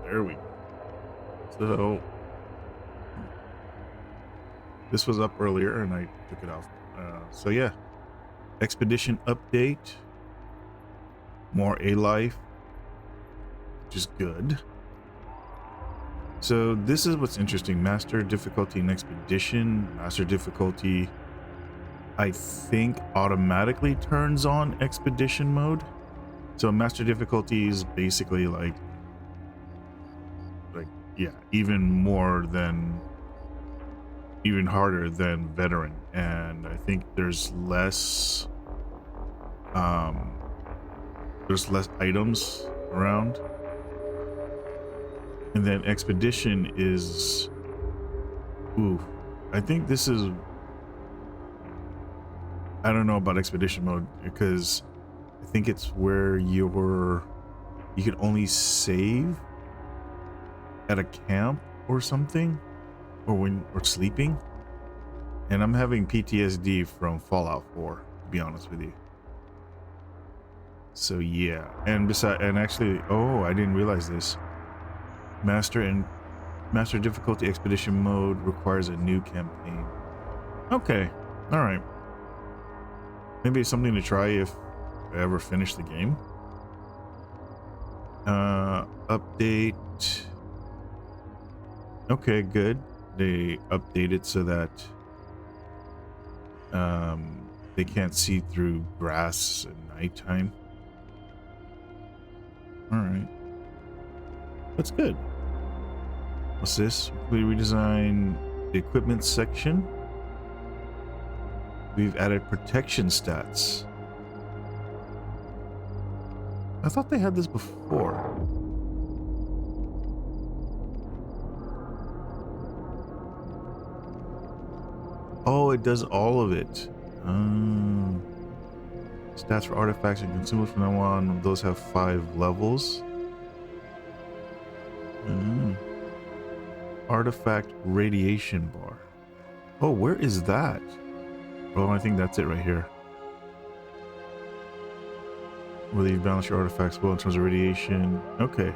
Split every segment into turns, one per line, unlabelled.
There we go. So this was up earlier and I took it off. So yeah, expedition update, more A life, which is good. So this is what's interesting. Master difficulty in expedition, master difficulty, I think automatically turns on expedition mode. So master difficulty is basically like yeah, even harder than veteran. And I think um there's less items around. And then expedition is ooh, I think this is I don't know about expedition mode because I think it's where you can only save at a camp or something or sleeping. And I'm having PTSD from Fallout 4, to be honest with you. So yeah, and actually, oh, I didn't realize this. Master difficulty expedition mode requires a new campaign. Okay, all right. Maybe it's something to try if I ever finish the game. Update. Okay, good. They updated so that they can't see through grass at nighttime. All right, that's good. What's this? We redesigned the equipment section. We've added protection stats. I thought they had this before. Oh, it does all of it. Stats for artifacts and consumables from now on. Those have 5 levels. Artifact radiation bar. Oh, where is that? Oh, I think that's it right here. Whether you balance your artifacts well in terms of radiation. Okay.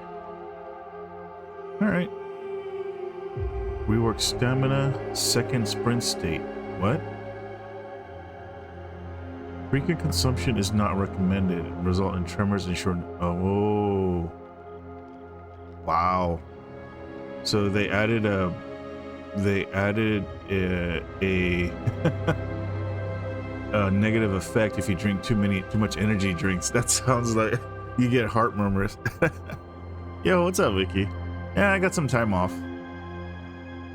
Alright. Rework stamina, second sprint state. What? Frequent consumption is not recommended. Result in tremors and short. Oh. Wow. So they added a a negative effect if you drink too much energy drinks. That sounds like you get heart murmurs. Yo, what's up, Vicky? Yeah, I got some time off.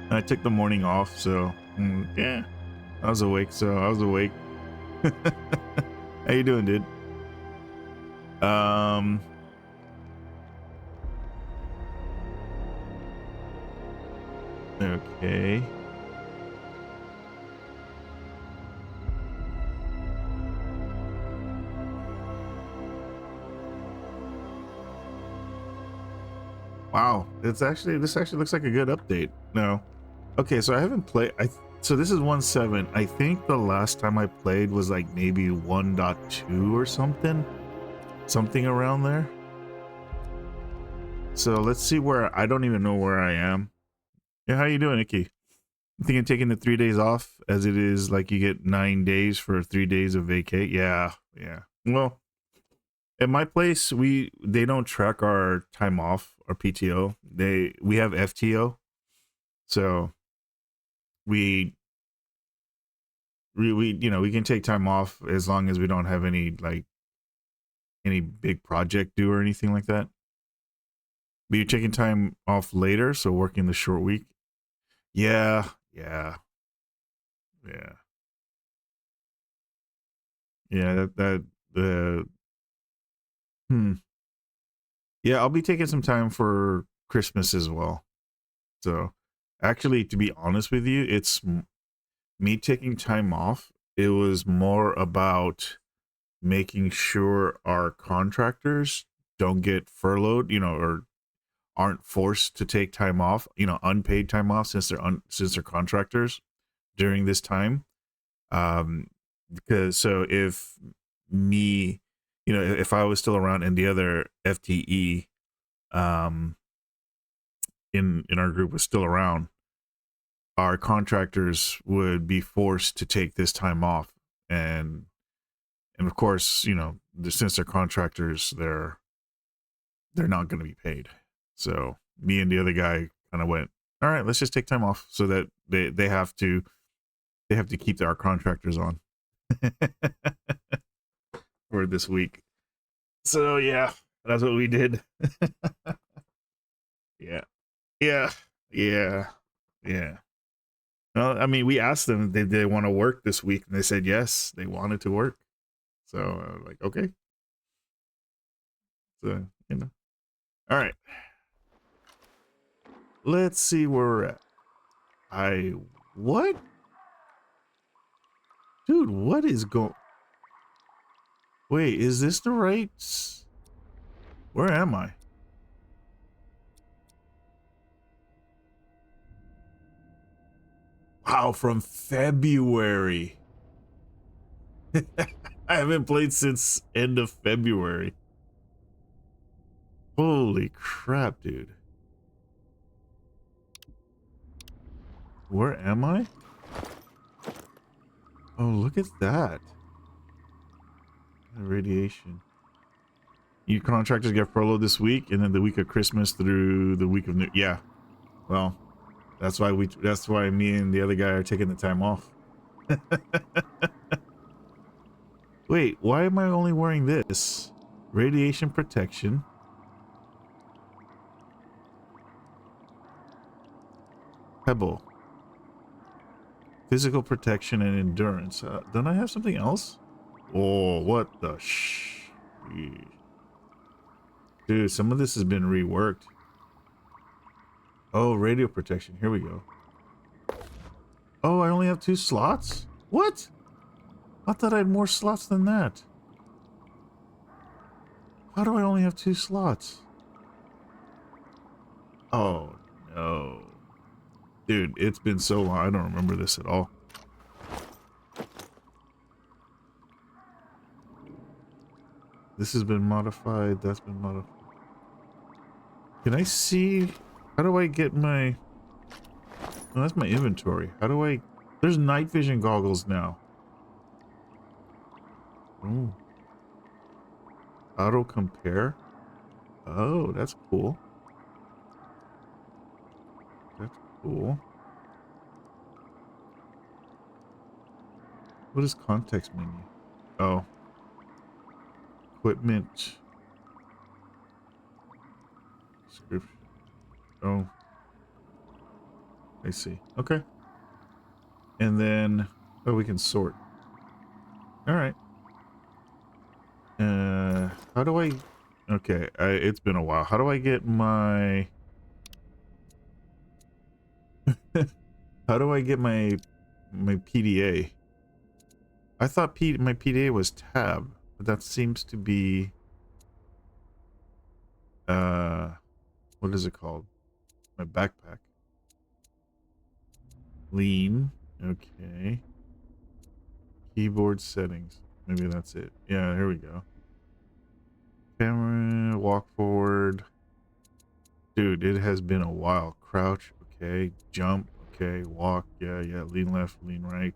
I took the morning off, so yeah, I was awake. How you doing, dude? Okay. Wow, this actually looks like a good update. No. Okay, so I haven't played so this is 1.7. I think the last time I played was like maybe 1.2 or something. Something around there. So let's see where I don't even know where I am. Yeah, how you doing, Nikki? I'm thinking taking the 3 days off as it is like you get 9 days for 3 days of vacate. Yeah, yeah. Well, at my place, they don't track our time off, our PTO. We have FTO. So we can take time off as long as we don't have any big project due or anything like that. But you're taking time off later, so working the short week. Yeah, yeah, yeah, yeah. The yeah. I'll be taking some time for Christmas as well. So actually, to be honest with you, it's me taking time off. It was more about making sure our contractors don't get furloughed, or aren't forced to take time off, unpaid time off since they're contractors during this time. Because so if me, if I was still around and the other FTE, um, in our group was still around, our contractors would be forced to take this time off, and of course, you know, since they're contractors, they're not going to be paid. So me and the other guy kind of went, all right, let's just take time off so that they have to keep our contractors on for this week. So yeah, that's what we did. Yeah, yeah, yeah, yeah. Well, I mean, we asked them if they want to work this week, and they said yes, they wanted to work. So like, okay. So you know, all right. Let's see where we're at. What? Dude, what is going... Wait, is this the right... Where am I? Wow, from February. I haven't played since end of February. Holy crap, dude. Where am I? Oh, look at that. Radiation. You contractors get furloughed this week, and then the week of Christmas through the week of New... Yeah. Well, that's why me and the other guy are taking the time off. Wait, why am I only wearing this? Radiation protection. Pebble. Physical protection and endurance. Don't I have something else? Oh, what the sh... Dude, some of this has been reworked. Oh, radio protection. Here we go. Oh, I only have 2 slots? What? I thought I had more slots than that. How do I only have 2 slots? Oh, no. Dude, it's been so long. I don't remember this at all. This has been modified. That's been modified. Can I see? How do I get my... Oh, that's my inventory. How do I... There's night vision goggles now. Oh. Auto compare? Oh, that's cool. That's cool. What is context menu? Oh. Equipment. Description. Oh. I see. Okay. And then... Oh, we can sort. Alright. How do I... Okay, it's been a while. How do I get my... How do I get my PDA? I thought my PDA was tab, but that seems to be... What is it called? My backpack. Lean. Okay. Keyboard settings. Maybe that's it. Yeah, here we go. Camera, walk forward. Dude, it has been a while. Crouch, okay. Jump, okay. Walk, yeah. Lean left, lean right.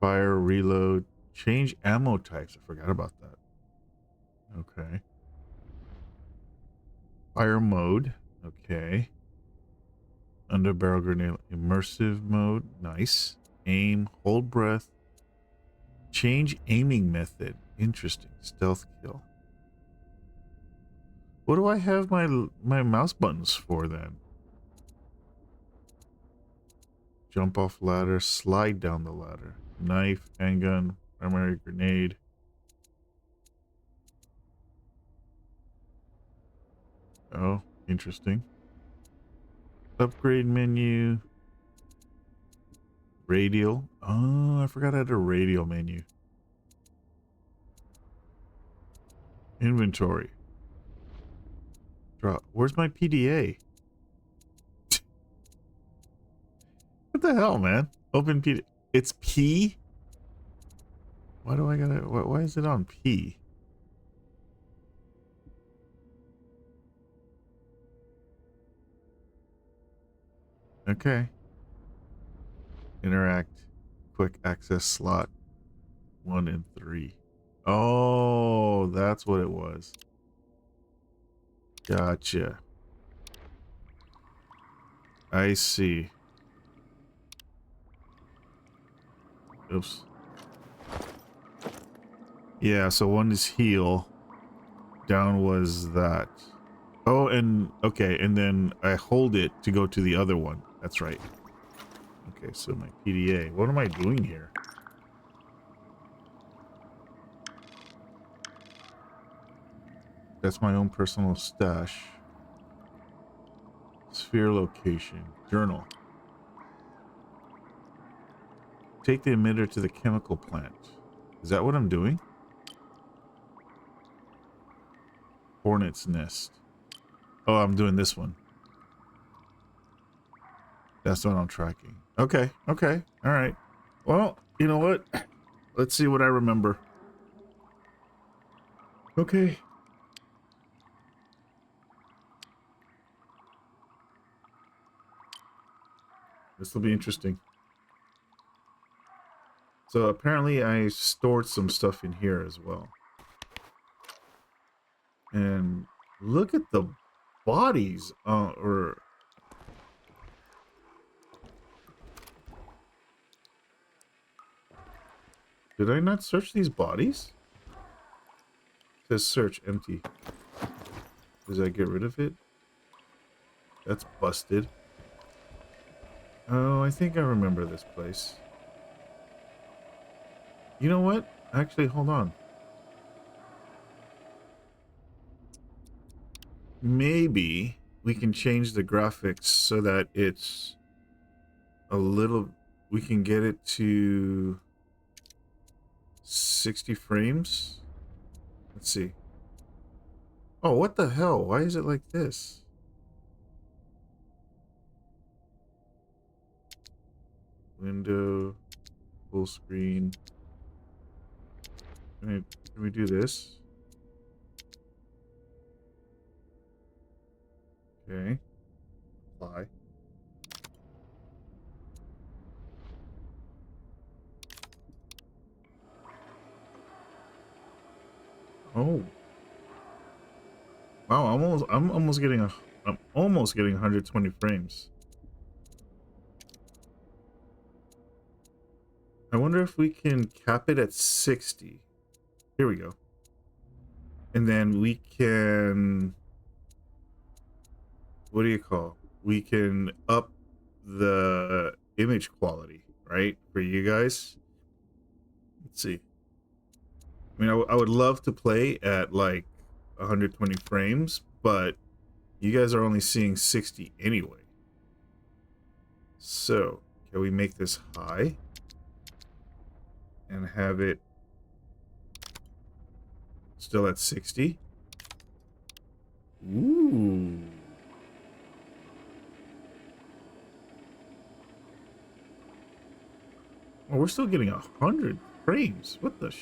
Fire, reload. Change ammo types. I forgot about that. Okay. Fire mode. Okay. Under barrel grenade. Immersive mode. Nice. Aim. Hold breath. Change aiming method. Interesting. Stealth kill. What do I have my mouse buttons for then? Jump off ladder. Slide down the ladder. Knife. Handgun. Primary grenade. Oh, interesting. Upgrade menu. Radial. Oh, I forgot I had a radial menu. Inventory. Drop. Where's my PDA? What the hell, man? Open PDA. It's P? Why do I gotta... Why is it on P? Okay. Interact. Quick access slot 1 and 3. Oh, that's what it was. Gotcha. I see. Oops. Yeah, so one is heal. Down was that. Oh, and okay, and then I hold it to go to the other one. That's right. Okay, so my PDA. What am I doing here? That's my own personal stash. Sphere location. Journal. Take the emitter to the chemical plant. Is that what I'm doing? Hornet's nest. Oh, I'm doing this one. That's what I'm tracking. Okay, okay, all right. Well, you know what? Let's see what I remember. Okay. This will be interesting. So apparently I stored some stuff in here as well. And look at the bodies. Or did I not search these bodies? It says search empty. Does I get rid of it? That's busted. Oh, I think I remember this place. You know what? Actually, hold on. Maybe we can change the graphics so that it's a little... We can get it to 60 frames. Let's see. Oh, what the hell? Why is it like this? Window, full screen. Can we do this? Okay. Apply. Oh. Wow, I'm almost getting 120 frames. I wonder if we can cap it at 60. Here we go. And then we can, what do you call? We can up the image quality, right? For you guys. Let's see. I mean, I would love to play at like 120 frames, but you guys are only seeing 60 anyway. So, can we make this high and have it still at 60? Ooh. Oh, we're still getting 100 frames. What the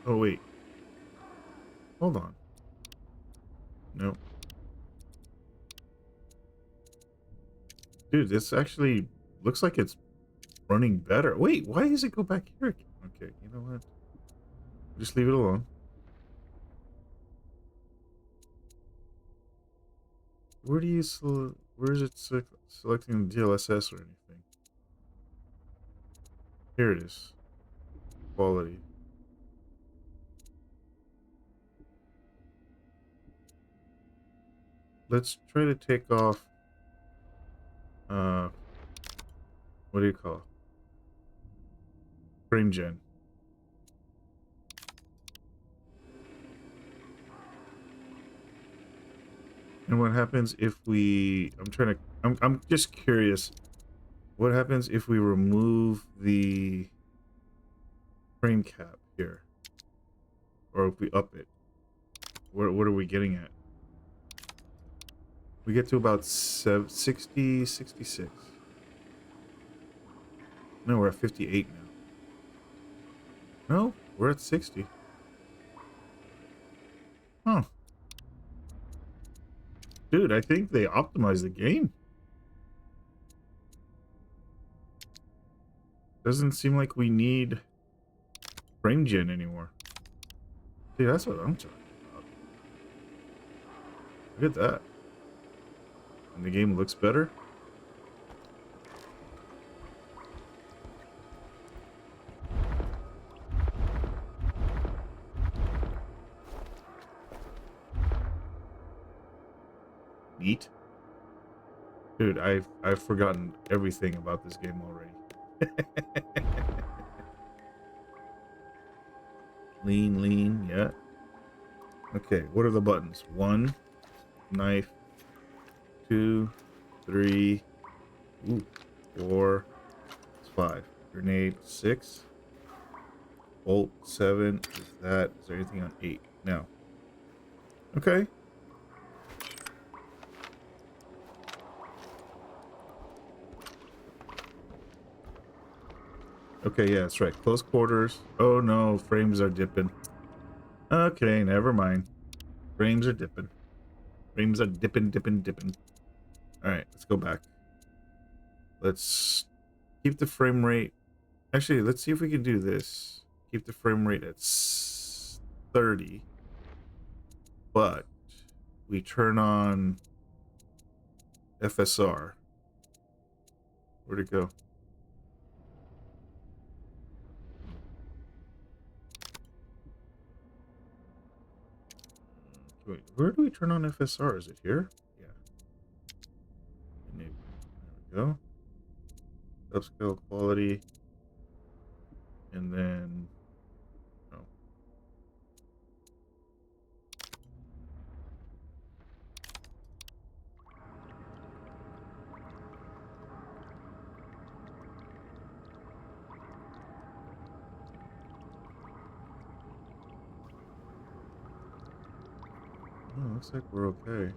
Oh, wait. Hold on. Nope. Dude, this actually looks like it's running better. Wait, why does it go back here again? Okay, you know what? Just leave it alone. Where do you where is it selecting the DLSS or anything? Here it is. Quality. Let's try to take off what do you call it? Frame gen. And what happens if we I'm just curious. What happens if we remove the frame cap here? Or if we up it? What are we getting at? We get to about 60, 66. No, we're at 58 now. No, we're at 60. Huh. Dude, I think they optimized the game. Doesn't seem like we need frame gen anymore. See, that's what I'm talking about. Look at that. And the game looks better. Neat. Dude, I've forgotten everything about this game already. Lean, yeah. Okay, what are the buttons? 1, knife, 2, 3, ooh, 4, 5. Grenade, 6. Bolt, 7. Is there anything on 8? No. Okay. Okay, yeah, that's right. Close quarters. Oh no, frames are dipping. Okay, never mind. Frames are dipping. Frames are dipping. Alright, let's go back. Let's keep the frame rate. Actually, let's see if we can do this. Keep the frame rate at 30. But we turn on FSR. Where'd it go? Wait, where do we turn on FSR? Is it here? Yeah. Enable. There we go. Upscale quality. And then... Oh. Oh, looks like we're okay.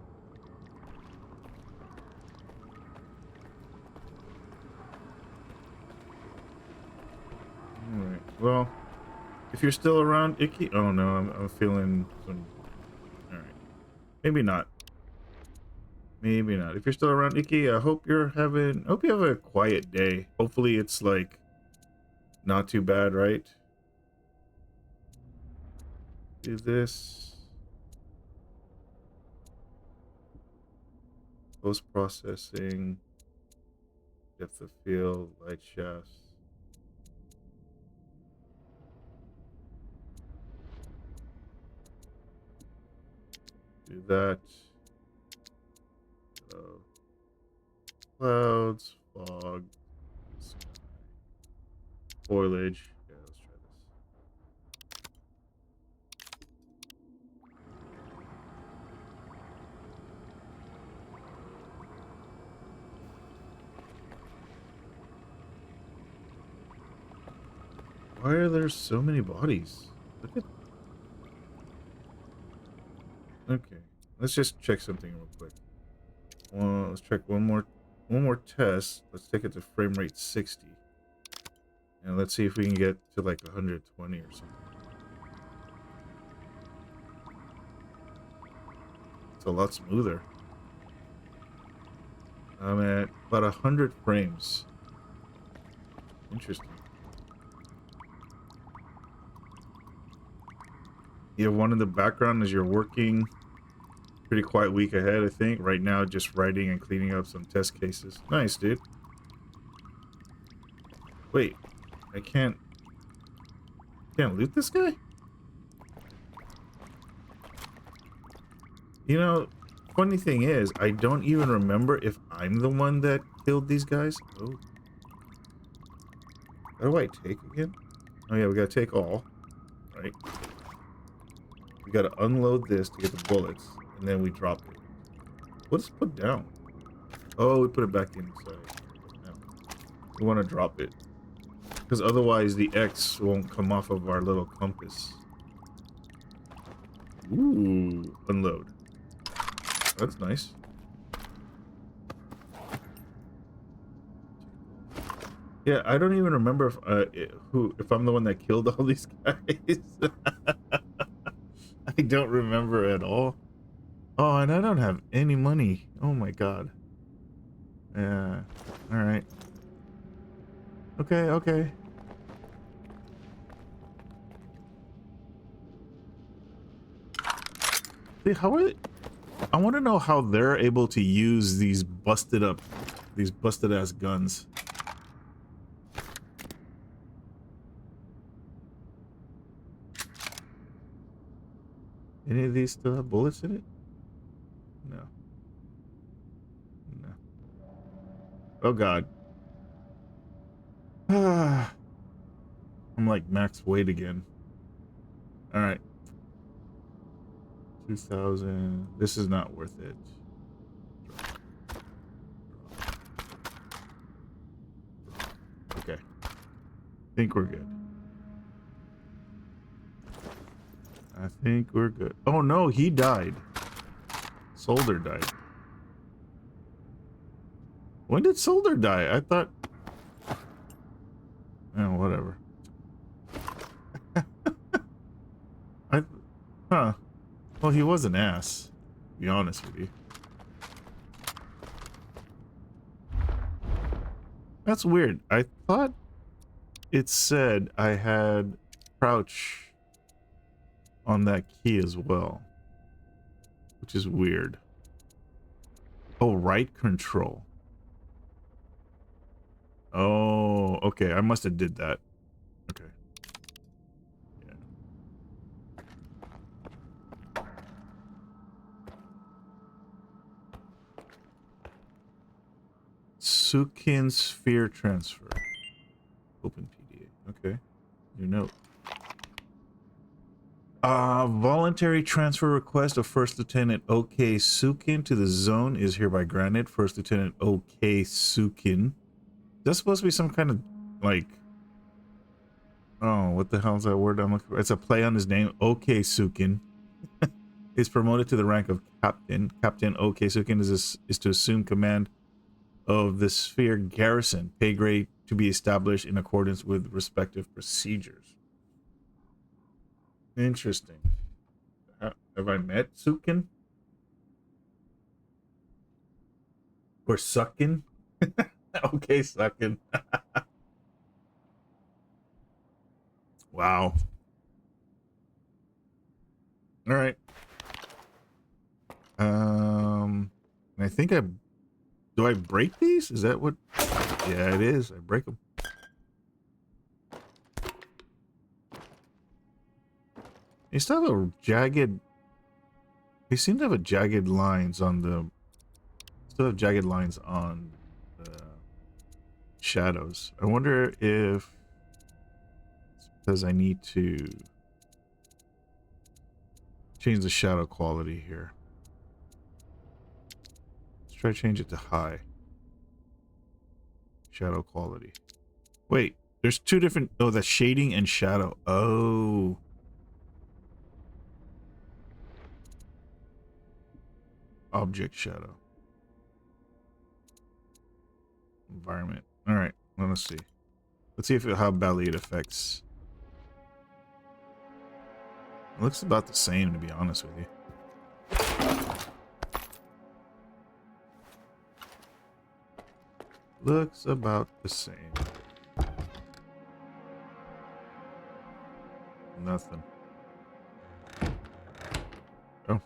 Alright, well, if you're still around, Icky... Oh no, I'm feeling some... Alright. Maybe not. Maybe not. If you're still around, Icky, I hope you have a quiet day. Hopefully it's, like, not too bad, right? Do this. Post-processing. Depth of field, light shafts. Do that. Clouds, fog, sky, foliage. Yeah, let's try this. Why are there so many bodies? Look at... Okay, let's just check something real quick. Well, let's check one more test. Let's take it to frame rate 60. And let's see if we can get to like 120 or something. It's a lot smoother. I'm at about 100 frames. Interesting. You have one in the background as you're working. Pretty quiet week ahead, I think. Right now, just writing and cleaning up some test cases. Nice, dude. Wait, I can't loot this guy? You know, funny thing is, I don't even remember if I'm the one that killed these guys. Oh. How do I take again? Oh yeah, we gotta take all. Right. We gotta unload this to get the bullets, and then we drop it. What's put down? Oh, we put it back inside. No. We want to drop it. Because otherwise the X won't come off of our little compass. Ooh, unload. That's nice. Yeah, I don't even remember if I'm the one that killed all these guys. I don't remember at all. Oh, and I don't have any money. Oh my god. Yeah. All right. Okay. How are they? I want to know how they're able to use these busted ass guns. Any of these still have bullets in it? No. No. Oh god. I'm like max weight again. All right. 2,000. This is not worth it. Okay. Think we're good. I think we're good. Oh no, he died. Solder died. When did Solder die? I thought... Oh, whatever. Huh. Well, he was an ass, to be honest with you. That's weird. I thought it said I had crouch on that key as well, which is weird. Oh, right control. Oh, okay. I must have did that. Okay. Yeah. Sukin sphere transfer. Open PDA. Okay. Your note. Voluntary transfer request of First Lieutenant O.K. Sukin to the zone is hereby granted. First Lieutenant O.K. Sukin. That's supposed to be some kind of, like... Oh, what the hell is that word I'm looking for? It's a play on his name. O.K. Sukin is promoted to the rank of captain. Captain O.K. Sukin is to assume command of the sphere garrison. Pay grade to be established in accordance with respective procedures. Interesting. Have I met Sukin? Or Suckin? Okay, Suckin. Wow. All right. I think do I break these? Is that what? Yeah, it is. I break them. They still have a jagged. They seem to have a jagged lines on the. Still have jagged lines on the shadows. I wonder if it's because I need to change the shadow quality here. Let's try to change it to high. Shadow quality. Wait, there's two different. Oh, that's shading and shadow. Oh. Object shadow. Environment. All right, let's see. Let's see how badly it affects. It looks about the same, to be honest with you. Looks about the same. Nothing. Oh.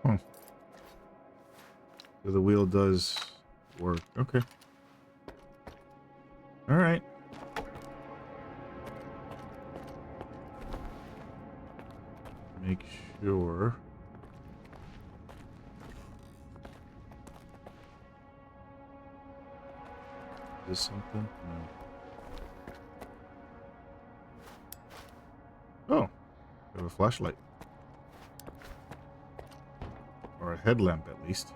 Huh. So the wheel does work. Okay. All right. Make sure. Is this something? No. Oh. I have a flashlight. Or a headlamp, at least.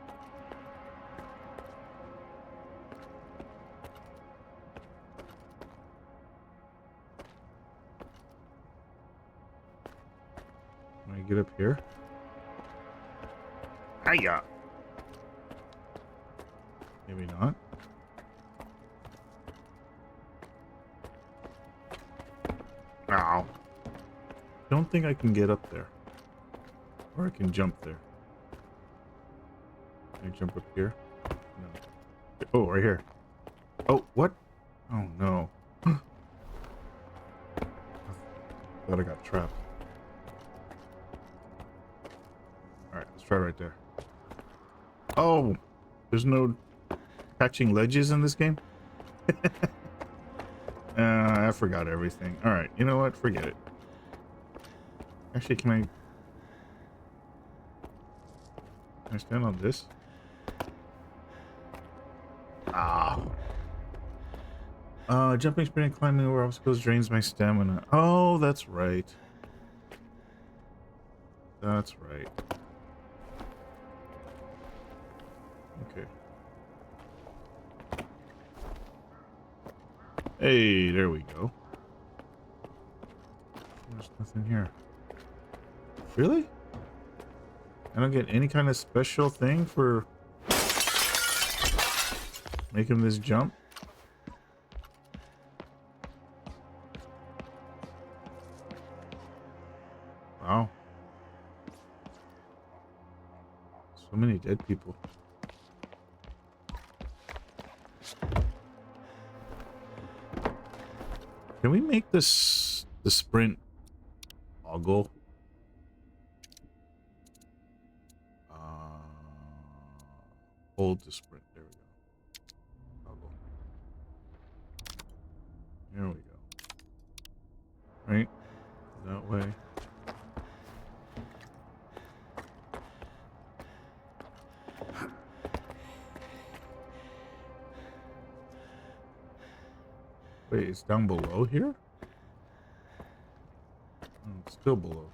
Can I get up here? Hiya! Maybe not. Ow. Don't think I can get up there. Or I can jump there. Can I jump up here? No. Oh, right here. Oh, what? Oh no. Thought I got trapped. Alright, let's try right there. Oh! There's no catching ledges in this game? I forgot everything. Alright, you know what? Forget it. Actually, can I stand on this? Ah. Jumping, sprinting, climbing over obstacles drains my stamina. Oh, that's right. That's right. Okay. Hey, there we go. There's nothing here. Really? I don't get any kind of special thing for making this jump? Wow. So many dead people. Can we make this the sprint toggle? Hold the sprint. There we go. Toggle. There we go. Right? That way. Wait, it's down below here? Oh, it's still below.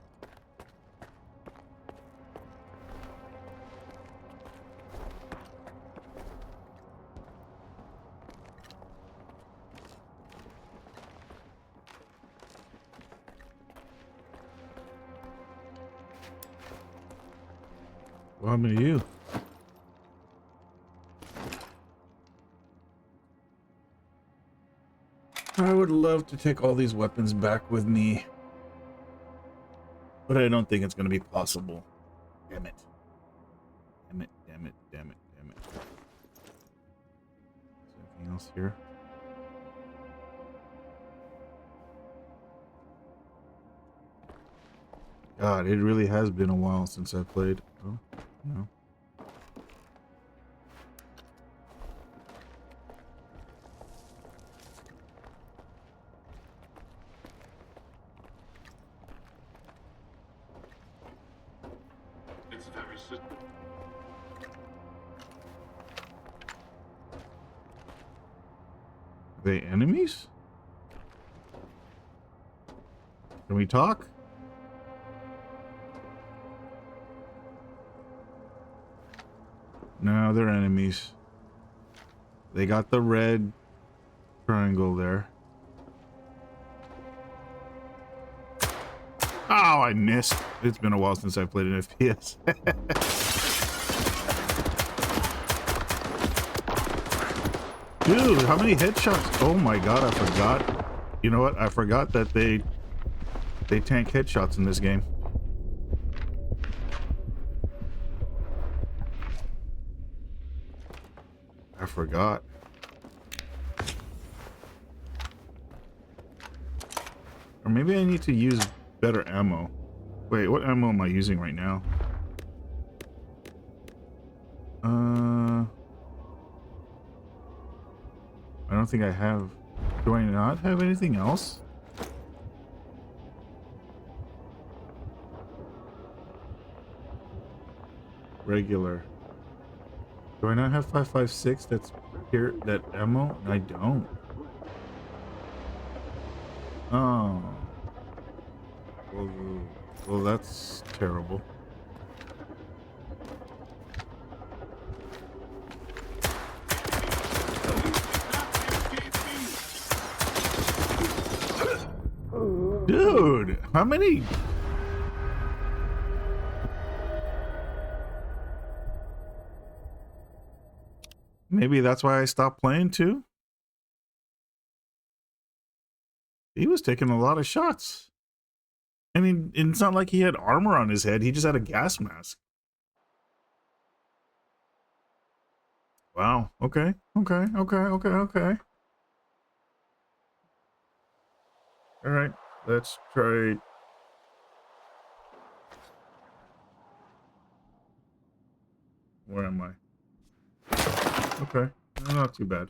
What happened to you? I would love to take all these weapons back with me, but I don't think it's going to be possible. Damn it. Damn it, damn it, damn it, damn it. Is there anything else here? God, it really has been a while since I played. Oh, no.
It's very simple.
Are they enemies? Can we talk? No, they're enemies. They got the red triangle there. Oh, I missed. It's been a while since I played an FPS. Dude, how many headshots? Oh my god, I forgot. You know what? I forgot that they tank headshots in this game. I forgot. Or maybe I need to use better ammo. Wait, what ammo am I using right now? I don't think I have. Do I not have anything else? Regular. Do I not have 5.56 that's here, that ammo? I don't. Oh. Well, that's terrible. Dude, how many? Maybe that's why I stopped playing too. He was taking a lot of shots. I mean, it's not like he had armor on his head. He just had a gas mask. Wow. Okay. Okay. Okay. Okay. Okay. All right. Let's try. Where am I? Okay. Not too bad.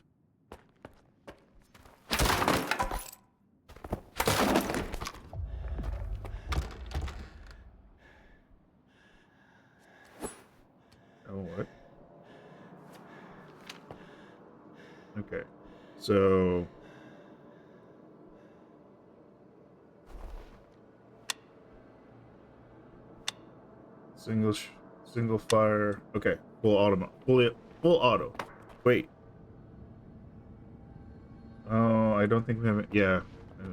Oh, what? Okay. So single fire. Okay. Full auto. Full auto. Wait. Oh, I don't think we have it. Yeah.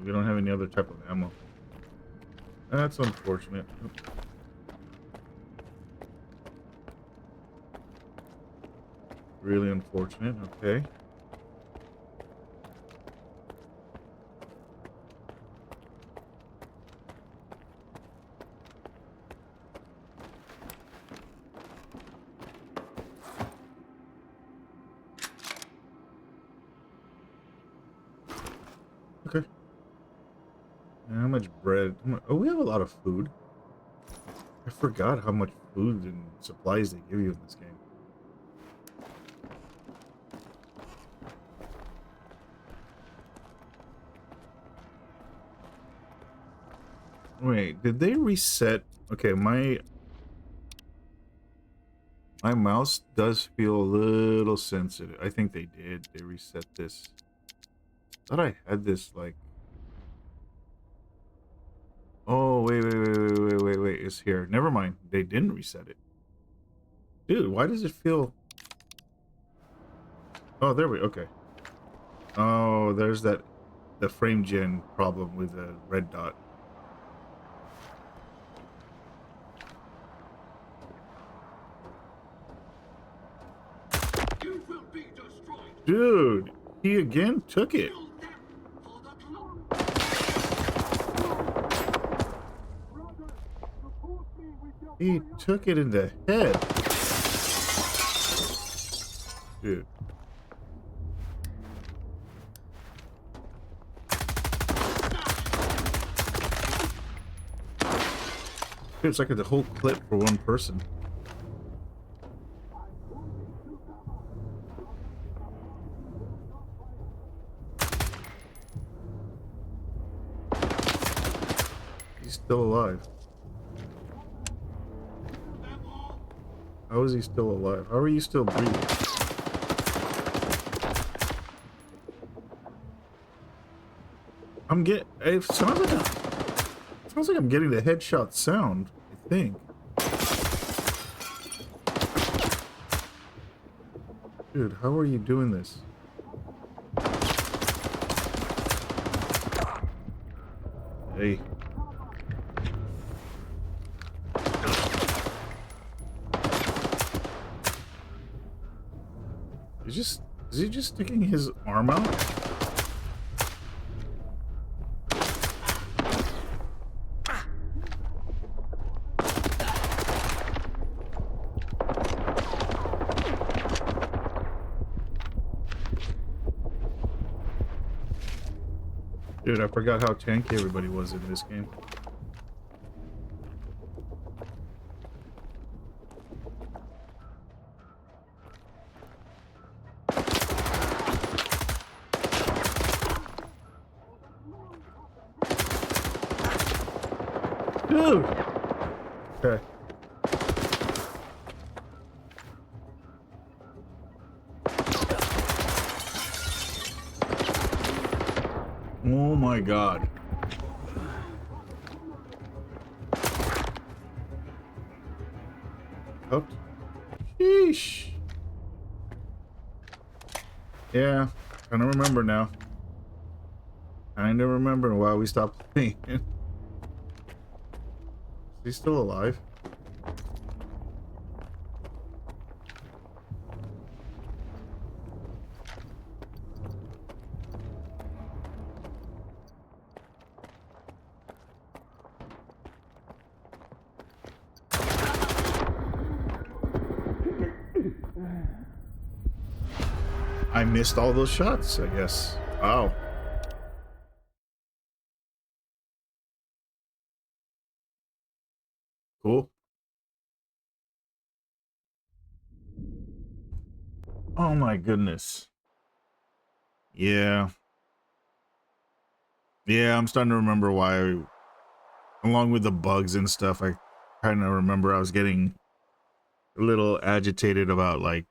We don't have any other type of ammo. That's unfortunate. Really unfortunate. Okay. Okay. How much bread? Oh, we have a lot of food. I forgot how much food and supplies they give you in this game. Wait, did they reset? Okay, my mouse does feel a little sensitive. I think they did. They reset this. Thought I had this like. Oh, wait. It's here. Never mind. They didn't reset it. Dude, why does it feel... Oh, there we... Okay. Oh, there's that... The frame gen problem with the red dot.
You will be destroyed.
Dude, he again took it.
Kill them for the glory. Brother, support me with your
He
fire.
took it in the head. Dude. Dude, it's like the whole clip for one person. He's still alive. How is he still alive? How are you still breathing? It sounds like I'm getting the headshot sound, I think. Dude, how are you doing this? Hey. Is he just sticking his arm out? Dude, I forgot how tanky everybody was in this game. Dude! Okay. Oh my god. Oh. Sheesh. Yeah, kind of remember now. Kind of remember why we stopped playing. Is he still alive? I missed all those shots, I guess. Wow. Cool. Oh my goodness. Yeah. Yeah, I'm starting to remember why, along with the bugs and stuff, I kind of remember I was getting a little agitated about like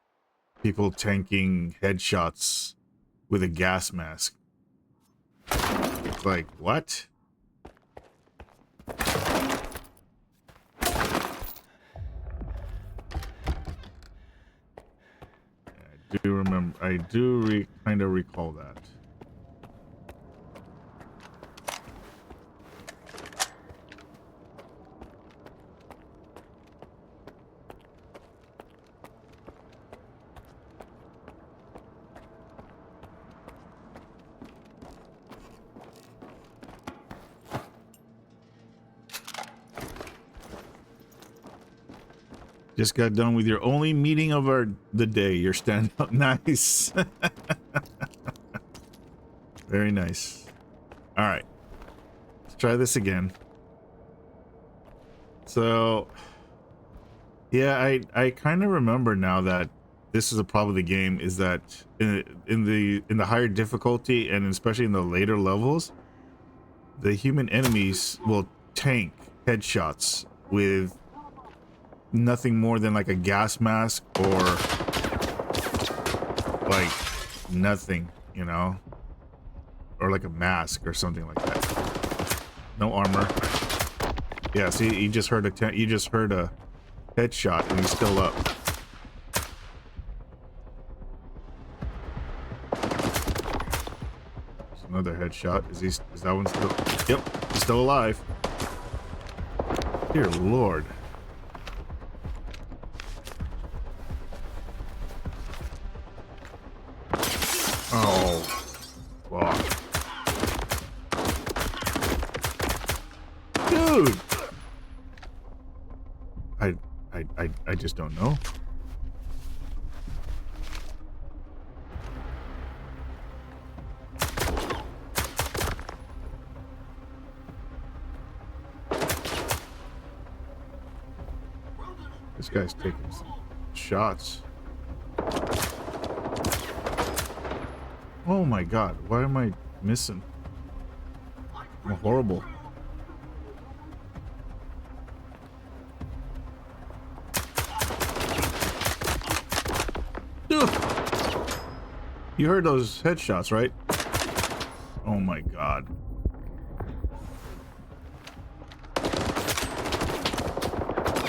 people tanking headshots with a gas mask. It's like, what? I do remember, I do kind of recall that. Just got done with your only meeting of the day. Your stand up. Nice. Very nice. All right. Let's try this again. So, yeah, I kind of remember now that this is a problem with the game is that in the higher difficulty and especially in the later levels, the human enemies will tank headshots with nothing more than like a gas mask or like nothing, you know, or like a mask or something like that. No armor. Yeah, see, you just heard a headshot and he's still up. There's another headshot. Is that one still? Yep, he's still alive. Dear Lord. Oh, fuck. Dude. I just don't know. This guy's taking some shots. Oh my god, why am I missing? I'm horrible. Dude. You heard those headshots, right? Oh my god.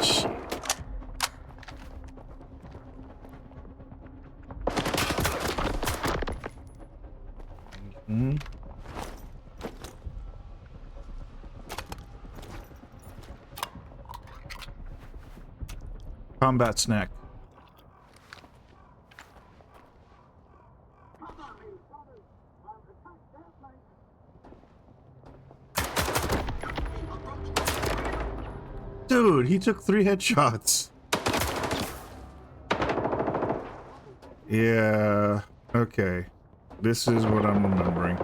Shit. Mm-hmm. Combat snack. Dude, he took 3 headshots. Yeah, okay. This is what I'm remembering.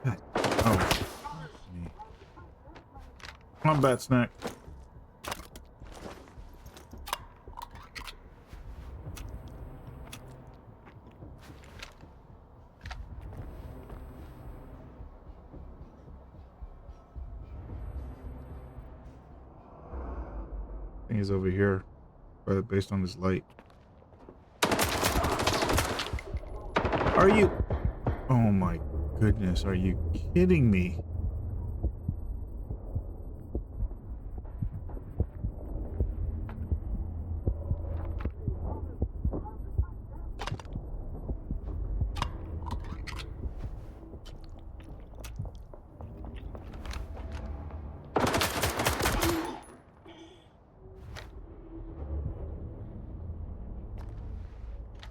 God. Oh. Me. Combat snack. Thing is over here, based on this light. Are you? Oh my goodness, are you kidding me?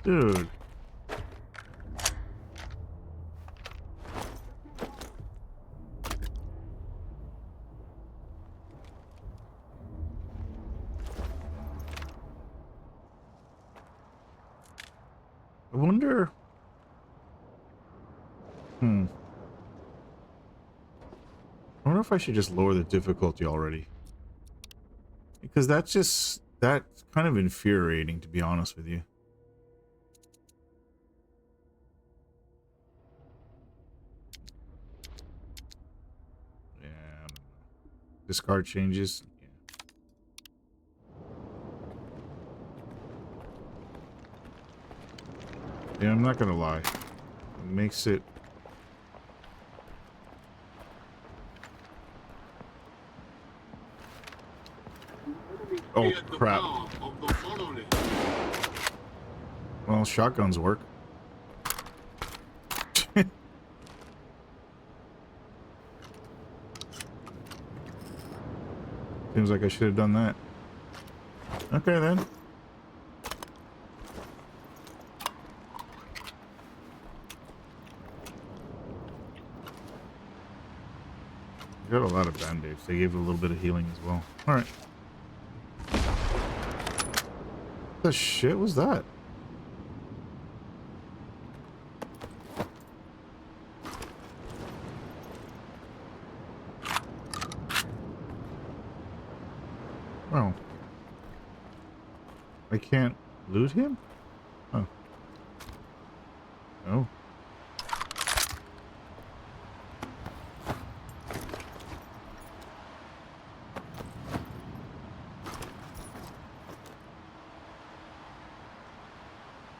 Dude. I wonder. Hmm. I wonder if I should just lower the difficulty already. Because that's kind of infuriating, to be honest with you. Yeah, I don't know. Discard changes. Yeah, I'm not gonna lie. It makes it. Oh
Feared the
crap!
power of the monolith.
Well, shotguns work. Seems like I should have done that. Okay then. Got a lot of band-aids. They gave a little bit of healing as well. Alright. What the shit was that? Oh. I can't loot him? Oh. Oh.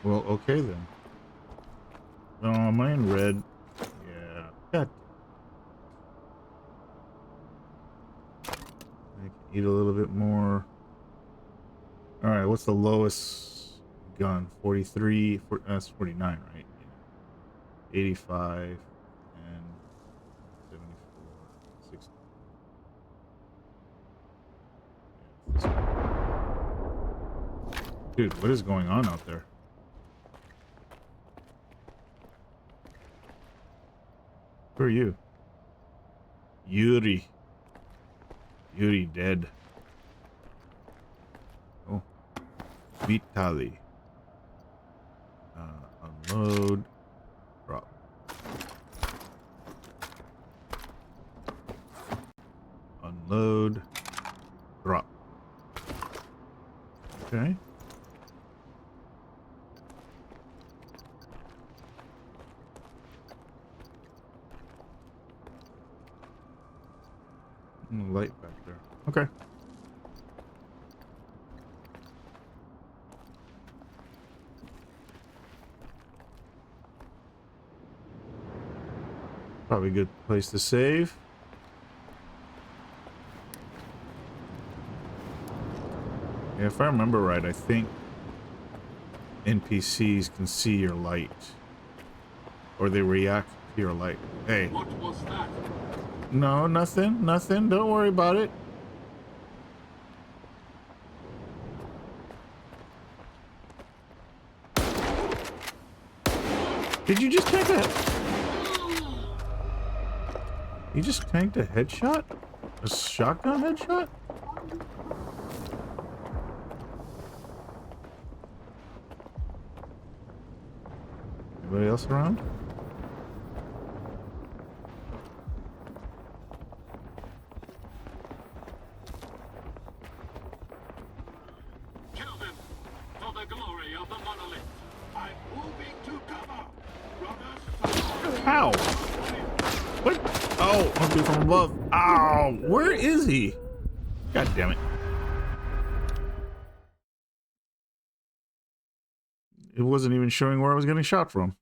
Well, okay then. No, am I in red? Yeah. God. I can eat a little bit more. Alright, what's the lowest gun? 43? That's 49, right? Yeah. 85. And 74. 60. Yeah, dude, what is going on out there? Who are you? Yuri. Yuri dead. Oh. Vitali. Unload. Drop. Unload. Drop. Okay. Light back there. Okay. Probably a good place to save. Yeah, if I remember right, I think NPCs can see your light. Or they react to your light. Hey.
What was that?
No, nothing. Nothing. Don't worry about it. Did you just tank a... You just tanked a headshot? A shotgun headshot? Anybody else around?
Kill them for the glory of the monolith. I'm moving to cover. Brothers,
How? What? Oh, must be from above. Ow! Where is he? God damn it. It wasn't even showing where I was getting shot from.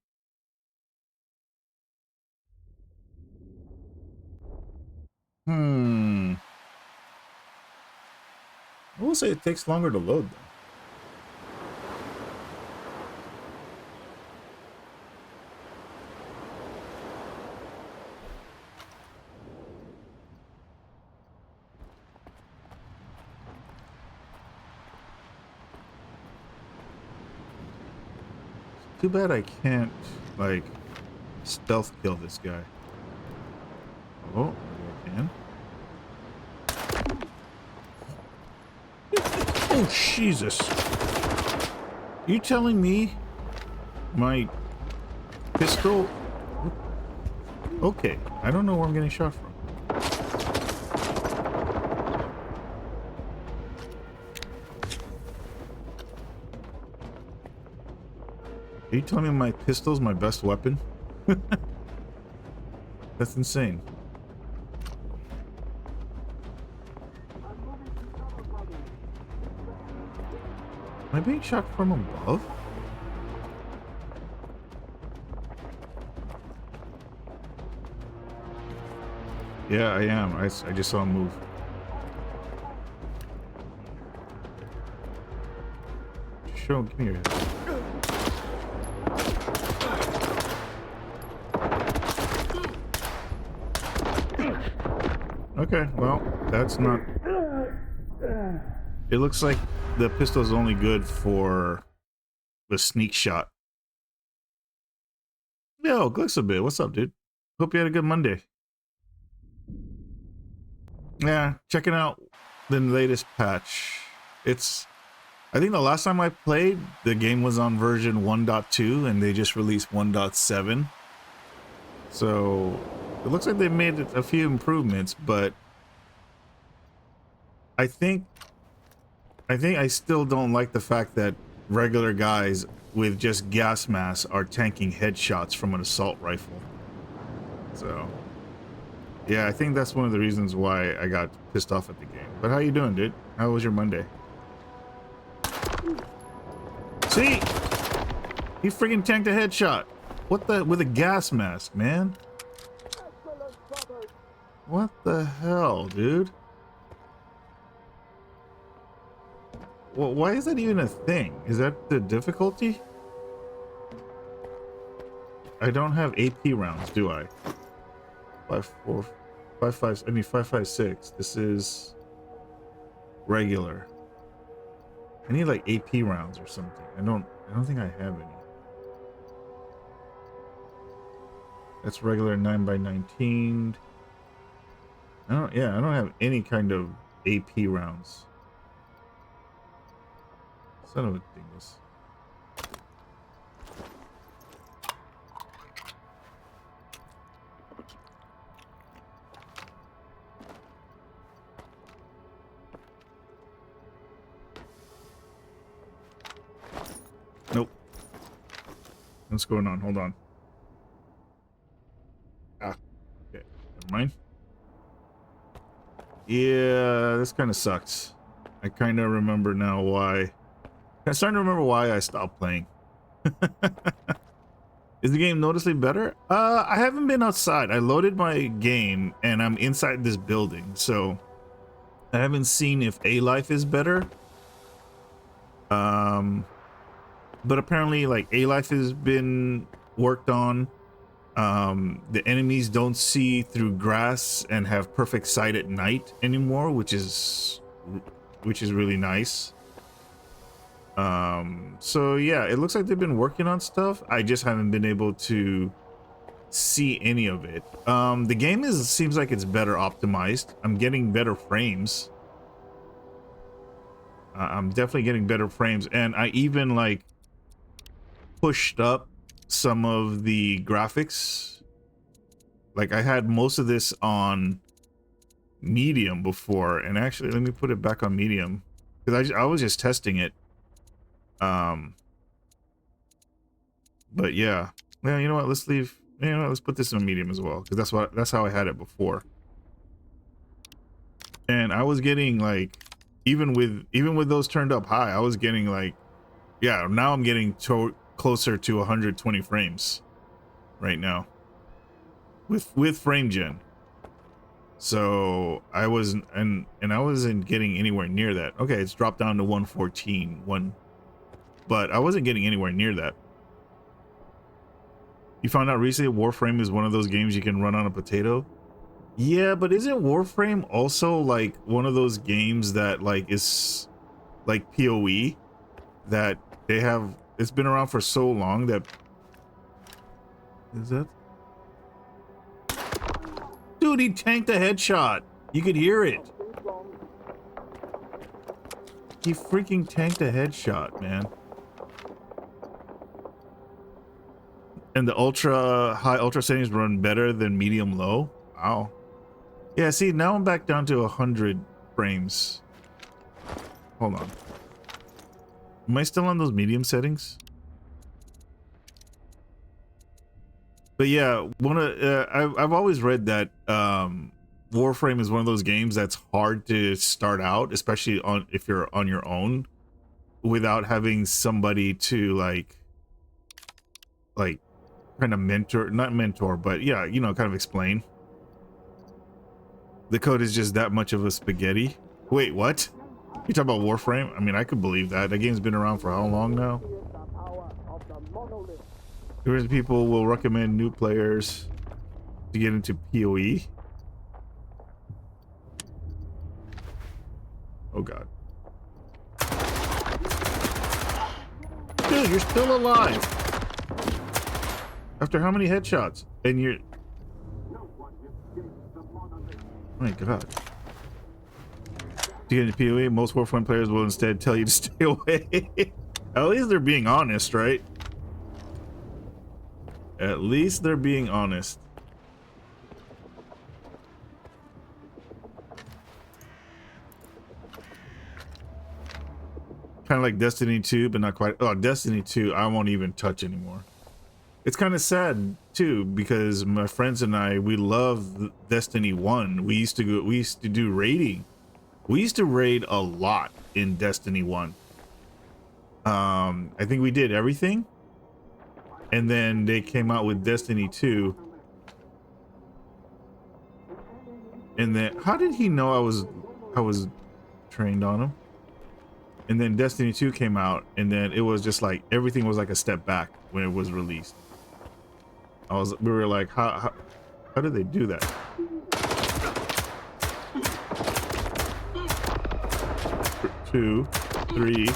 I will say it takes longer to load though. Too bad I can't, like, stealth kill this guy. Oh, maybe I can. Oh, Jesus. You telling me My pistol. Okay, I don't know where I'm getting shot from. Are you telling me my pistol's my best weapon? That's insane. Am I being shot from above? Yeah, I am. I just saw him move. Show, give me your head. Okay, well, that's not... It looks like the pistol is only good for the sneak shot. Yo, Glixabit, what's up, dude? Hope you had a good Monday. Yeah, checking out the latest patch. I think the last time I played, the game was on version 1.2 and they just released 1.7. So it looks like they made a few improvements, but I think I still don't like the fact that regular guys with just gas masks are tanking headshots from an assault rifle. So yeah, I think that's one of the reasons why I got pissed off at the game. But how you doing, dude? How was your Monday? See? He freaking tanked a headshot. What the, with a gas mask, man? What the hell, dude? Well, why is that even a thing? Is that the difficulty? I don't have AP rounds, do I? 5.4, 5.5, I mean 5.56. This is regular. I need like AP rounds or something. I don't think I have any. That's regular 9x19. I don't have any kind of AP rounds. Son of a dingus. Nope. What's going on? Hold on. Ah, okay. Never mind. Yeah, this kind of sucks. I kind of remember now why. I'm starting to remember why I stopped playing. Is the game noticeably better? I haven't been outside. I loaded my game and I'm inside this building, so I haven't seen if A-Life is better. But apparently, like, A-Life has been worked on. The enemies don't see through grass and have perfect sight at night anymore, which is really nice. So yeah, it looks like they've been working on stuff. I just haven't been able to see any of it. The game seems like it's better optimized. I'm getting better frames. I'm definitely getting better frames, and I even like pushed up some of the graphics. Like, I had most of this on medium before, and actually let me put it back on medium because I was just testing it. But yeah, you know what, let's leave, you know what, let's put this on medium as well, because that's how I had it before. And I was getting like, even with those turned up high, I was getting like, yeah, now I'm getting closer to 120 frames right now with frame gen. So I wasn't, and I wasn't getting anywhere near that. Okay, it's dropped down to 114, but I wasn't getting anywhere near that. You found out recently Warframe is one of those games you can run on a potato? Yeah, but isn't Warframe also like one of those games that like is like PoE, that they have, it's been around for so long that, is that, dude, he tanked a headshot. You could hear it. He freaking tanked a headshot, man. And the ultra high ultra settings run better than medium low. Wow. Yeah, see, now I'm back down to 100 frames. Hold on. Am I still on those medium settings? But yeah, I've always read that Warframe is one of those games that's hard to start out, especially on if you're on your own, without having somebody to like kind of mentor, not mentor, but yeah, you know, kind of explain. The code is just that much of a spaghetti. Wait, what? You talk about Warframe? I mean, I could believe that. That game's been around for how long now? Various people will recommend new players to get into PoE. Oh god. Dude, you're still alive. After how many headshots? And you're... Oh my god. To get into PoE, most Warframe players will instead tell you to stay away. At least they're being honest, right? At least they're being honest. Kind of like Destiny 2, but not quite. Oh, Destiny 2, I won't even touch anymore. It's kind of sad too, because my friends and I, we love Destiny 1. We used to do raiding. We used to raid a lot in Destiny 1. I think we did everything. And then they came out with Destiny 2. And then how did he know I was trained on him? And then Destiny 2 came out, and then it was just like everything was like a step back when it was released. We were like, how did they do that? Two, three.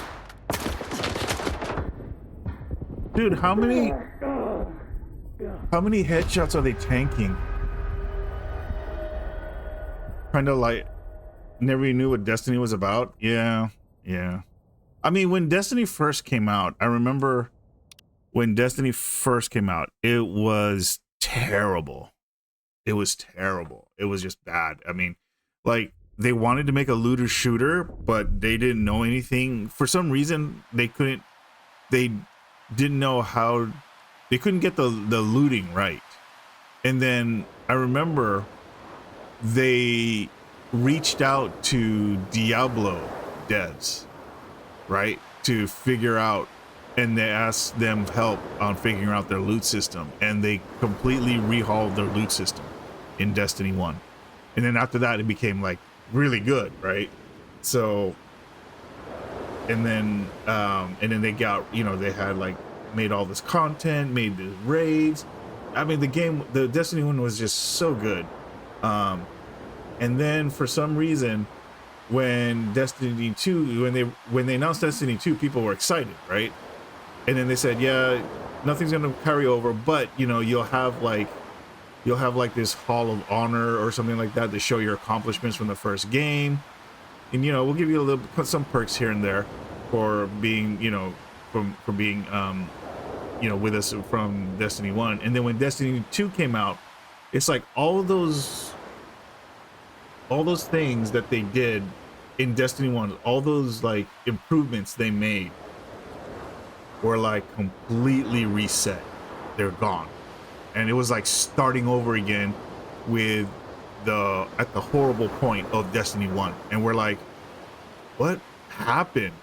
Dude, how many headshots are they tanking? Kind of like never knew what Destiny was about. Yeah. I mean, when Destiny first came out, I remember when Destiny first came out, it was terrible. It was terrible. It was just bad. I mean, like, they wanted to make a looter shooter, but they didn't know anything. For some reason, they didn't know how, they couldn't get the looting right. And then I remember they reached out to Diablo devs, right, to figure out, and they asked them help on figuring out their loot system, and they completely rehauled their loot system in Destiny 1. And then after that, it became like really good, right? So, and then they got, you know, they had like made all this content, made the raids. I mean, the Destiny 1 was just so good. And then for some reason, when Destiny 2, when they announced Destiny 2, people were excited, right? And then they said, yeah, nothing's gonna carry over, but you know, you'll have like this Hall of Honor or something like that to show your accomplishments from the first game, and you know, we'll give you some perks here and there for being, you know, for being you know, with us from Destiny 1. And then when Destiny 2 came out, it's like all those things that they did in Destiny 1, all those like improvements they made were like completely reset. They're gone. And it was like starting over again with at the horrible point of Destiny 1. And we're like, what happened?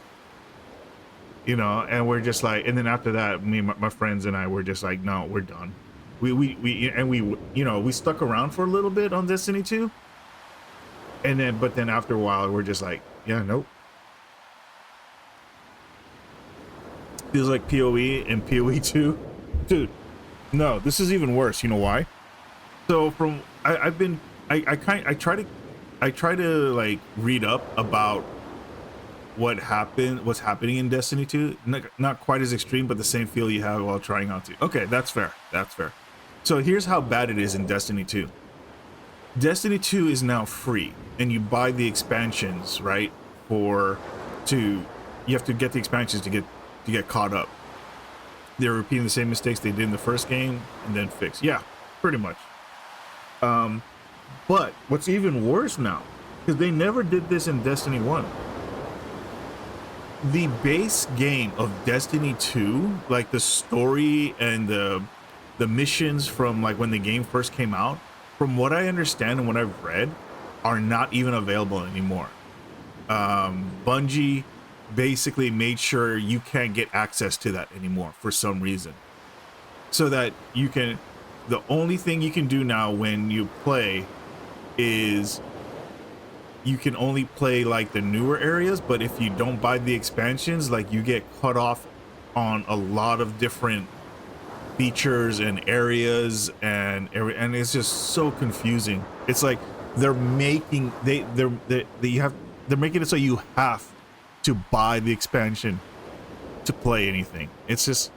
You know, and we're just like, and then after that, me and my friends and I were just like, no, we're done. We you know, we stuck around for a little bit on Destiny 2. And then, but then after a while, we're just like, yeah, nope. Feels like PoE and PoE 2. Dude, no, this is even worse. You know why? So from, I try to like read up about what's happening in Destiny 2. Not quite as extreme, but the same feel you have while trying out to. Okay, that's fair. That's fair. So here's how bad it is in Destiny 2. Destiny 2 is now free, and you buy the expansions, right? You have to get the expansions to get caught up. they're repeating the same mistakes they did in the first game and then fix. Yeah, pretty much. But what's even worse now, because they never did this in Destiny 1. The base game of Destiny 2, like the story and the missions from like when the game first came out, from what I understand and what I've read, are not even available anymore. Bungie basically made sure you can't get access to that anymore for some reason. So that you can, the only thing you can do now when you play is you can only play like the newer areas, but if you don't buy the expansions, like you get cut off on a lot of different features and areas, and it's just so confusing. It's like they're making they're making it so you have to buy the expansion to play anything. It's just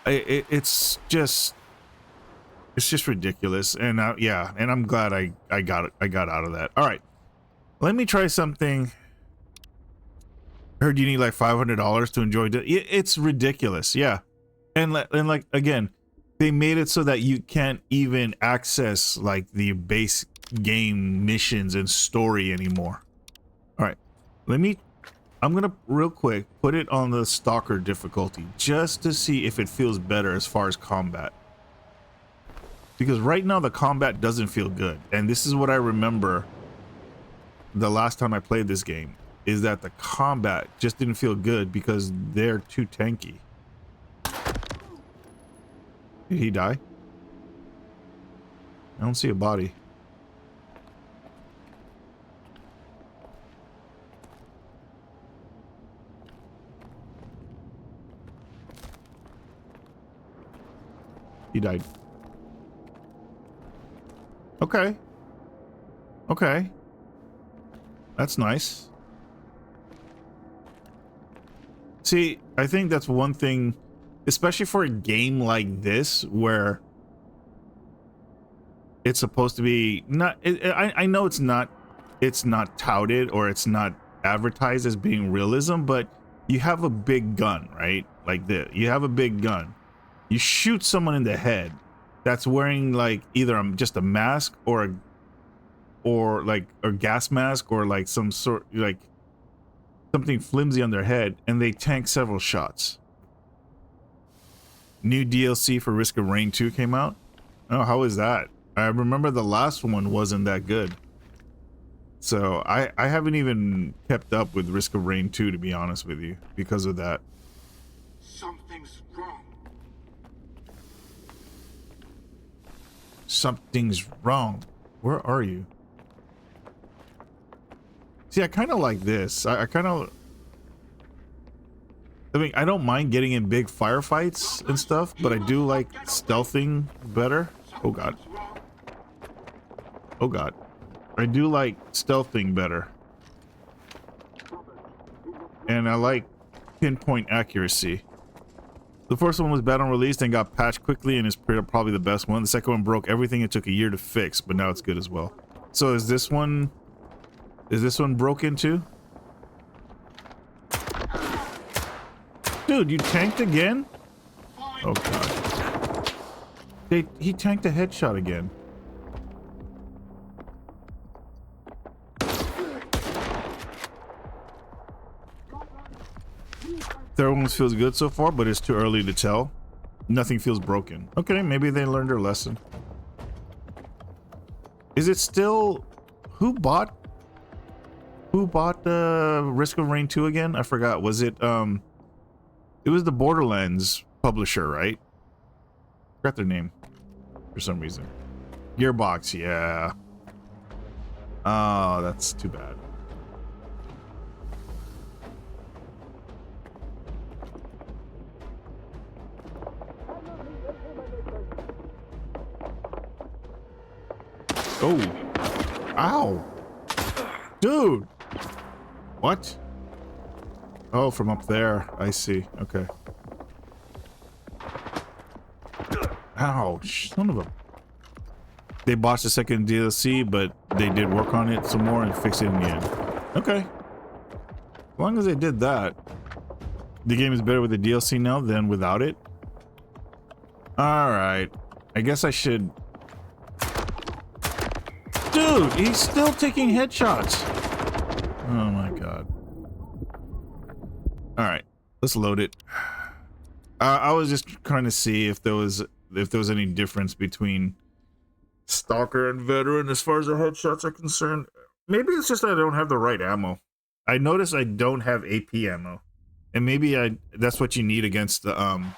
it's just ridiculous. And yeah, and I'm glad I got out of that. All right, let me try something. I heard you need like $500 to enjoy it. It's ridiculous. Yeah. And like again, they made it so that you can't even access like the base game missions and story anymore. All right, I'm gonna real quick put it on the Stalker difficulty just to see if it feels better as far as combat. Because right now the combat doesn't feel good, and this is what I remember the last time I played this game, is that the combat just didn't feel good because they're too tanky. Did he die? I don't see a body. He died. Okay. Okay. That's nice. See, I think that's one thing, especially for a game like this, where it's supposed to be not, I know it's not touted or it's not advertised as being realism, but you have a big gun, right? Like this, you have a big gun. You shoot someone in the head that's wearing like either just a mask or a gas mask or like some sort, like something flimsy on their head, and they tank several shots. New DLC for Risk of Rain 2 came out. Oh, how is that? I remember the last one wasn't that good. So I haven't even kept up with Risk of Rain 2, to be honest with you, because of that.
Something's wrong.
Something's wrong. Where are you? See, I kind of like this. I mean, I don't mind getting in big firefights and stuff, but I do like stealthing better. Oh god. Oh god. I do like stealthing better. And I like pinpoint accuracy. The first one was bad on release and got patched quickly and is probably the best one. The second one broke everything. It took a year to fix, but now it's good as well. So is this one broken too? Dude, you tanked again? Oh god. He tanked a headshot again. Third one feels good so far, but it's too early to tell. Nothing feels broken. Okay, maybe they learned their lesson. Is it still... Who bought Risk of Rain 2 again? I forgot. Was it it was the Borderlands publisher, right? Forgot their name for some reason. Gearbox, yeah. Oh, that's too bad. Oh. Ow. Dude. What? Oh, from up there. I see. Okay. Ow. Son of a... They botched the second DLC, but they did work on it some more and fix it in the end. Okay. As long as they did that. The game is better with the DLC now than without it. All right. I guess I should. Dude, he's still taking headshots. Oh my god. All right, let's load it. I was just trying to see if there was any difference between Stalker and Veteran as far as the headshots are concerned. Maybe it's just that I don't have the right ammo. I noticed I don't have AP ammo, and maybe that's what you need against the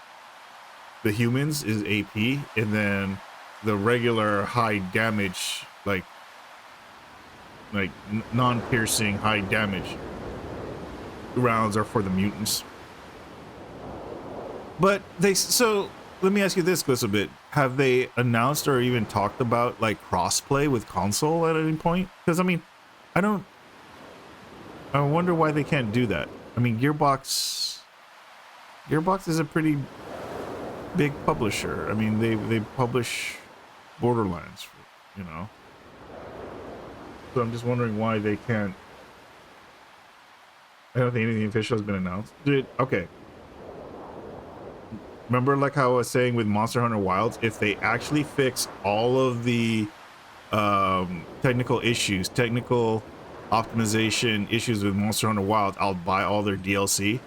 humans is AP, and then the regular high damage like non-piercing high damage rounds are for the mutants. But so let me ask you this, Gliss, a bit. Have they announced or even talked about like crossplay with console at any point? Because I mean, I wonder why they can't do that. I mean, Gearbox is a pretty big publisher. I mean, they publish Borderlands, you know. So I'm just wondering why they can't. I don't think anything official has been announced. Dude, okay. Remember, like how I was saying with Monster Hunter Wilds, if they actually fix all of the technical optimization issues with Monster Hunter Wilds, I'll buy all their DLC.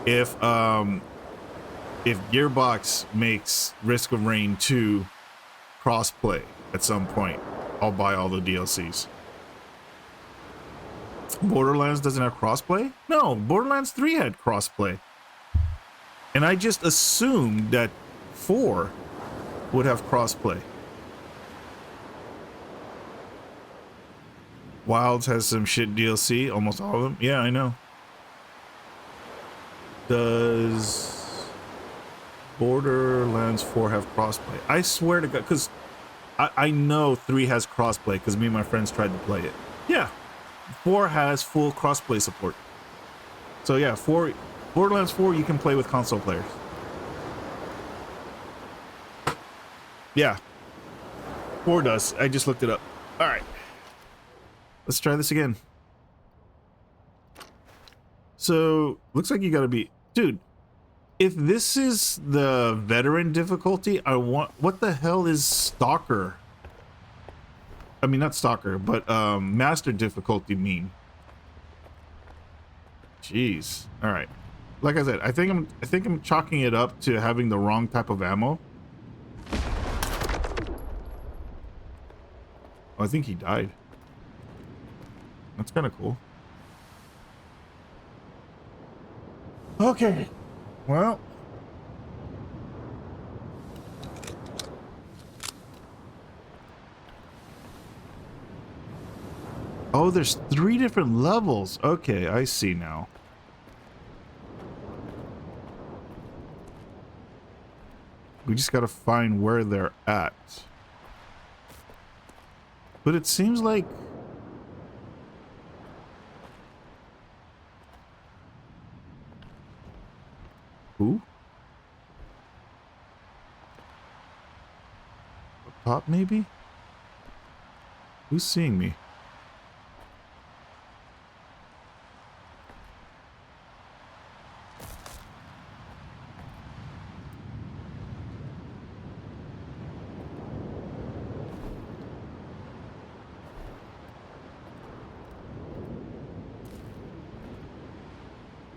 If Gearbox makes Risk of Rain 2 crossplay at some point, I'll buy all the DLCs. Borderlands doesn't have crossplay? No, Borderlands 3 had crossplay. And I just assumed that 4 would have crossplay. Wilds has some shit DLC, almost all of them. Yeah, I know. Does Borderlands 4 have crossplay? I swear to God, because I know 3 has crossplay because me and my friends tried to play it. Yeah, 4 has full crossplay support. So yeah, Borderlands 4 you can play with console players. Yeah, 4 does. I just looked it up. All right, let's try this again. So looks like you gotta be, dude. If this is the veteran difficulty, what the hell is Stalker? I mean, not Stalker, but master difficulty mean? Jeez. All right. Like I said, I think I'm chalking it up to having the wrong type of ammo. Oh, I think he died. That's kind of cool. Okay. Well. Oh, there's 3 different levels. Okay, I see now. We just gotta find where they're at. But it seems like... Who? Up top, maybe? Who's seeing me?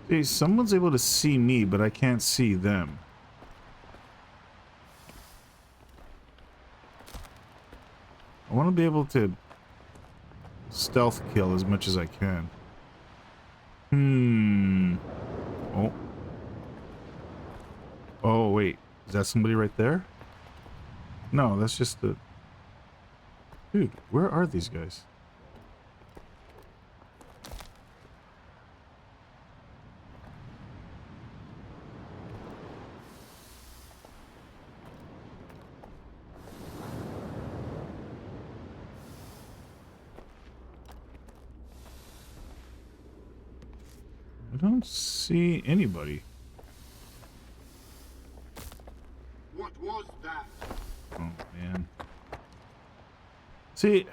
See, someone's able to see me, but I can't see them. I want to be able to stealth kill as much as I can. Oh. Oh, wait. Is that somebody right there? No, that's just the... Dude, where are these guys? I don't see anybody.
What was that?
Oh, man. See...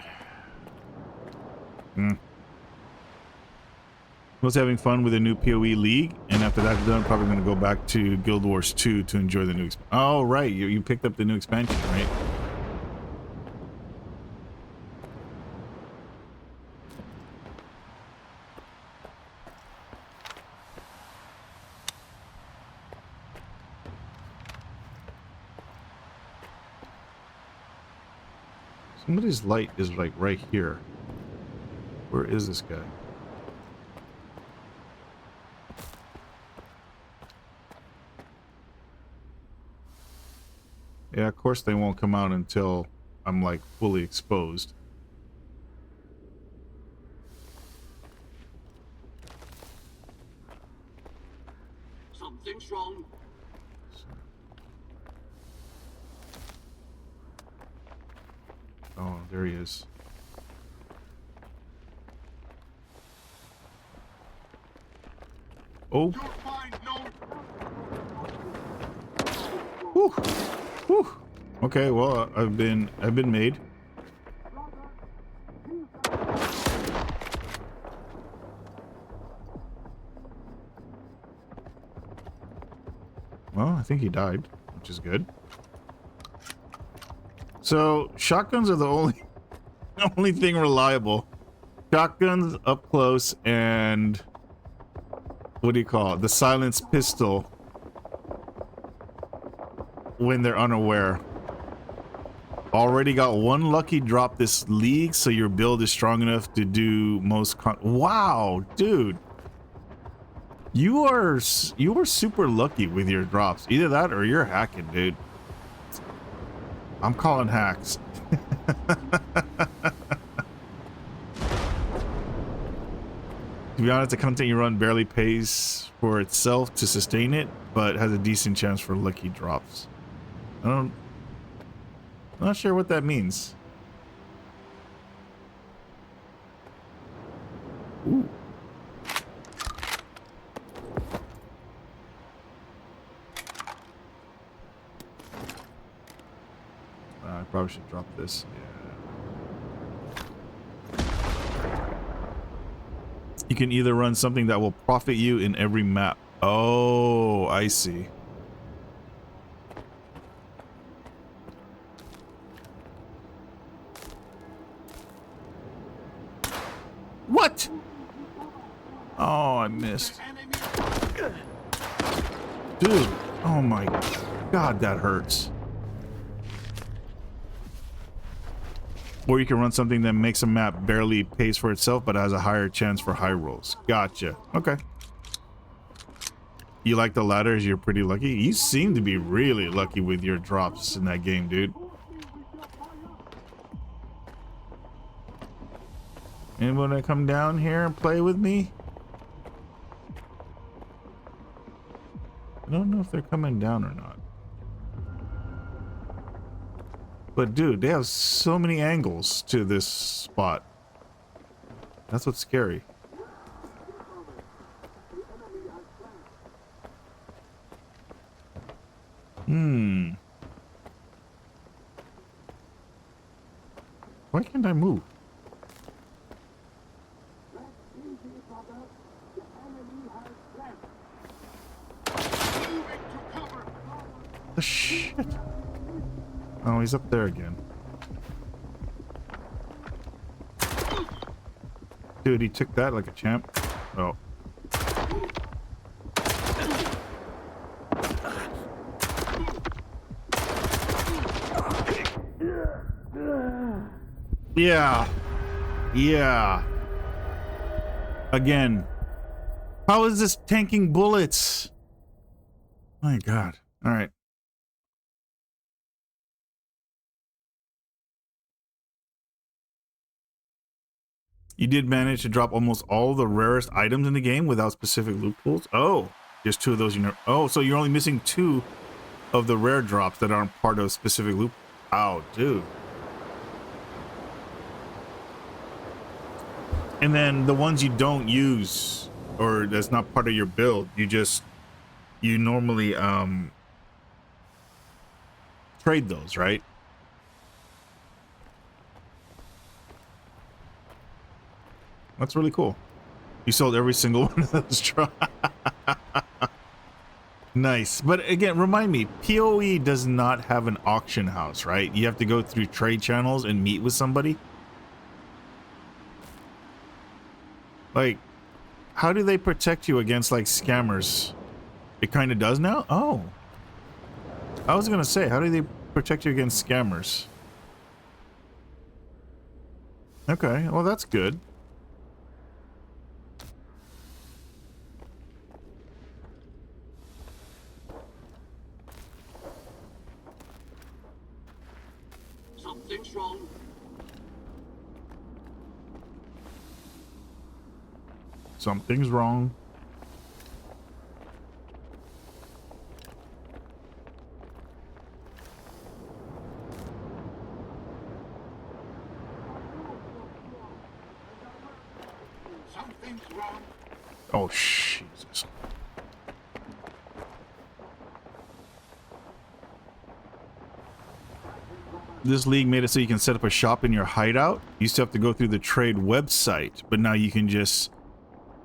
Was having fun with the new PoE League, and after that's done, probably going to go back to Guild Wars 2 to enjoy the new expansion. Oh, right. You picked up the new expansion, right? Somebody's light is like right here. Where is this guy? Yeah, of course they won't come out until I'm like fully exposed.
Something's wrong.
Oh, there he is. Oh.
You'll find no.
Whew. Whew. Okay, well, I've been made. Well, I think he died, which is good. So, shotguns are the only thing reliable. Shotguns up close and what do you call it? The silenced pistol when they're unaware. Already got one lucky drop this league, so your build is strong enough to do most wow, dude. You are super lucky with your drops. Either that or you're hacking, dude. I'm calling hacks. To be honest, the content you run barely pays for itself to sustain it, but has a decent chance for lucky drops. I'm not sure what that means. Ooh. I probably should drop this. Yeah. You can either run something that will profit you in every map. Oh, I see. What? Oh, I missed. Dude, oh my God, that hurts. Or you can run something that makes a map barely pays for itself, but has a higher chance for high rolls. Gotcha. Okay. You like the ladders? You're pretty lucky. You seem to be really lucky with your drops in that game, dude. Anyone want to come down here and play with me? I don't know if they're coming down or not. But dude, they have so many angles to this spot. That's what's scary. Why can't I move? The shit. Oh, he's up there again. Dude, he took that like a champ. Oh. Yeah. Yeah. Again. How is this tanking bullets? My God. All right. You did manage to drop almost all the rarest items in the game without specific loot pools. Oh, just two of those. Oh, so you're only missing two of the rare drops that aren't part of specific loot. Oh, dude. And then the ones you don't use or that's not part of your build, you normally trade those, right? That's really cool. You sold every single one of those drops. Nice. But again, remind me, PoE does not have an auction house, right? You have to go through trade channels and meet with somebody. Like, how do they protect you against like scammers? It kind of does now? Oh. I was gonna say, how do they protect you against scammers? Okay, well that's good.
Something's wrong.
Something's wrong.
Something's wrong.
Oh, Jesus. This league made it so you can set up a shop in your hideout. You still have to go through the trade website, but now you can just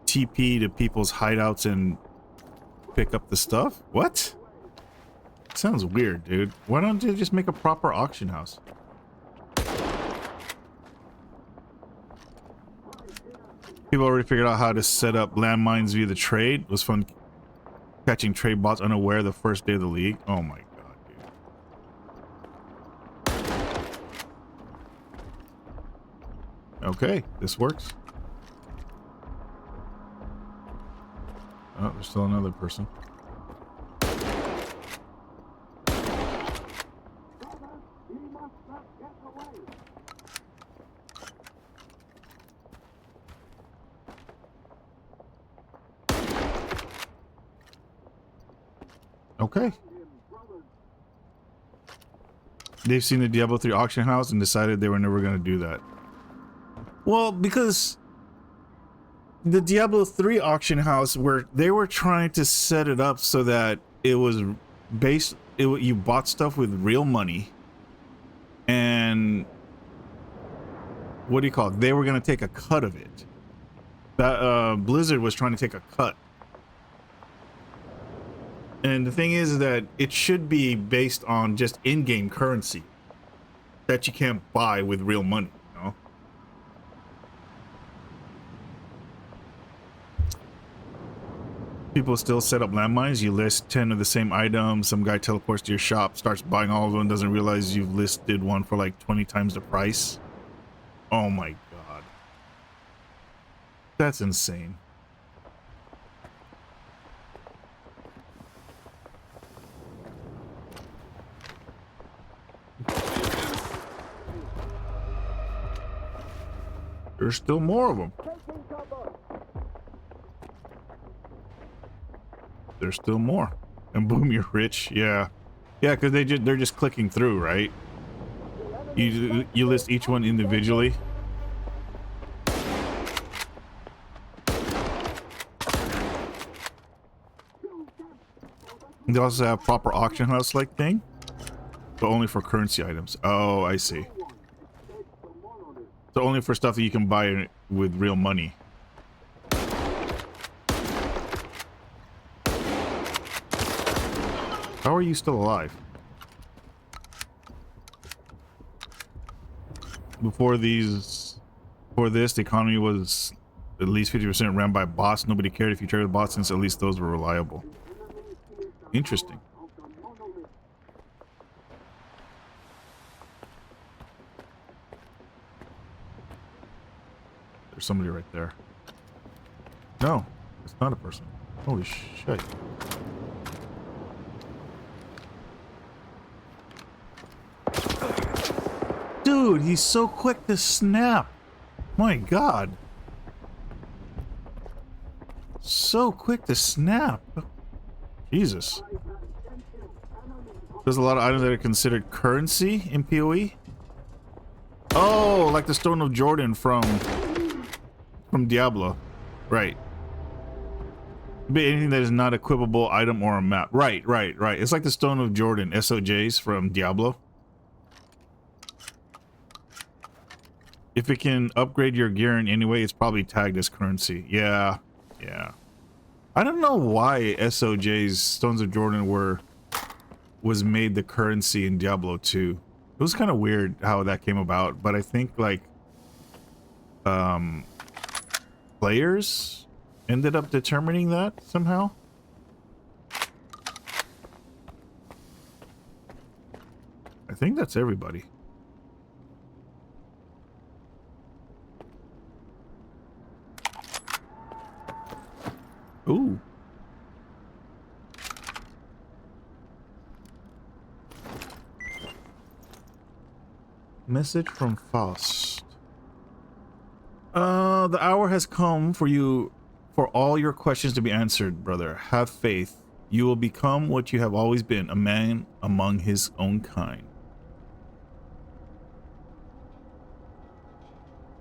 TP to people's hideouts and pick up the stuff? What? Sounds weird, dude. Why don't you just make a proper auction house? People already figured out how to set up landmines via the trade. It was fun catching trade bots unaware the first day of the league. Oh my god, dude. Okay, this works. Oh, there's still another person. Okay. They've seen the Diablo 3 auction house and decided they were never going to do that. Well, because the Diablo 3 auction house, where they were trying to set it up so that it was based, you bought stuff with real money, and what do you call it? They were going to take a cut of it. That Blizzard was trying to take a cut. And the thing is that it should be based on just in-game currency that you can't buy with real money, you know? People still set up landmines. You list 10 of the same item. Some guy teleports to your shop, starts buying all of them, doesn't realize you've listed one for like 20 times the price. Oh my god. That's insane. There's still more of them. There's still more. And boom, you're rich. Yeah. Yeah, because they're just clicking through, right? You list each one individually. They also have proper auction house like thing, but only for currency items. Oh, I see. So only for stuff that you can buy with real money. How are you still alive? Before this, the economy was at least 50% ran by bots. Nobody cared if you traded bots, since at least those were reliable. Interesting. There's somebody right there. No, it's not a person. Holy shit. Dude, he's so quick to snap. My god. So quick to snap. Jesus. There's a lot of items that are considered currency in PoE. Oh, like the Stone of Jordan from Diablo. Right. Be anything that is not equipable item or a map. Right. It's like the Stone of Jordan, SOJs from Diablo. If it can upgrade your gear in any way, it's probably tagged as currency. Yeah, yeah. I don't know why SOJ's Stones of Jordan was made the currency in Diablo 2. It was kind of weird how that came about, but I think like players ended up determining that somehow. I think that's everybody. Ooh. Message from Faust. The hour has come for you, for all your questions to be answered, brother. Have faith. You will become what you have always been, a man among his own kind.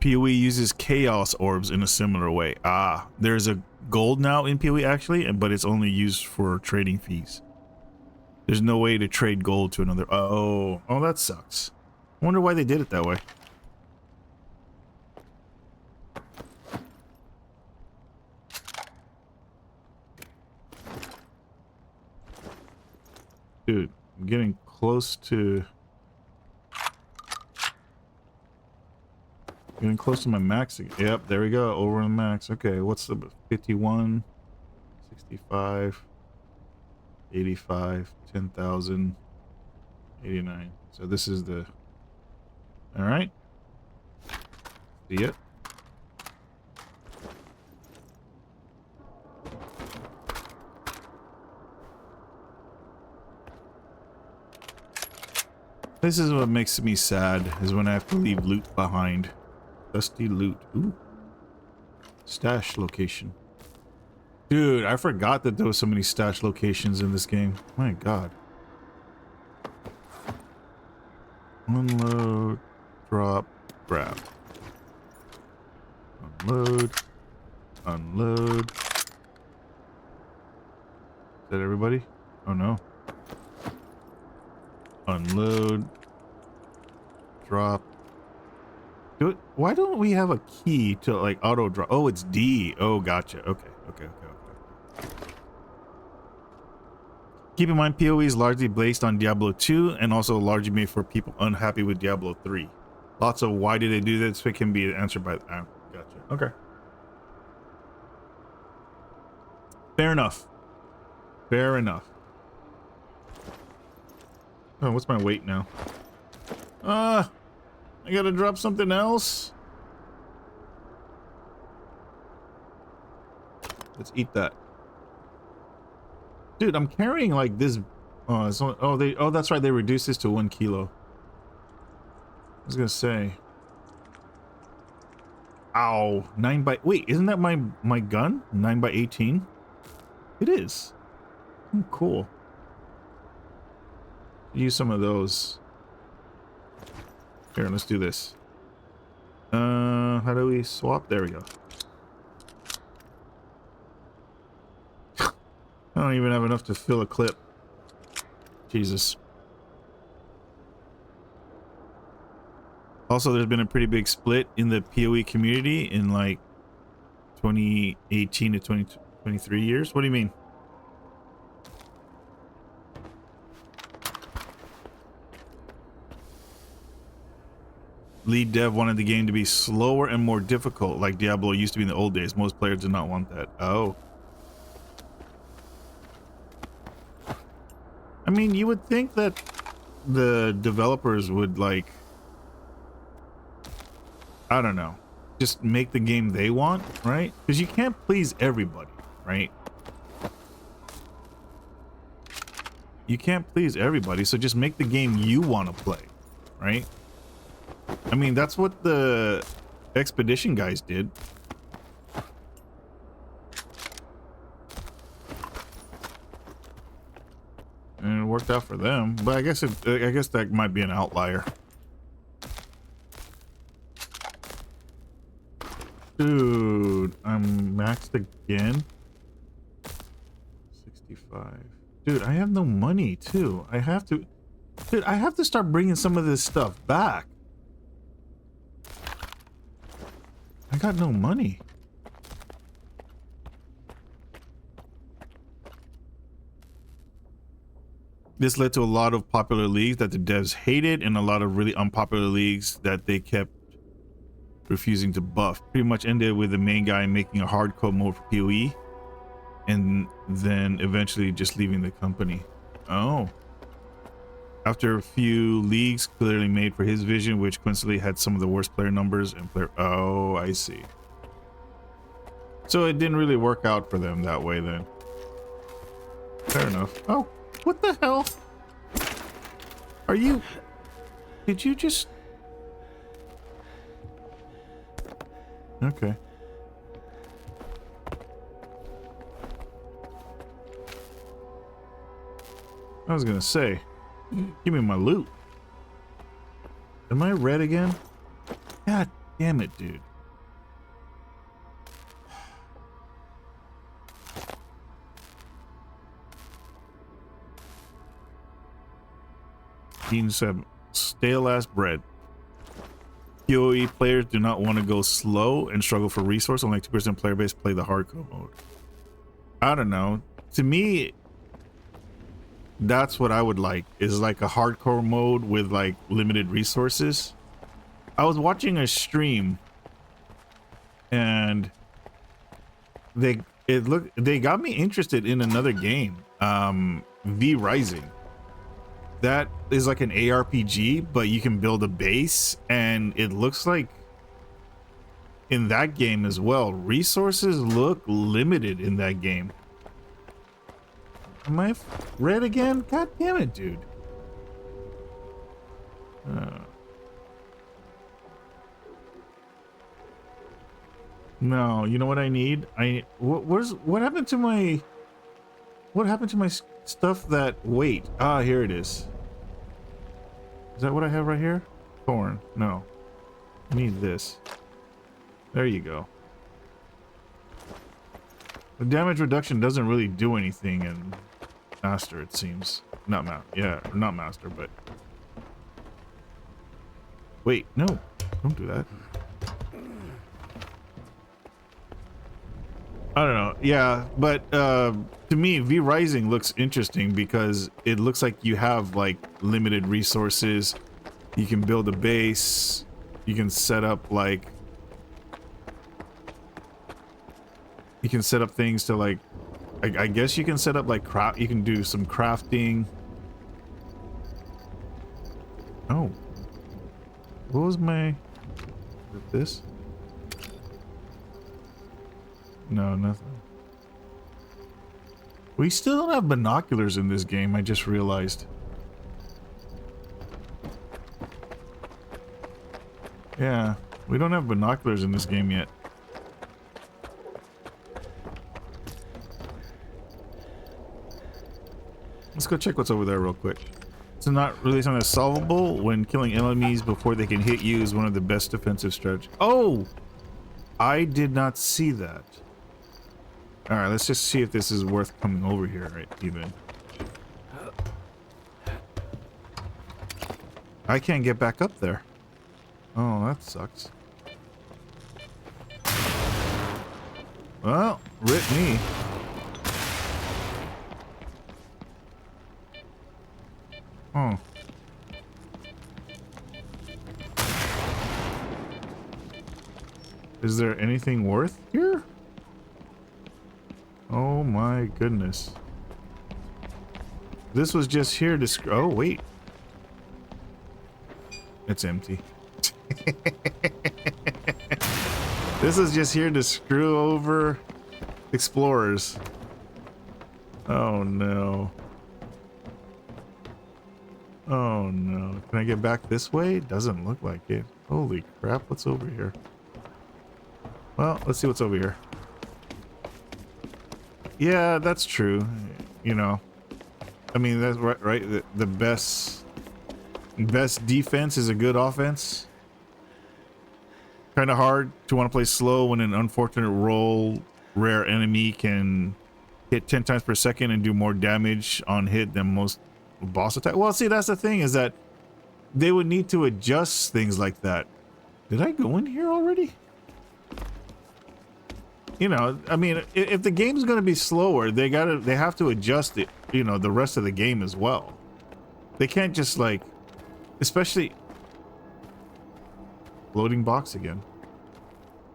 PoE uses chaos orbs in a similar way. Ah, there's a gold now in PoE actually, but it's only used for trading fees. There's no way to trade gold to another. Oh, that sucks. I wonder why they did it that way. Dude, I'm getting close to my max again. Yep, there we go. Over the max. Okay, what's the 51, 65, 85, 10,000, 89. So this is the... Alright. See it? This is what makes me sad, is when I have to leave loot behind. Dusty loot. Ooh. Stash location. Dude, I forgot that there was so many stash locations in this game. My god. Unload. Drop. Grab. Unload. Unload. Is that everybody? Oh no. Unload. Drop. Do it. Why don't we have a key to like auto drop? Oh, it's D. Oh, gotcha. Okay. Keep in mind, PoE is largely based on Diablo 2 and also largely made for people unhappy with Diablo 3. Lots of why did they do this? It can be answered by gotcha. Okay. Fair enough. Fair enough. Oh, what's my weight now? I gotta drop something else. Let's eat that. Dude, I'm carrying like this. Oh, that's right. They reduced this to 1 kilo. I was gonna say. Ow, 9 by. Wait, isn't that my gun? 9 by 18. It is. Oh, cool. Use some of those. Here, let's do this. How do we swap? There we go. I don't even have enough to fill a clip. Jesus. Also, there's been a pretty big split in the PoE community in like 2018 to 2023 years. What do you mean? Lead dev wanted the game to be slower and more difficult, like Diablo used to be in the old days. Most players did not want that. Oh. I mean, you would think that the developers would, like, I don't know, just make the game they want, right? Because you can't please everybody, right? You can't please everybody, so just make the game you want to play, right? I mean, that's what the Expedition guys did. And it worked out for them, but I guess that might be an outlier. Dude, I'm maxed again. 65. Dude, I have no money too. I have to start bringing some of this stuff back. I got no money. This led to a lot of popular leagues that the devs hated and a lot of really unpopular leagues that they kept refusing to buff. Pretty much ended with the main guy making a hardcore mode for PoE and then eventually just leaving the company. Oh. After a few leagues clearly made for his vision, which coincidentally had some of the worst player numbers and player... Oh, I see. So it didn't really work out for them that way then. Fair enough. Oh, what the hell? Are you... Did you just... Okay. I was gonna say, give me my loot. Am I red again? God damn it, dude. Dean said, stale ass bread. PoE players do not want to go slow and struggle for resource. Only 2% player base play the hardcore mode. I don't know. To me, that's what I would like, is like a hardcore mode with like limited resources. I was watching a stream and they got me interested in another game, V Rising. That is like an ARPG, but you can build a base, and it looks like in that game as well, resources look limited in that game. Am I red again? God damn it, dude. No, you know what I need? What happened to my stuff that wait? Ah, here it is. Is that what I have right here? Thorn. No. I need this. There you go. The damage reduction doesn't really do anything in Master, it seems. Not Master, but... Wait, no. Don't do that. I don't know. Yeah, but to me, V Rising looks interesting because it looks like you have like limited resources. You can build a base. You can set up like... You can set up things to like... I guess you can set up like craft. You can do some crafting. Oh. What was my... This? No, nothing. We still don't have binoculars in this game, I just realized. Yeah, we don't have binoculars in this game yet. Let's go check what's over there real quick. It's not really something that's solvable. When killing enemies before they can hit you is one of the best defensive strategies. Oh! I did not see that. Alright, let's just see if this is worth coming over here, right, even. I can't get back up there. Oh, that sucks. Well, rip me. Oh. Is there anything worth here? Oh my goodness. This was just here to oh wait. It's empty. This is just here to screw over explorers. Oh no. Oh no. Can I get back this way? Doesn't look like it. Holy crap, what's over here? Well, let's see what's over here. Yeah, that's true. You know, I mean, that's right. The best defense is a good offense. Kind of hard to want to play slow when an unfortunate roll rare enemy can hit 10 times per second and do more damage on hit than most boss attack. Well, see, that's the thing, is that they would need to adjust things like that. Did I go in here already? you know, I mean, if the game's going to be slower, they have to adjust it, you know, the rest of the game as well. They can't just like, especially loading box again.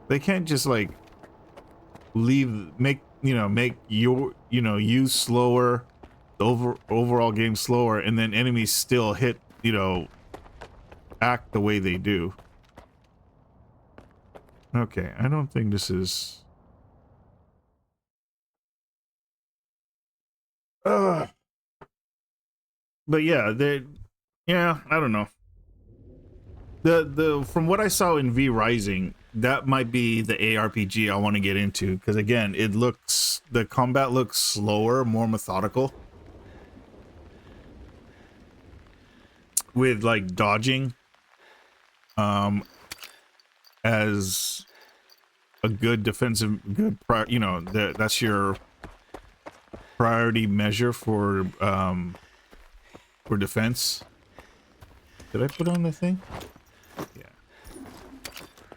They can't just like make your, you slower, the overall game slower, and then enemies still hit, act the way they do. Okay, I don't think this is... But yeah, I don't know. The from what I saw in V Rising, that might be the ARPG I want to get into, because again, the combat looks slower, more methodical, with like dodging as a good defensive, that's your priority measure for defense. Did I put on the thing? Yeah.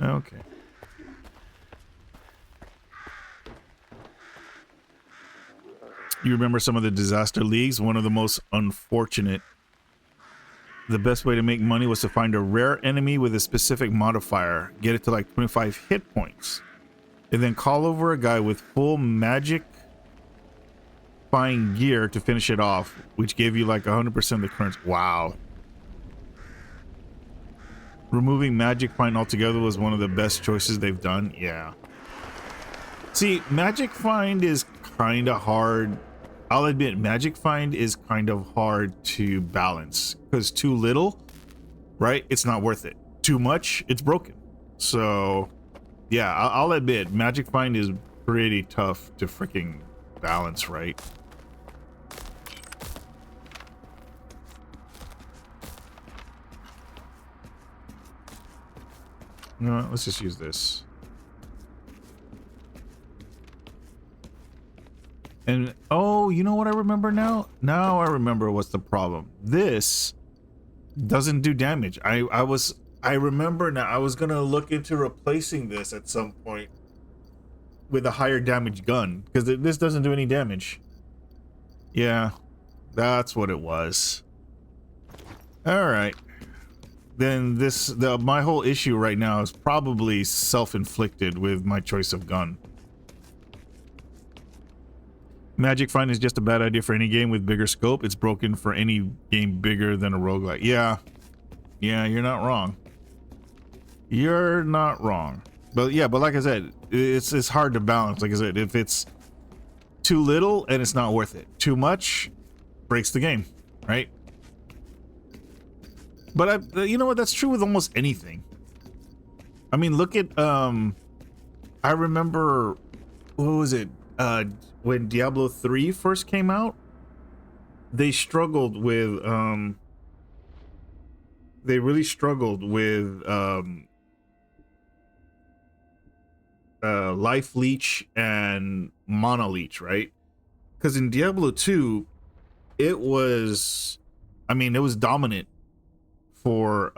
Okay. You remember some of the disaster leagues? One of the most unfortunate. The best way to make money was to find a rare enemy with a specific modifier, get it to like 25 hit points, and then call over a guy with full magic fine gear to finish it off, which gave you like 100% of the currency. Wow. Removing magic find altogether was one of the best choices they've done. Yeah. See, magic find is kind of hard. I'll admit, magic find is kind of hard to balance, because too little, right? It's not worth it. Too much, it's broken. So yeah, I'll admit, magic find is pretty tough to freaking balance, right? You know what? Let's just use this. And oh, you know what I remember now? Now I remember what's the problem. This doesn't do damage. I remember now. I was gonna look into replacing this at some point with a higher damage gun, because this doesn't do any damage. Yeah, that's what it was. All right. Then my whole issue right now is probably self-inflicted with my choice of gun. Magic find is just a bad idea for any game with bigger scope. It's broken for any game bigger than a roguelike. Yeah, you're not wrong. You're not wrong. But yeah, but like I said, it's hard to balance. Like I said, if it's too little and it's not worth it, too much breaks the game, right? But you know what? That's true with almost anything. I mean, look at I remember, what was it? When Diablo 3 first came out, they struggled with they really struggled with life leech and mana leech, right? Because in Diablo 2, it was, I mean, it was dominant for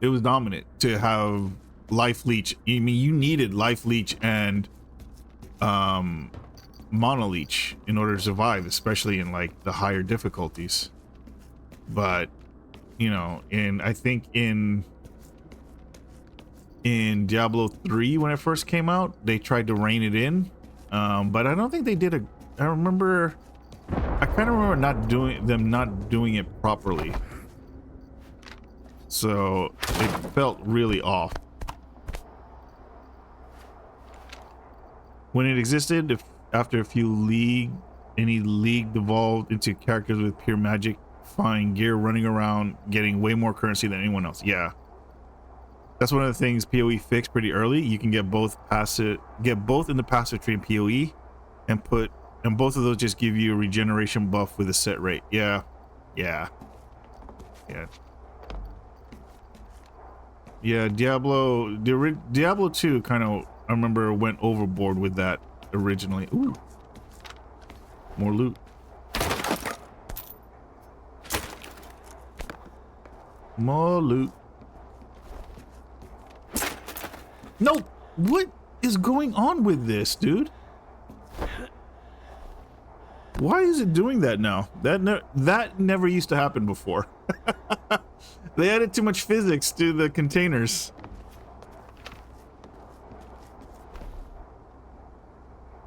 it was dominant to have life leech. I mean, you needed life leech and mana leech in order to survive, especially in like the higher difficulties. But I think in Diablo 3, when it first came out, they tried to rein it in, but I don't think they did I kind of remember not doing it properly, so it felt really off. When it existed, after a few any league devolved into characters with pure magic, fine gear, running around, getting way more currency than anyone else. Yeah, that's one of the things PoE fixed pretty early. You can get both in the passive tree and PoE, and both of those just give you a regeneration buff with a set rate. Yeah. Diablo 2 kind of, I remember, went overboard with that originally. Ooh, more loot. More loot. Nope. What is going on with this, dude? Why is it doing that now? That never used to happen before. They added too much physics to the containers.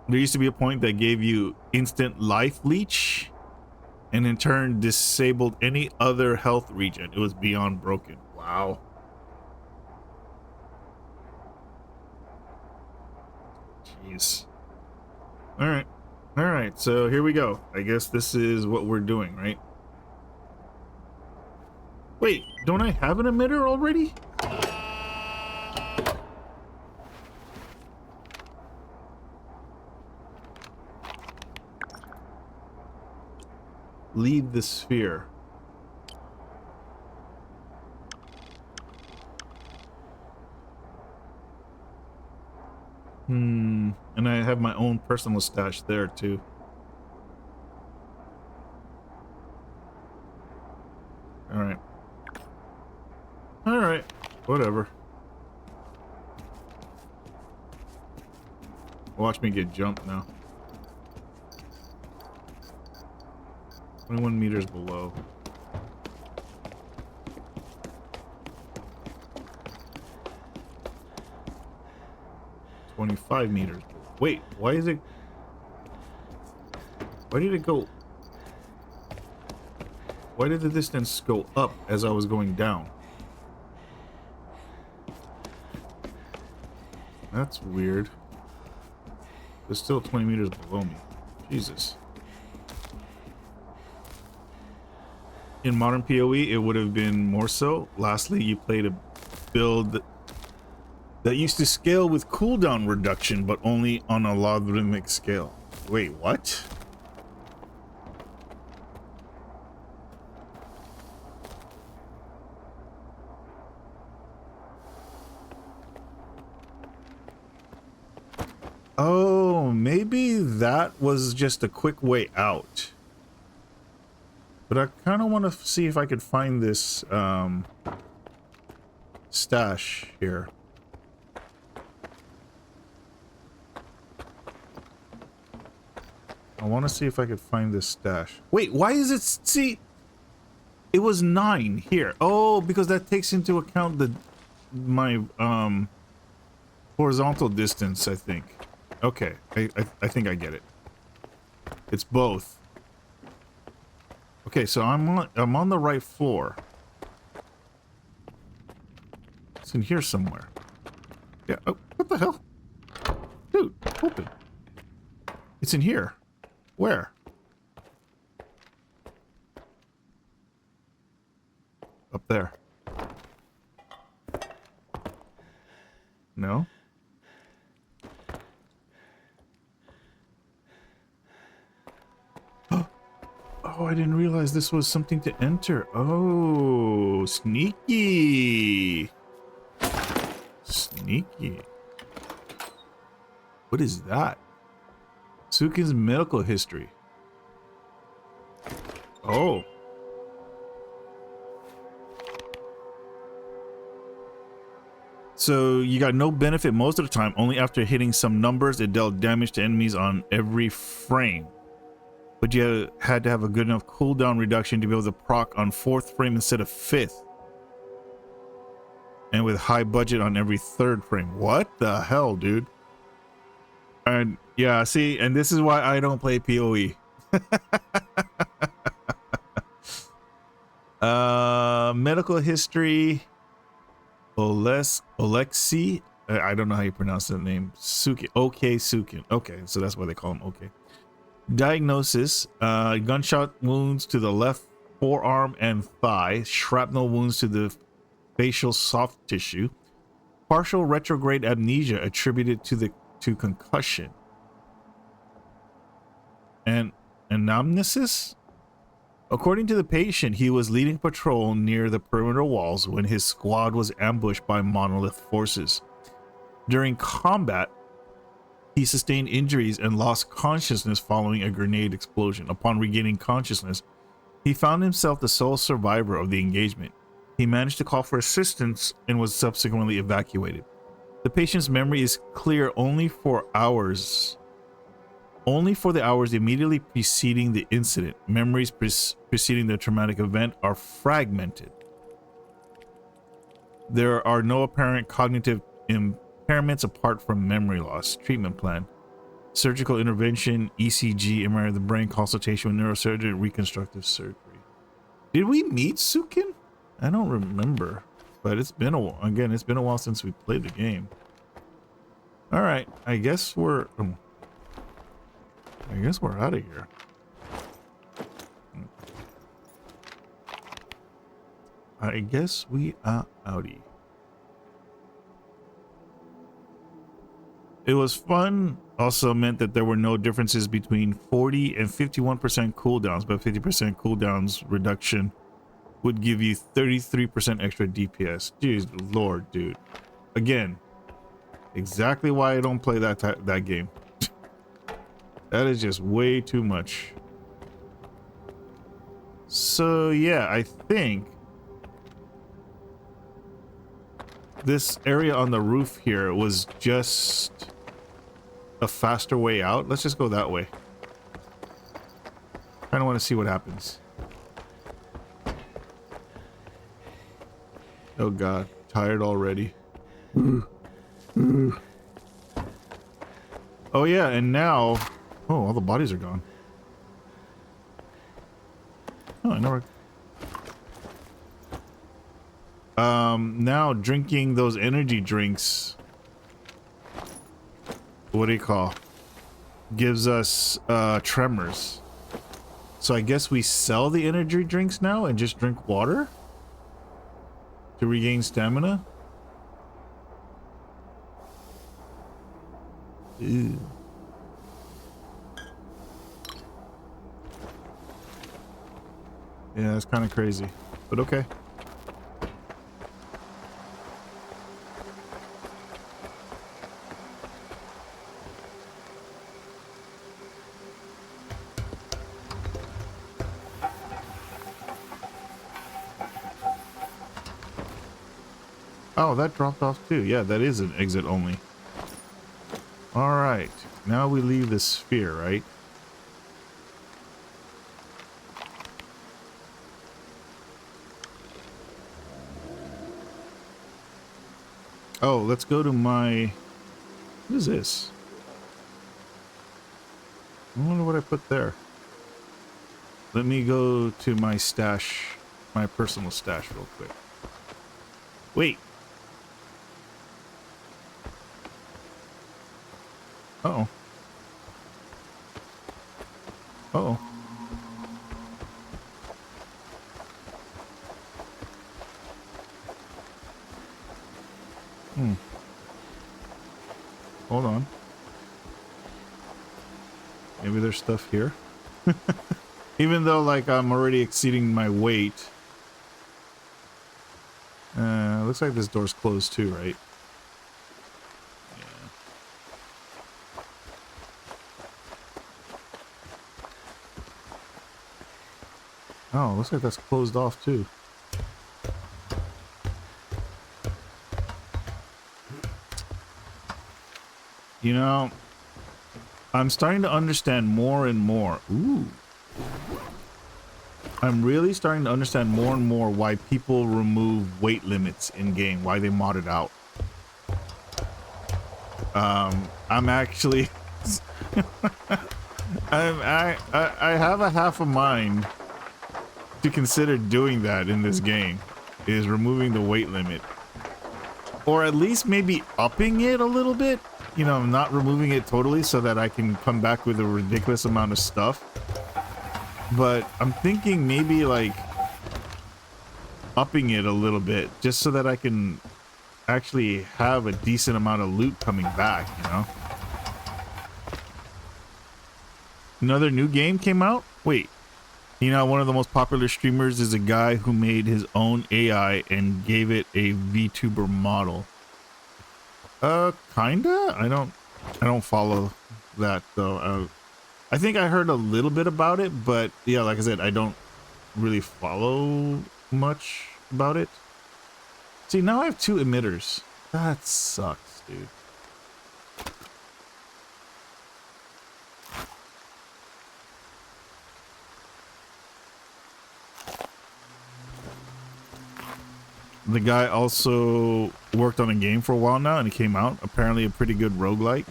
There used to be a point that gave you instant life leech, and in turn disabled any other health regen. It was beyond broken. Wow. Jeez. All right, so here we go. I guess this is what we're doing, right? Wait, don't I have an emitter already? Leave the sphere. And I have my own personal stash there too. All right, whatever. Watch me get jumped now. 21 meters below. $25 meters. Wait, why is it? Why did it go? Why did the distance go up as I was going down? That's weird. There's still 20 meters below me. Jesus. In modern PoE, it would have been more so. Lastly, you played a build that used to scale with cooldown reduction, but only on a logarithmic scale. Wait, what? Oh, maybe that was just a quick way out. But I kind of want to see if I could find this stash here. I want to see if I could find this stash. Wait, why is it? See, it was 9 here. Oh, because that takes into account my horizontal distance, I think. Okay, I think I get it. It's both. Okay, so I'm on the right floor. It's in here somewhere. Yeah. Oh, what the hell, dude? Open. It's in here. Where? Up there. No? Oh, I didn't realize this was something to enter. Oh, sneaky. Sneaky. What is that? Sukin's medical history. Oh. So you got no benefit most of the time. Only after hitting some numbers, it dealt damage to enemies on every frame. But you had to have a good enough cooldown reduction to be able to proc on 4th frame instead of 5th. And with high budget on every 3rd frame. What the hell, dude? And yeah, see, and this is why I don't play PoE. Medical history. Oleksi. I don't know how you pronounce that name. Sukin. Okay, Sukin. Okay, so that's why they call him okay. Diagnosis: gunshot wounds to the left forearm and thigh, shrapnel wounds to the facial soft tissue, partial retrograde amnesia attributed to concussion, and anamnesis. According to the patient, he was leading patrol near the perimeter walls when his squad was ambushed by monolith forces. During combat, he sustained injuries and lost consciousness following a grenade explosion. Upon regaining consciousness, he found himself the sole survivor of the engagement. He managed to call for assistance and was subsequently evacuated. The patient's memory is clear only for hours. Only for the hours immediately preceding the incident. Memories preceding the traumatic event are fragmented. There are no apparent cognitive impairments apart from memory loss. Treatment plan. Surgical intervention, ECG, MRI of the brain, consultation with neurosurgeon, reconstructive surgery. Did we meet Sukin? I don't remember. But it's been a while. Again, it's been a while since we played the game. Alright, I guess we're out of here. I guess we are outie. It was fun. Also meant that there were no differences between 40 and 51% cooldowns, but 50% cooldowns reduction would give you 33% extra DPS. Jeez Lord, dude. Again, exactly why I don't play that game. That is just way too much. So yeah, I think this area on the roof here was just a faster way out. Let's just go that way. Kind of want to see what happens. Oh god, tired already. Oh yeah, and now, oh, all the bodies are gone. Oh, I never. Now drinking those energy drinks, what do you call, gives us tremors. So I guess we sell the energy drinks now and just drink water to regain stamina. Ew. Yeah, that's kind of crazy, but okay. Oh, that dropped off too. Yeah, that is an exit only. All right, now we leave the sphere, right? Oh, let's go to my... What is this? I wonder what I put there. Let me go to my stash, my personal stash real quick. Wait. Uh-oh. Uh-oh. Hold on. Maybe there's stuff here. Even though, like, I'm already exceeding my weight. Looks like this door's closed too, right? Yeah. Oh, looks like that's closed off too. You know, I'm starting to understand more and more. Ooh. I'm really starting to understand more and more why people remove weight limits in game, why they mod it out. I'm actually I have a half a mind to consider doing that in this game, is removing the weight limit. Or at least maybe upping it a little bit. You know, not removing it totally so that I can come back with a ridiculous amount of stuff. But I'm thinking maybe like upping it a little bit just so that I can actually have a decent amount of loot coming back, you know? Another new game came out? Wait. You know, one of the most popular streamers is a guy who made his own AI and gave it a VTuber model. Kinda? I don't follow that though. I think I heard a little bit about it, but yeah, like I said, I don't really follow much about it. See, now I have two emitters. That sucks, dude. The guy also worked on a game for a while now, and it came out. Apparently a pretty good roguelike.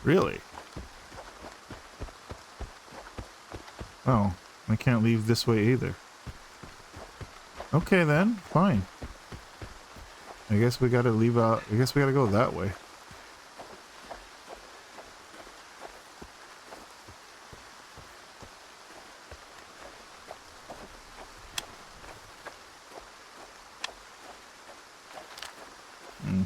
Really? Oh, I can't leave this way either. Okay then, fine. I guess we gotta leave out. I guess we gotta go that way. Hmm.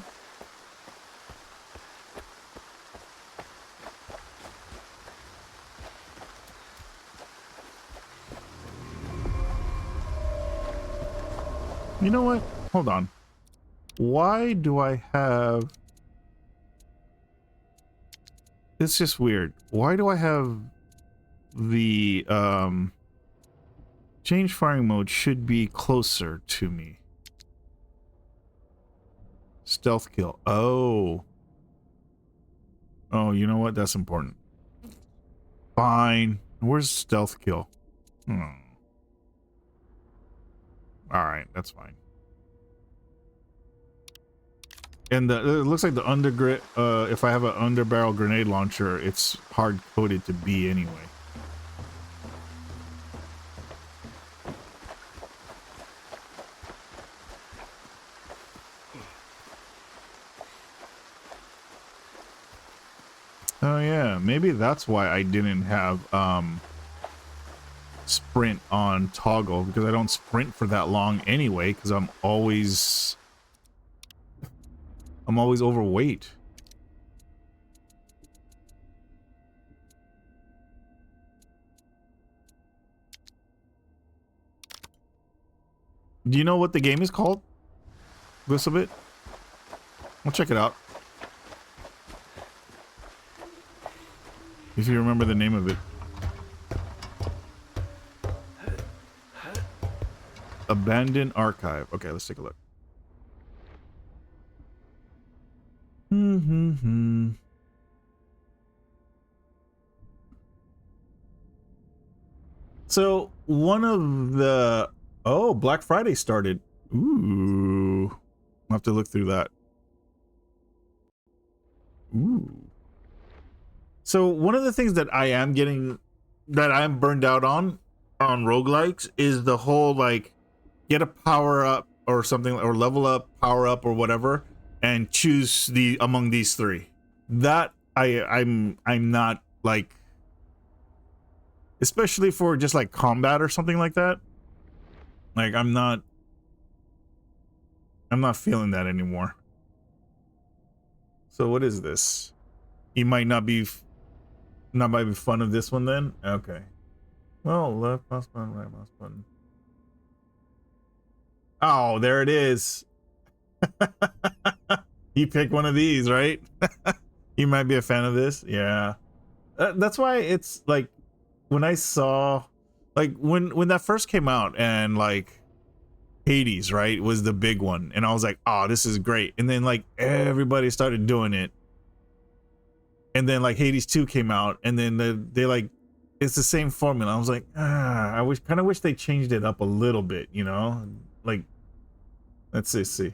You know what? Hold on. Why do I have... It's just weird. Why do I have the change firing mode should be closer to me? Stealth kill. Oh. Oh, you know what? That's important. Fine. Where's stealth kill? Hmm. Alright, that's fine. And it looks like the undergrit, if I have an underbarrel grenade launcher, it's hard-coded to B anyway. Oh yeah, maybe that's why I didn't have sprint on toggle, because I don't sprint for that long anyway, because I'm always overweight. Do you know what the game is called? This a bit? I'll check it out. If you remember the name of it. Abandoned Archive. Okay, let's take a look. So one of the Black Friday started. Ooh, I'll have to look through that. Ooh. So one of the things that I'm burned out on roguelikes is the whole like get a power up or something, or level up, power up, or whatever, and choose among these three. That I'm not like, especially for just like combat or something like that. Like I'm not feeling that anymore. So what is this? You might not be fun of this one then? Okay. Well, left mouse button, right mouse button. Oh, there it is. You pick one of these, right? You might be a fan of this. Yeah. That's why it's like when I saw like when that first came out, and like Hades, right, was the big one, and I was like, oh, this is great. And then like everybody started doing it. And then like Hades 2 came out, and then they like, it's the same formula. I was like, I kind of wish they changed it up a little bit, you know? Like, let's see.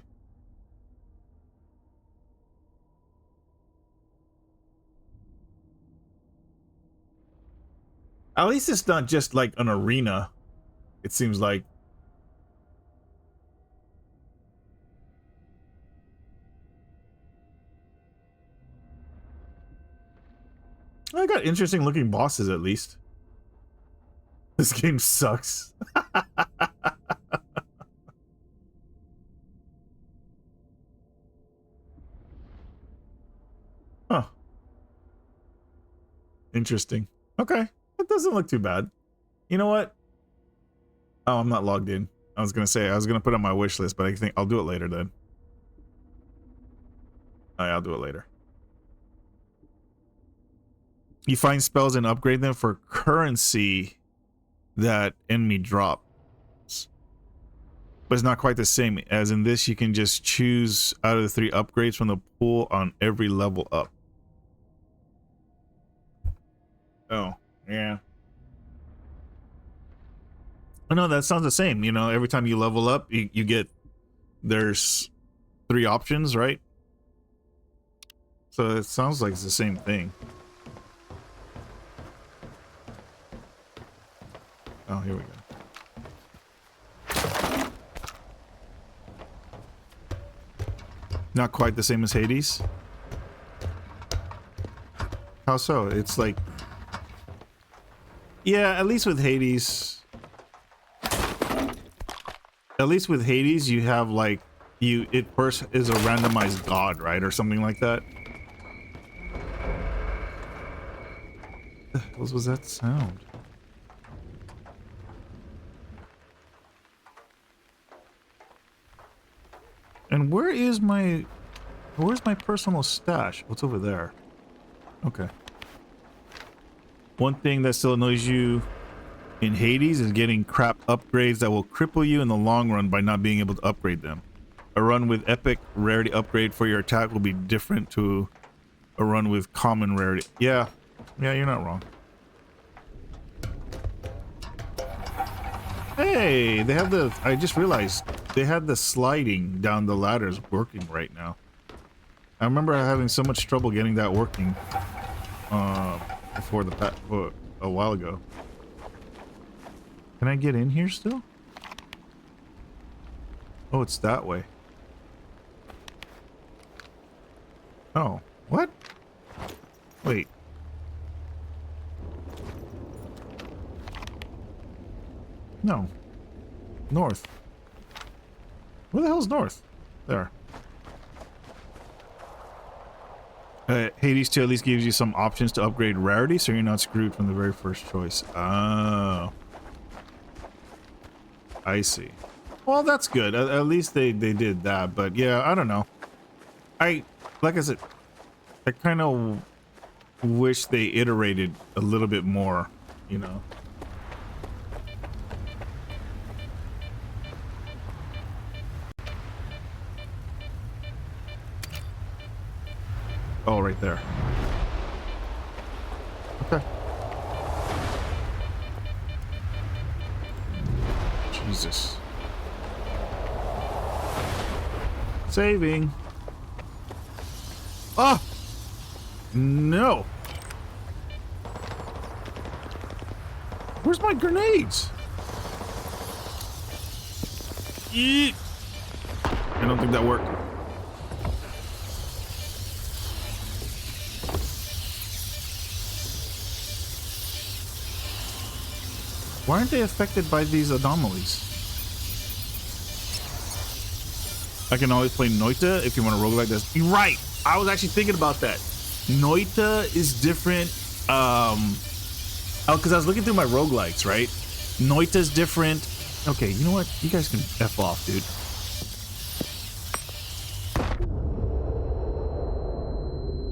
At least it's not just like an arena. It seems like. I got interesting looking bosses at least. This game sucks. Huh. Interesting. Okay. It doesn't look too bad. You know what? Oh, I'm not logged in. I was gonna say, I was gonna put it on my wish list, but I think I'll do it later then. Oh, yeah, I'll do it later. You find spells and upgrade them for currency that enemy drops. but it's not quite the same. As in this, you can just choose out of the 3 upgrades from the pool on every level up. Oh, yeah. Oh, no, that sounds the same. You know, every time you level up, you get, there's 3 options, right? So it sounds like it's the same thing. Oh, here we go. Not quite the same as Hades. How so? It's like, yeah, at least with Hades, you have like, it first is a randomized god, right? Or something like that. What was that sound? And where's my personal stash? What's over there? Okay. One thing that still annoys you in Hades is getting crap upgrades that will cripple you in the long run by not being able to upgrade them. A run with epic rarity upgrade for your attack will be different to a run with common rarity. Yeah, you're not wrong. Hey, they have the, I just realized they had the sliding down the ladders working right now. I remember having so much trouble getting that working before a while ago. Can I get in here still? Oh, it's that way. Oh, what? Wait. No. North. Where the hell's north? There. Hades 2 at least gives you some options to upgrade rarity, so you're not screwed from the very first choice. Oh. I see. Well, that's good. At least they did that, but yeah, I don't know. Like I said, I kind of wish they iterated a little bit more, you know. Oh, right there. Okay. Jesus. Saving. Ah! No. Where's my grenades? Eek. I don't think that worked. Why aren't they affected by these anomalies? I can always play Noita if you want to roguelike this. You're right. I was actually thinking about that. Noita is different. Oh, because I was looking through my roguelikes, right? Noita's different. Okay, you know what? You guys can F off, dude.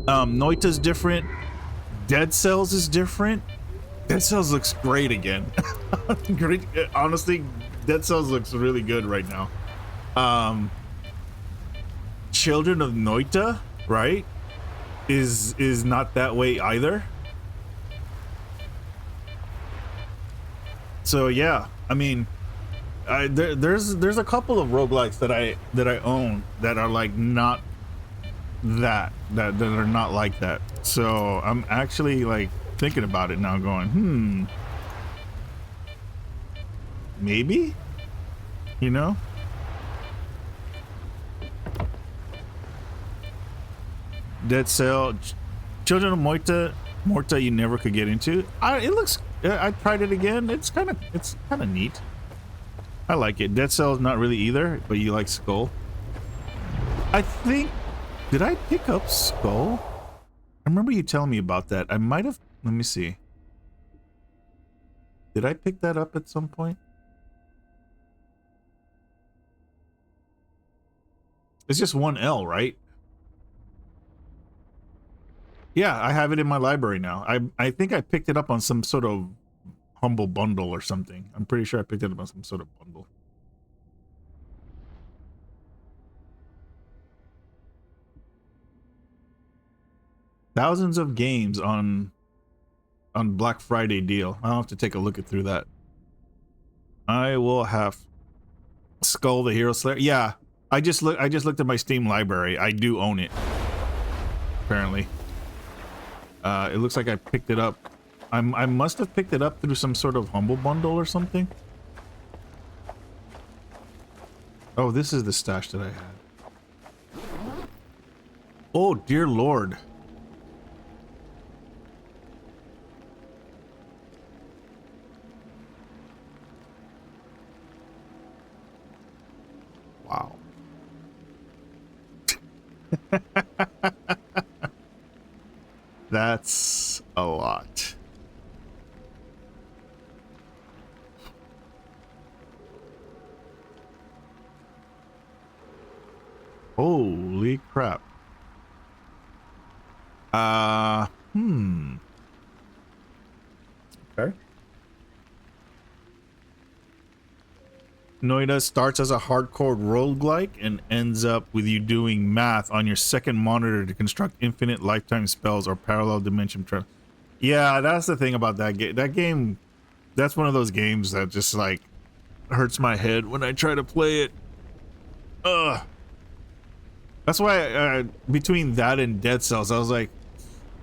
Noita's different. Dead Cells is different. Dead Cells looks great again. Great. Honestly, Dead Cells looks really good right now. Children of Noita, right? Is not that way either. So yeah, I mean, there's a couple of roguelikes that I own that are like not that are not like that. So I'm actually like thinking about it now, going, maybe, you know. Dead Cell, Children of Morta you never could get into. It looks, I tried it again. It's kind of neat. I like it. Dead Cell is not really either, but you like Skull. I think, did I pick up Skull? I remember you telling me about that. I might have, let me see. Did I pick that up at some point? It's just one L, right? Yeah, I have it in my library now. I think I picked it up on some sort of humble bundle or something. I'm pretty sure I picked it up on some sort of bundle. thousands of games on Black Friday deal. I'll have to take a look at through that. I will have Skull the Hero Slayer. Yeah, I just looked at my Steam library. I do own it. Apparently. It looks like I picked it up. I must have picked it up through some sort of Humble Bundle or something. Oh, this is the stash that I had. Oh, dear Lord. Wow. That's a lot. Holy crap. Okay. Noida starts as a hardcore roguelike and ends up with you doing math on your second monitor to construct infinite lifetime spells or parallel dimension travel. Yeah, that's the thing about that game. That game, that's one of those games that just like hurts my head when I try to play it. Ugh. That's why between that and Dead Cells, I was like,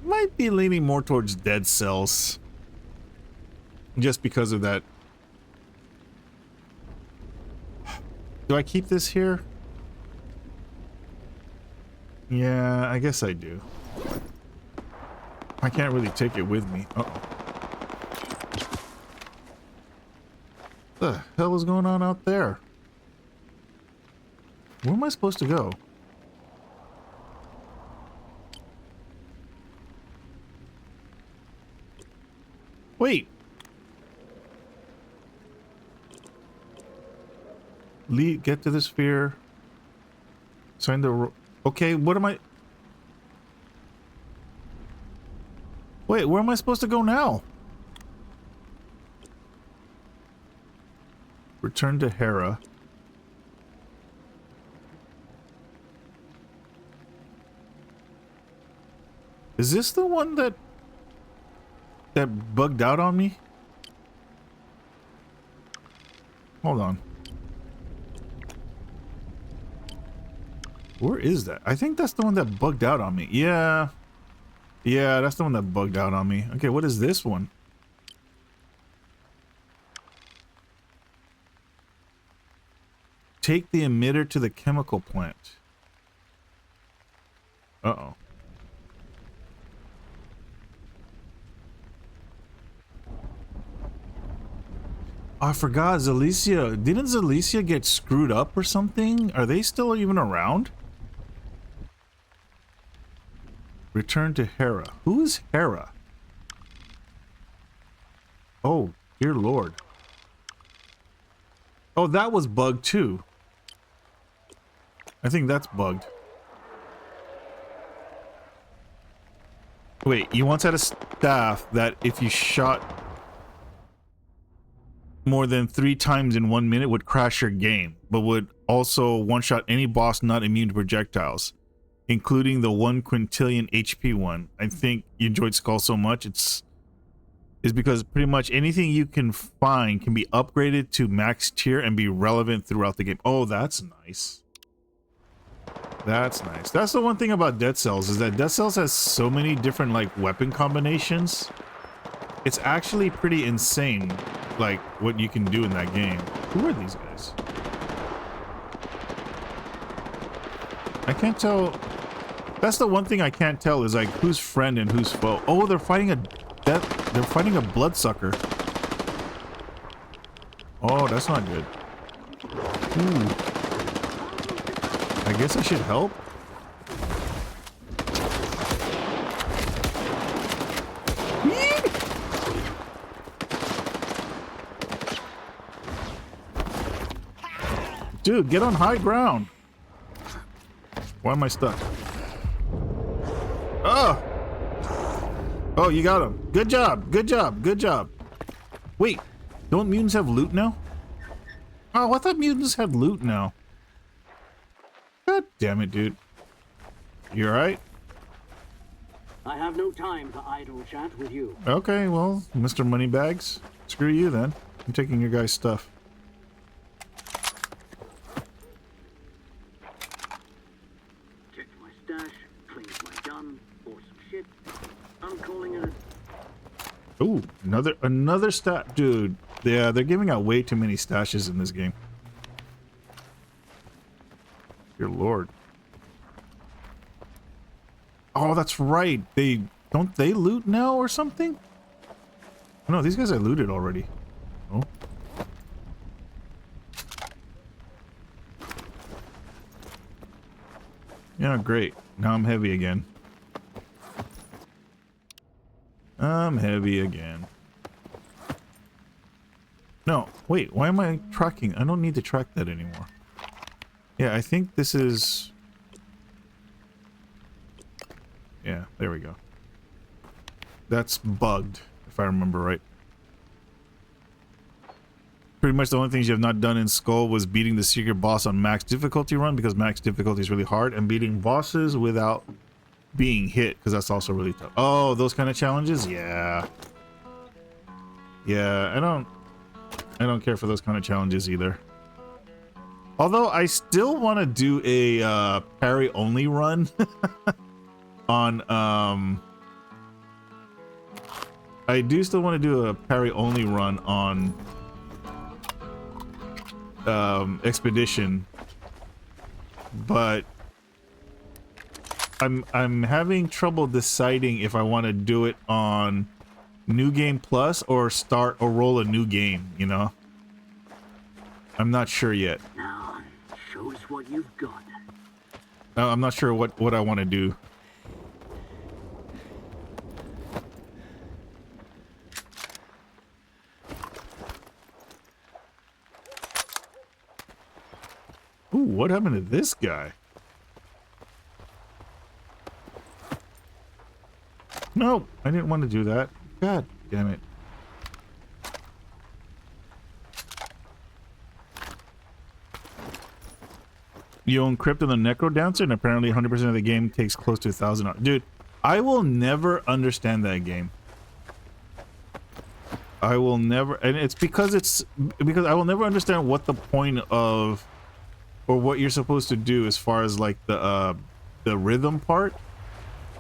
might be leaning more towards Dead Cells. Just because of that. Do I keep this here? Yeah, I guess I do. I can't really take it with me. Uh-oh. What the hell is going on out there? Where am I supposed to go? Wait. Get to the sphere. Sign the... Okay, what am I... Wait, where am I supposed to go now? Return to Hera. Is this the one that bugged out on me? Hold on. Where is that? I think that's the one that bugged out on me. Yeah. Yeah, that's the one that bugged out on me. Okay, what is this one? Take the emitter to the chemical plant. Uh-oh. I forgot Zalicia. Didn't Zalicia get screwed up or something? Are they still even around? Return to Hera. Who is Hera? Oh, dear Lord. Oh, that was bugged too. I think that's bugged. Wait, you once had a staff that if you shot more than 3 times in 1 minute would crash your game, but would also one-shot any boss not immune to projectiles, including the 1 quintillion HP one. I think you enjoyed Skull so much, is because pretty much anything you can find can be upgraded to max tier and be relevant throughout the game. Oh, that's nice. That's nice. That's the one thing about Dead Cells, is that Dead Cells has so many different like weapon combinations. It's actually pretty insane, like what you can do in that game. Who are these guys? I can't tell. That's the one thing I can't tell, is like who's friend and who's foe. Oh, they're fighting a bloodsucker. Oh, that's not good. Ooh. I guess I should help. Dude, get on high ground. Why am I stuck? Oh! Oh, you got him. Good job. Good job. Good job. Wait, don't mutants have loot now? Oh, I thought mutants had loot now. God damn it, dude. You alright?
I have no time for idle chat with you.
Okay, well, Mr. Moneybags, screw you then. I'm taking your guys' stuff.
Checked my stash, cleaned my gun, bought some shit. I'm calling it a...
Ooh, another stat, dude. Yeah, they're giving out way too many stashes in this game. Dear Lord. Oh, that's right. Don't they loot now or something? No, these guys are looted already. Oh. Yeah, great. Now I'm heavy again. I'm heavy again. No, wait, why am I tracking? I don't need to track that anymore. Yeah, I think this is... Yeah, there we go. That's bugged, if I remember right. Pretty much the only things you have not done in Skull was beating the secret boss on max difficulty run, because max difficulty is really hard, and beating bosses without being hit, because that's also really tough. Oh, those kind of challenges? Yeah. Yeah, I don't care for those kind of challenges either. Although I still want to do a parry only run on I do still want to do a parry only run on Expedition, but I'm having trouble deciding if I want to do it on New Game Plus or start or roll a new game, you know? I'm not sure yet.
Now, show us what you've got.
I'm not sure what I want to do. Ooh, what happened to this guy? No, I didn't want to do that. God damn it. You own Crypt and the Necro Dancer, and apparently 100% of the game takes close to 1,000 hours. Dude, I will never understand that game. I will never, and it's because I will never understand what the point of, or what you're supposed to do as far as like the rhythm part.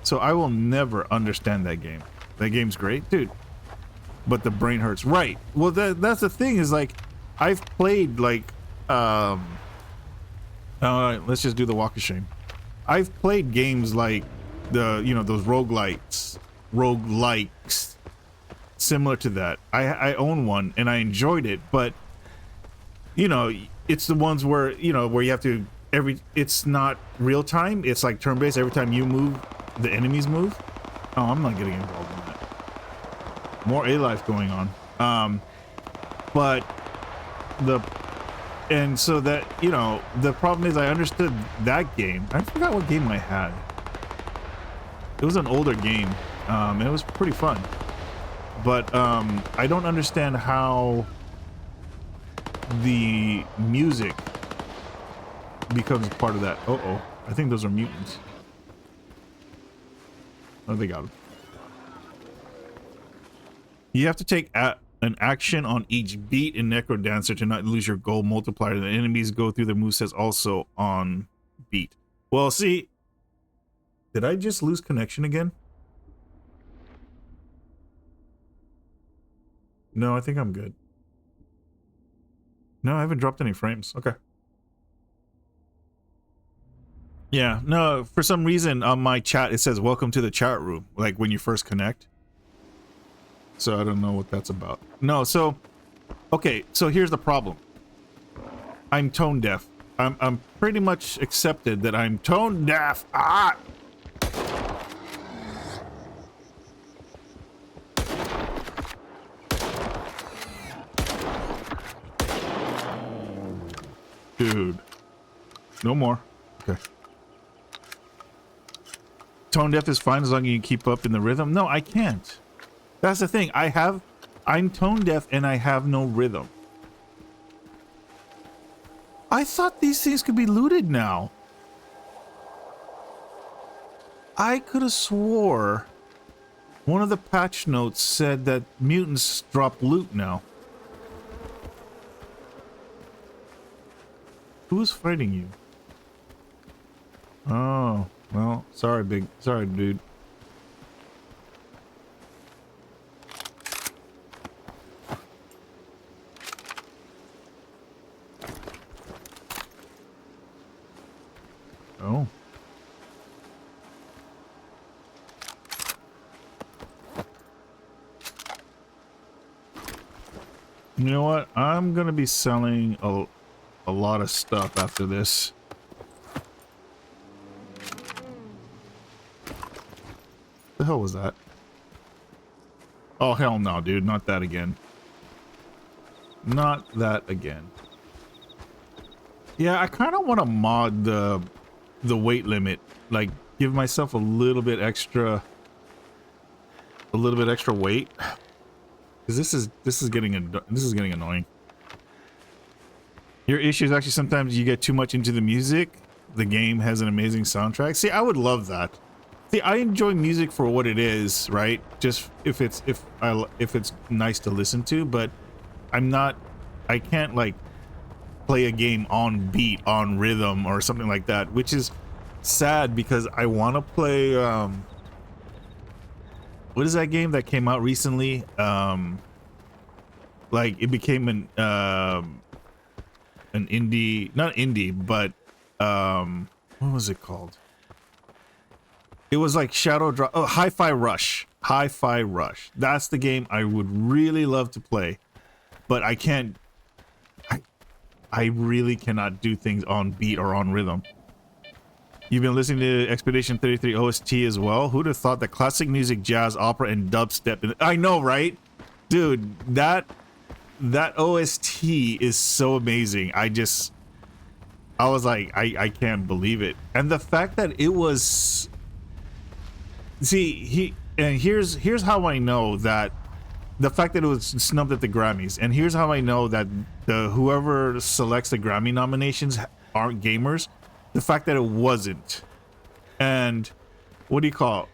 So I will never understand that game. That game's great, dude, but the brain hurts. Right. Well, that's the thing is like, I've played like, let's just do the walk of shame. I've played games like those roguelikes, similar to that. I own one and I enjoyed it, but you know, it's the ones where, you know, where you have to it's not real time. It's like turn-based. Every time you move, the enemies move. Oh, I'm not getting involved in that. More A-Life going on. But and so that, you know, the problem is I understood that game. I forgot what game I had. It was an older game. It was pretty fun. But I don't understand how the music becomes part of that. Uh-oh. I think those are mutants. Oh, they got him. You have to take an action on each beat in Necro Dancer to not lose your gold multiplier. The enemies go through their movesets also on beat. Well, see, did I just lose connection again? No, I think I'm good. No, I haven't dropped any frames. Okay. Yeah, no, for some reason on my chat it says welcome to the chat room, like when you first connect. So I don't know what that's about. No, so okay, so here's the problem. I'm tone deaf. I'm pretty much accepted that I'm tone deaf. Ah! Dude. No more. Okay. Tone deaf is fine as long as you keep up in the rhythm. No, I can't. That's the thing. I'm tone deaf and I have no rhythm. I thought these things could be looted now. I could have swore One of the patch notes said that mutants drop loot now. Who's fighting you? Oh, well, sorry, dude. Oh. You know what? I'm gonna be selling a lot of stuff after this. The hell was that? Oh, hell no, dude. Not that again. Not that again. Yeah, I kind of want to mod the weight limit. Like, give myself a little bit extra weight. Because this is getting annoying. Your issue is actually sometimes you get too much into the music. The game has an amazing soundtrack. See, I would love that. See, I enjoy music for what it is, right? Just if it's nice to listen to, but I can't like play a game on beat, on rhythm or something like that, which is sad because I want to play what is that game that came out recently? Like it became an indie, not indie, but what was it called? It was like Shadow Drop. Oh, Hi-Fi Rush. Hi-Fi Rush. That's the game I would really love to play, but I can't. I really cannot do things on beat or on rhythm. You've been listening to Expedition 33 OST as well? Who'd have thought that classic music, jazz, opera, and dubstep? I know, right? Dude, that OST is so amazing. I was like, I can't believe it. And the fact that it was... See, here's how I know that the fact that it was snubbed at the Grammys, and here's how I know that whoever selects the Grammy nominations aren't gamers. The fact that it wasn't, and what do you call it?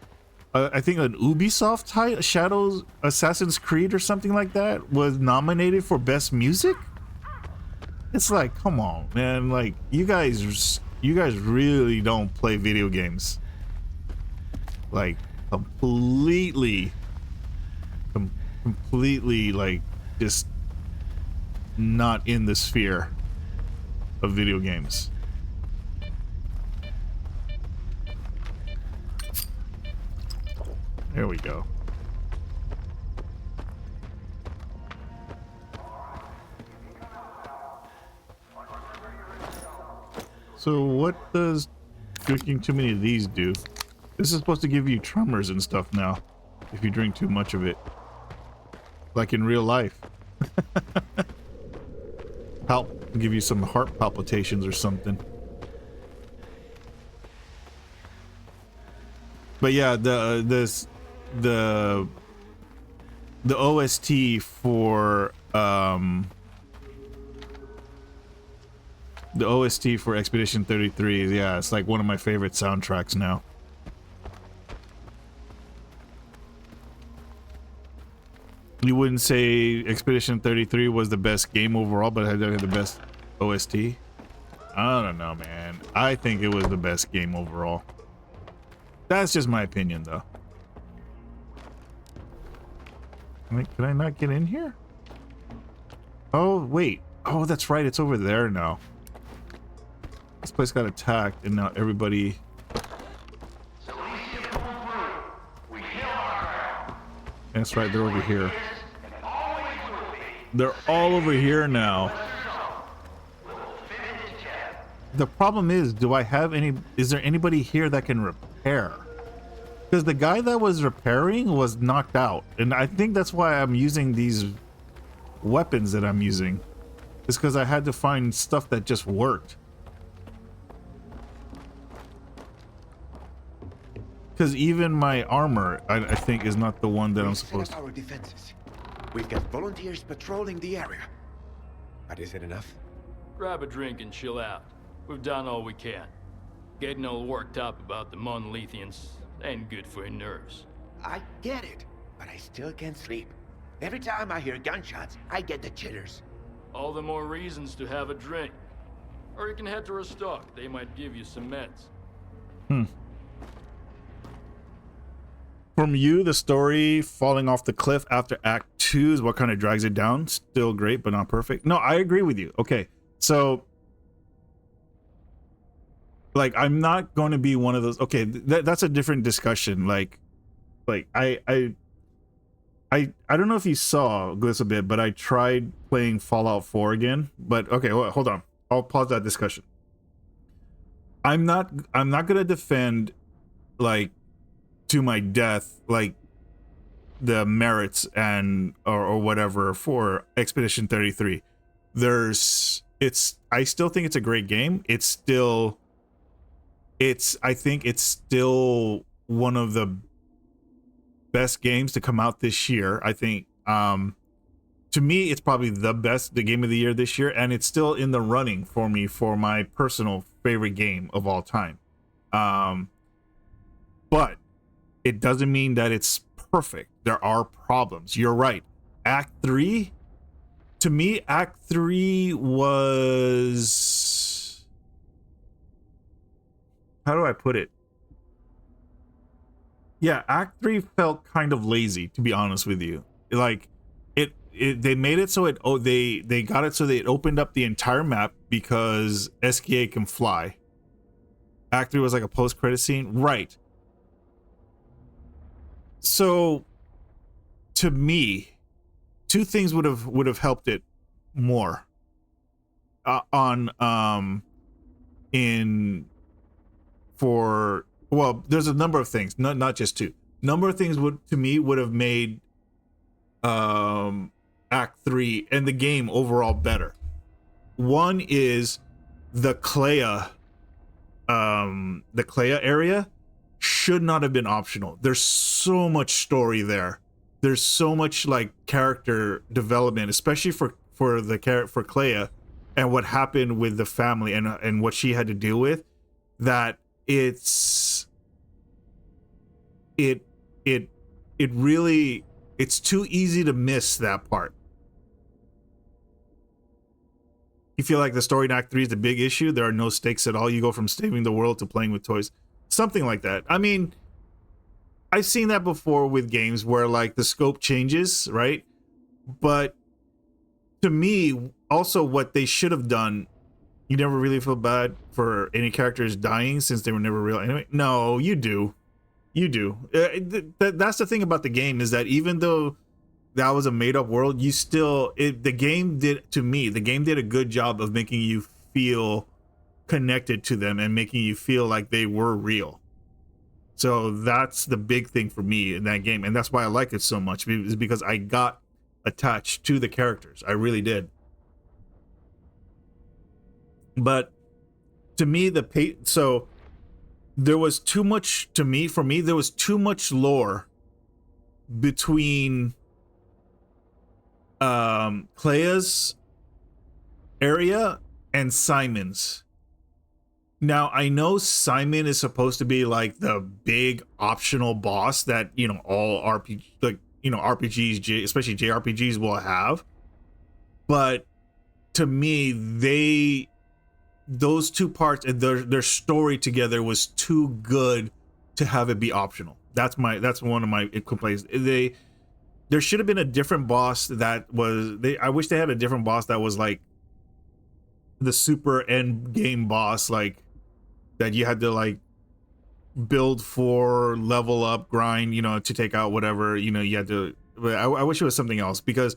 I think an Ubisoft title, Shadows Assassin's Creed or something like that, was nominated for Best Music. It's like, come on, man! Like you guys really don't play video games. Like completely like just not in the sphere of video games. There we go. So what does drinking too many of these do? This is supposed to give you tremors and stuff now if you drink too much of it. Like in real life. Help give you some heart palpitations or something. But yeah, the OST for Expedition 33, yeah, it's like one of my favorite soundtracks now. You wouldn't say Expedition 33 was the best game overall, but had the best OST? I don't know, man. I think it was the best game overall. That's just my opinion, though. Can I not get in here? Oh, wait. Oh, that's right. It's over there now. This place got attacked, and now everybody... That's right. They're over here. They're all over here now. The problem is, is there anybody here that can repair? Because the guy that was repairing was knocked out. And I think that's why I'm using these weapons that I'm using. It's because I had to find stuff that just worked. Because even my armor, I think, is not the one that I'm supposed to.
Our defenses. We've got volunteers patrolling the area. But is it enough?
Grab a drink and chill out. We've done all we can. Getting all worked up about the Monolithians ain't good for your nerves.
I get it, but I still can't sleep. Every time I hear gunshots, I get the jitters.
All the more reasons to have a drink. Or you can head to restock. They might give you some meds.
From you, the story falling off the cliff after Act 2 is what kind of drags it down. Still great, but not perfect. No, I agree with you. Okay, so like I'm not going to be one of those. Okay, that's a different discussion. Like I don't know if you saw this a bit, but I tried playing Fallout 4 again. But okay, hold on. I'll pause that discussion. I'm not gonna defend like to my death like the merits and or whatever for Expedition 33. I still think it's a great game. I think it's still one of the best games to come out this year. I think to me it's probably the game of the year this year, and it's still in the running for me for my personal favorite game of all time. But it doesn't mean that it's perfect. There are problems. You're right. Act 3, to me, Act 3 was, how do I put it? Yeah, Act 3 felt kind of lazy, to be honest with you. Like they made it so they got it so they opened up the entire map because S.T.A.L.K.E.R can fly. Act 3 was like a post-credit scene, right? So to me, two things would have helped it more there's a number of things, not just two. Number of things would have made Act 3 and the game overall better. One is the S.T.A.L.K.E.R area should not have been optional. There's so much story there. There's so much like character development, especially for S.T.A.L.K.E.R and what happened with the family and what she had to deal with, that it's too easy to miss that part. You feel like the story in Act 3 is the big issue. There are no stakes at all. You go from saving the world to playing with toys. Something like that. I mean, I've seen that before with games where like the scope changes, right? But to me, also what they should have done, you never really feel bad for any characters dying since they were never real anyway. No, you do. That's the thing about the game, is that even though that was a made-up world, the game did a good job of making you feel connected to them and making you feel like they were real. So that's the big thing for me in that game, and that's why I like it so much, is because I got attached to the characters. I really did. But to me, there was too much there was too much lore between Clea's area and Simon's. Now, I know Simon is supposed to be like the big optional boss that, all RPGs, especially JRPGs, will have. But to me, those two parts and their story together was too good to have it be optional. That's one of my complaints. There should have been a different boss I wish they had a different boss that was like the super end game boss, like that you had to like build for, level up, grind, to take out whatever, you had to. But I wish it was something else, because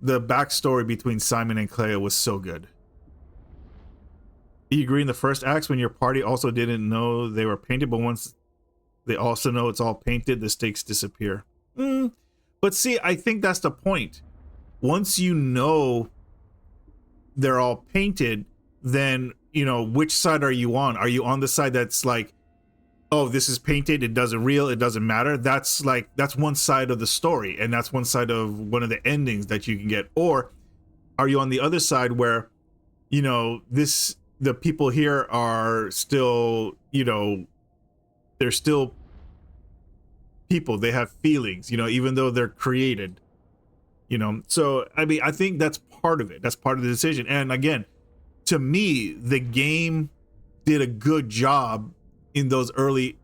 the backstory between Simon and Clea was so good. You agree in the first acts when your party also didn't know they were painted, but once they also know it's all painted, the stakes disappear. But see, I think that's the point. Once you know they're all painted, then, which side are you on? Are you on the side that's like, oh, this is painted, it doesn't matter? That's one side of the story, and that's one side of one of the endings that you can get. Or are you on the other side where, the people here are still, they're still people, they have feelings, you know, even though they're created, you know. So I mean, I think that's part of it. That's part of the decision. And again, to me, the game did a good job in those early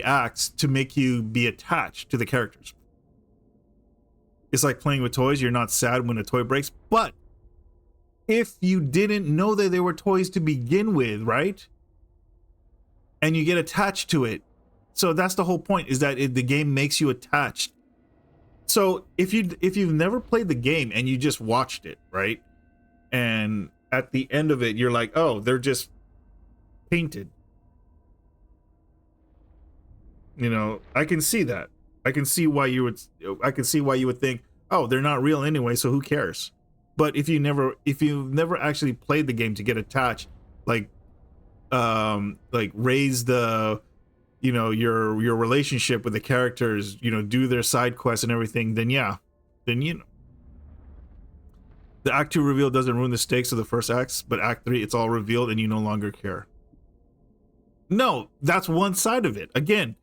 acts to make you be attached to the characters. It's like playing with toys. You're not sad when a toy breaks, but if you didn't know that they were toys to begin with, right? And you get attached to it. So that's the whole point, is that the game makes you attached. So if you've never played the game and you just watched it, right? And at the end of it, you're like, oh, they're just painted. You know, I can see that. I can see why you would think, oh, they're not real anyway, so who cares? But if you've never actually played the game to get attached, like raise the, you know, your relationship with the characters, you know, do their side quests and everything, then yeah, then you know. The Act 2 reveal doesn't ruin the stakes of the first acts, but Act 3, it's all revealed and you no longer care. No, that's one side of it. Again,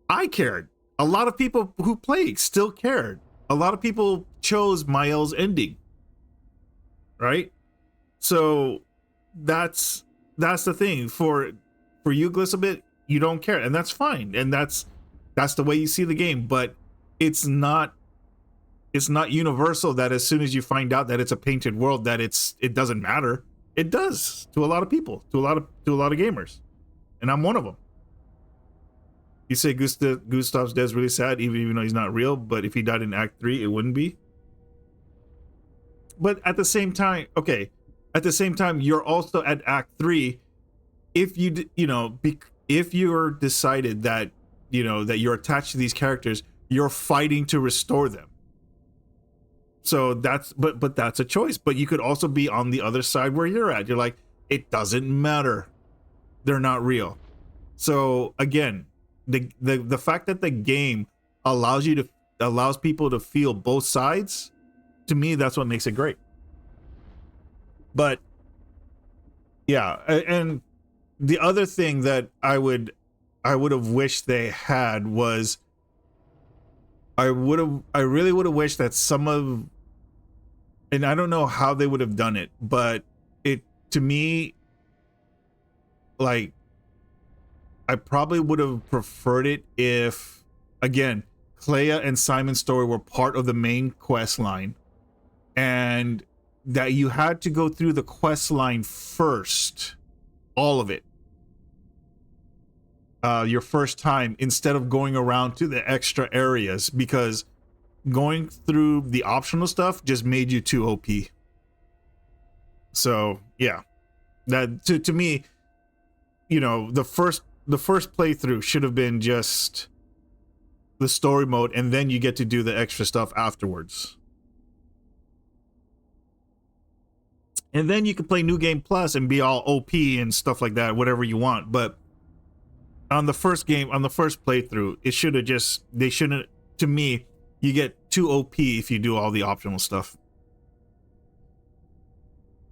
I cared. A lot of people who played still cared. A lot of people chose Mael's ending. Right? So that's the thing. For you, Glisabit, you don't care, and that's fine. And that's the way you see the game, but it's not universal that as soon as you find out that it's a painted world that it doesn't matter. It does to a lot of people, to a lot of gamers. And I'm one of them. You say Gustav's death is really sad, even though he's not real, but if he died in Act 3, it wouldn't be. But at the same time, you're also at Act 3. If if you're decided that, you know, that you're attached to these characters, you're fighting to restore them. So that's a choice. But you could also be on the other side where you're at. You're like, it doesn't matter. They're not real. So again, the fact that the game allows people to feel both sides, to me, that's what makes it great. But yeah, and the other thing that I would have wished they had was, I really would have wished that some of, and I don't know how they would have done it, but it, to me, like, I probably would have preferred it if, again, Clea and Simon's story were part of the main quest line, and that you had to go through the quest line first, all of it, your first time, instead of going around to the extra areas, because going through the optional stuff just made you too OP. So yeah, that to me, you know, the first playthrough should have been just the story mode, and then you get to do the extra stuff afterwards. And then you can play New Game Plus and be all OP and stuff like that, whatever you want. But on the first playthrough, they shouldn't, to me, you get too OP if you do all the optional stuff.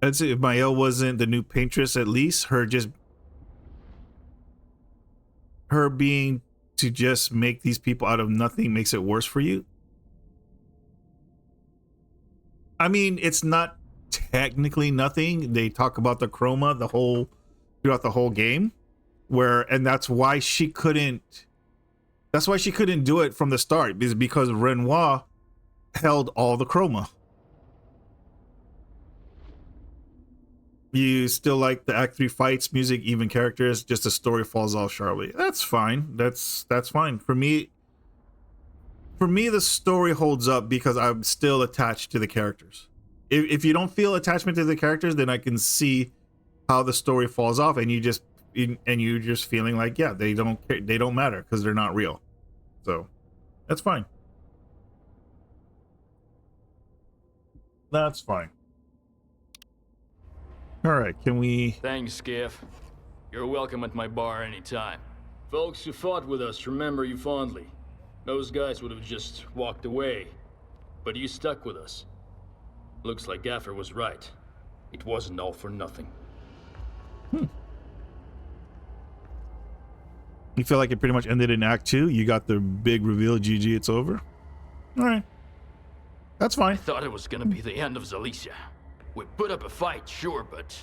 I'd say if Mael wasn't the new paintress, at least her being to just make these people out of nothing makes it worse for you. I mean, it's not technically nothing. They talk about the chroma throughout the whole game, and that's why she couldn't do it from the start, is because Renoir held all the chroma. You still like the Act 3 fights, music, even characters, just the story falls off sharply. That's fine. That's fine. For me, the story holds up because I'm still attached to the characters. If you don't feel attachment to the characters, then I can see how the story falls off, and you're just feeling like, yeah, they don't matter because they're not real. So that's fine. That's fine. All right, can we...
Thanks, Skiff. You're welcome at my bar anytime. Folks who fought with us remember you fondly. Those guys would have just walked away, but you stuck with us. Looks like Gaffer was right. It wasn't all for nothing.
You feel like it pretty much ended in Act 2? You got the big reveal, GG, it's over? Alright. That's
I
fine.
thought it was gonna be the end of Zalicia. We put up a fight, sure, but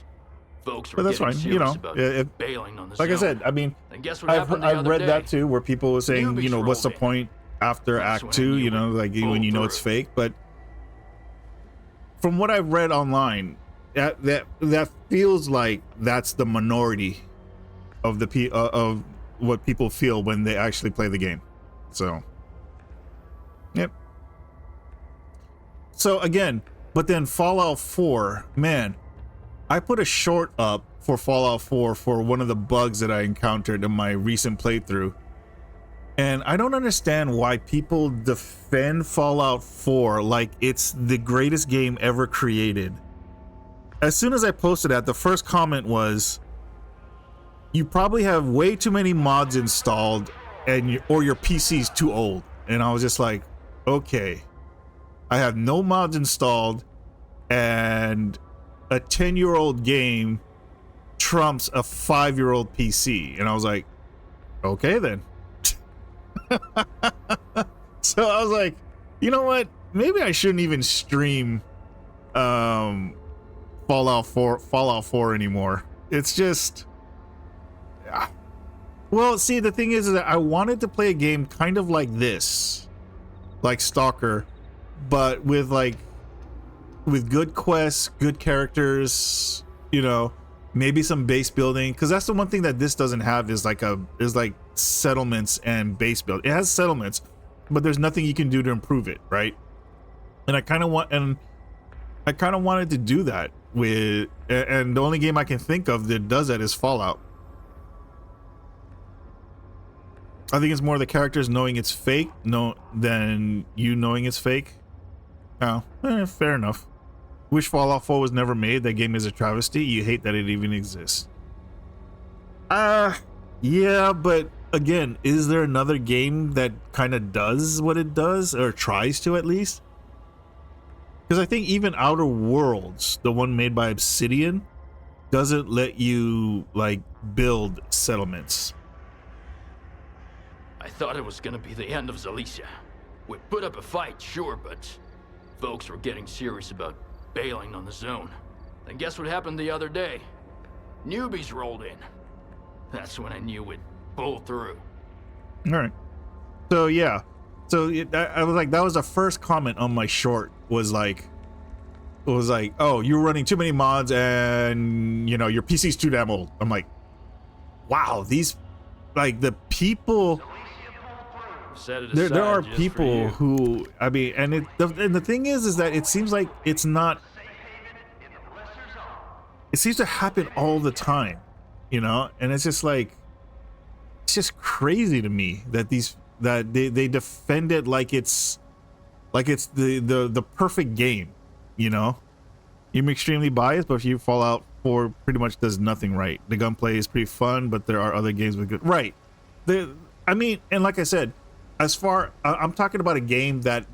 folks were
But that's
getting
fine.
serious
You know,
about bailing on the
like I
zone.
said, I mean,
And guess what happened the
I've
other
read
day?
that too, where people were saying,
Newbies
you know, what's the
rolled in.
point after
That's
Act
when I
2,
knew
you know,
we'd
like
pull
when you know it's
through.
fake. But from what I've read online, that feels like that's the minority of the of what people feel when they actually play the game. So, yep. So again, but then Fallout 4, man, I put a short up for Fallout 4 for one of the bugs that I encountered in my recent playthrough. And I don't understand why people defend Fallout 4 like it's the greatest game ever created. As soon as I posted that, the first comment was, you probably have way too many mods installed and or your PC's too old. And I was just like, okay, I have no mods installed and a 10-year-old game trumps a 5-year-old PC. And I was like, okay then. So I was like, you know what? Maybe I shouldn't even stream Fallout 4 anymore. It's just, yeah. Well, see, the thing is that I wanted to play a game kind of like this, like Stalker, but with good quests, good characters, you know, maybe some base building, because that's the one thing that this doesn't have is like settlements and base build. It has settlements, but there's nothing you can do to improve it, right? And I kind of wanted to do that with, and the only game I can think of that does that is Fallout. I think it's more the characters knowing it's fake, than you knowing it's fake. Oh, fair enough. Wish Fallout 4 was never made. That game is a travesty. You hate that it even exists. Yeah, but again, is there another game that kind of does what it does, or tries to at least? Because I think even Outer Worlds, the one made by Obsidian, doesn't let you like build settlements.
I thought it was gonna be the end of Zalicia. We put up a fight, sure, but folks were getting serious about bailing on the zone. And guess what happened the other day? Newbies rolled in. That's when I knew we'd pull through.
All right. So yeah. So I was like, that was the first comment on my short. Was like, oh, you're running too many mods, and you know your PC's too damn old. I'm like, wow, these, like the people. There are people who, I mean, and the thing is that it seems like it's not. It seems to happen all the time, you know, and it's just like, it's just crazy to me that they defend it like it's the perfect game, you know. I'm extremely biased, but if you Fallout 4 pretty much does nothing right. The gunplay is pretty fun, but there are other games with good, right? I mean, and like I said, as far I'm talking about a game that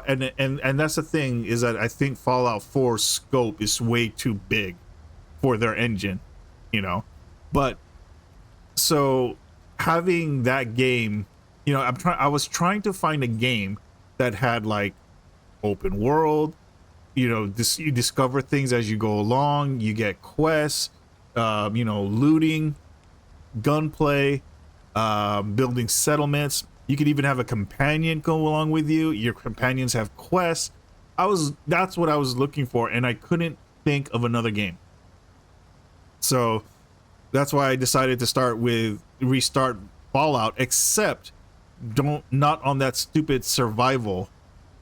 and that's the thing, is that I think Fallout 4's scope is way too big for their engine, you know. But so having that game, you know, I was trying to find a game that had like open world, you know, you discover things as you go along, you get quests, you know, looting, gunplay, building settlements. You could even have a companion go along with you. Your companions have quests. That's what I was looking for, and I couldn't think of another game. So that's why I decided to restart Fallout, except not on that stupid survival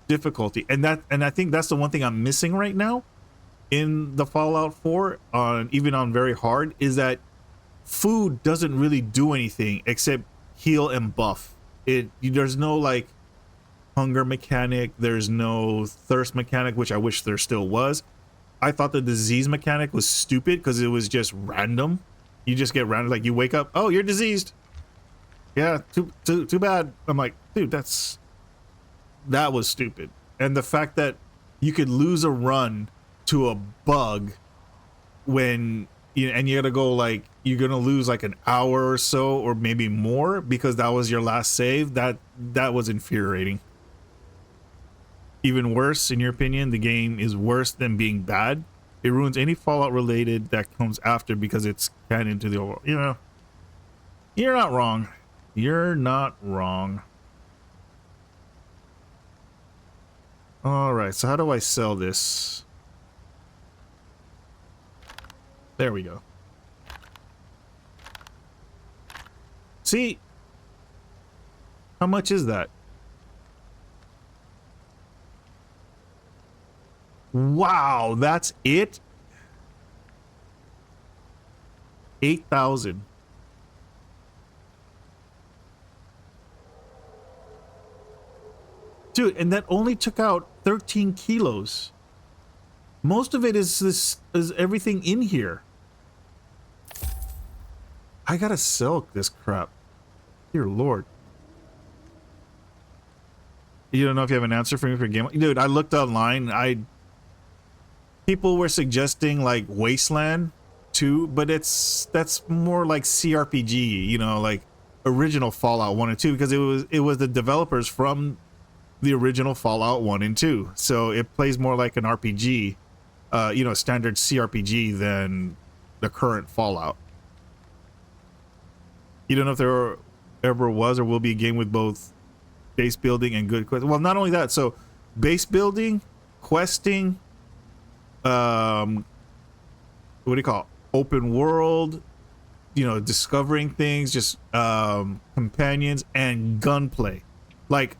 difficulty. And I think that's the one thing I'm missing right now in the Fallout 4, even on very hard, is that food doesn't really do anything except heal and buff. There's no like hunger mechanic, there's no thirst mechanic, which I wish there still was. I thought the disease mechanic was stupid because it was just random. You just get random, like you wake up, oh, you're diseased. Yeah, too bad. I'm like, dude, that was stupid. And the fact that you could lose a run to a bug when you gotta go like you're gonna lose like an hour or so, or maybe more, because that was your last save. That was infuriating. Even worse, in your opinion, the game is worse than being bad. It ruins any Fallout related that comes after because it's canon to the overall. You know, you're not wrong. You're not wrong. All right, so how do I sell this? There we go. See? How much is that? Wow, that's it? 8,000. Dude, and that only took out 13 kilos. Most of it is everything in here. I gotta sell this crap. Dear Lord. You don't know if you have an answer for me for game? Dude, I looked online. People were suggesting like Wasteland 2, but that's more like CRPG, you know, like original Fallout 1 and 2, because it was the developers from the original Fallout 1 and 2. So it plays more like an RPG, you know, standard CRPG than the current Fallout. You don't know if there ever was or will be a game with both base building and good questing. Well, not only that, so base building, questing, what do you call it? Open world, you know, discovering things, just companions and gunplay. Like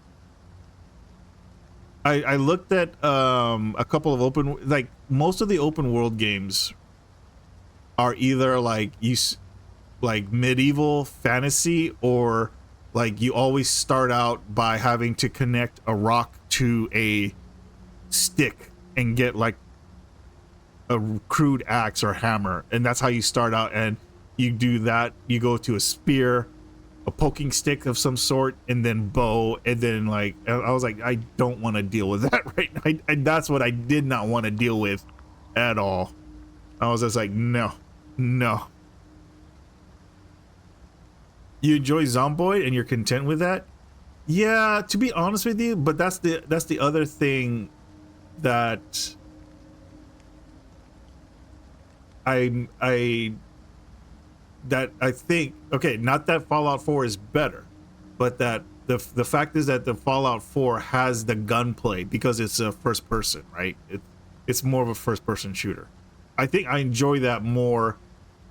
I looked at a couple of like most of the open world games are either like like medieval fantasy, or like you always start out by having to connect a rock to a stick and get like a crude axe or hammer, and that's how you start out. And you do that, you go to a spear, a poking stick of some sort, and then bow, and then like I was like, I don't want to deal with that right now. And that's what I did not want to deal with at all. I was just like, no. You enjoy Zomboid and you're content with that? Yeah, to be honest with you, but that's the other thing that I think, okay, not that Fallout 4 is better, but that the fact is that the Fallout 4 has the gunplay because it's a first person, right? It's more of a first person shooter. I think I enjoy that more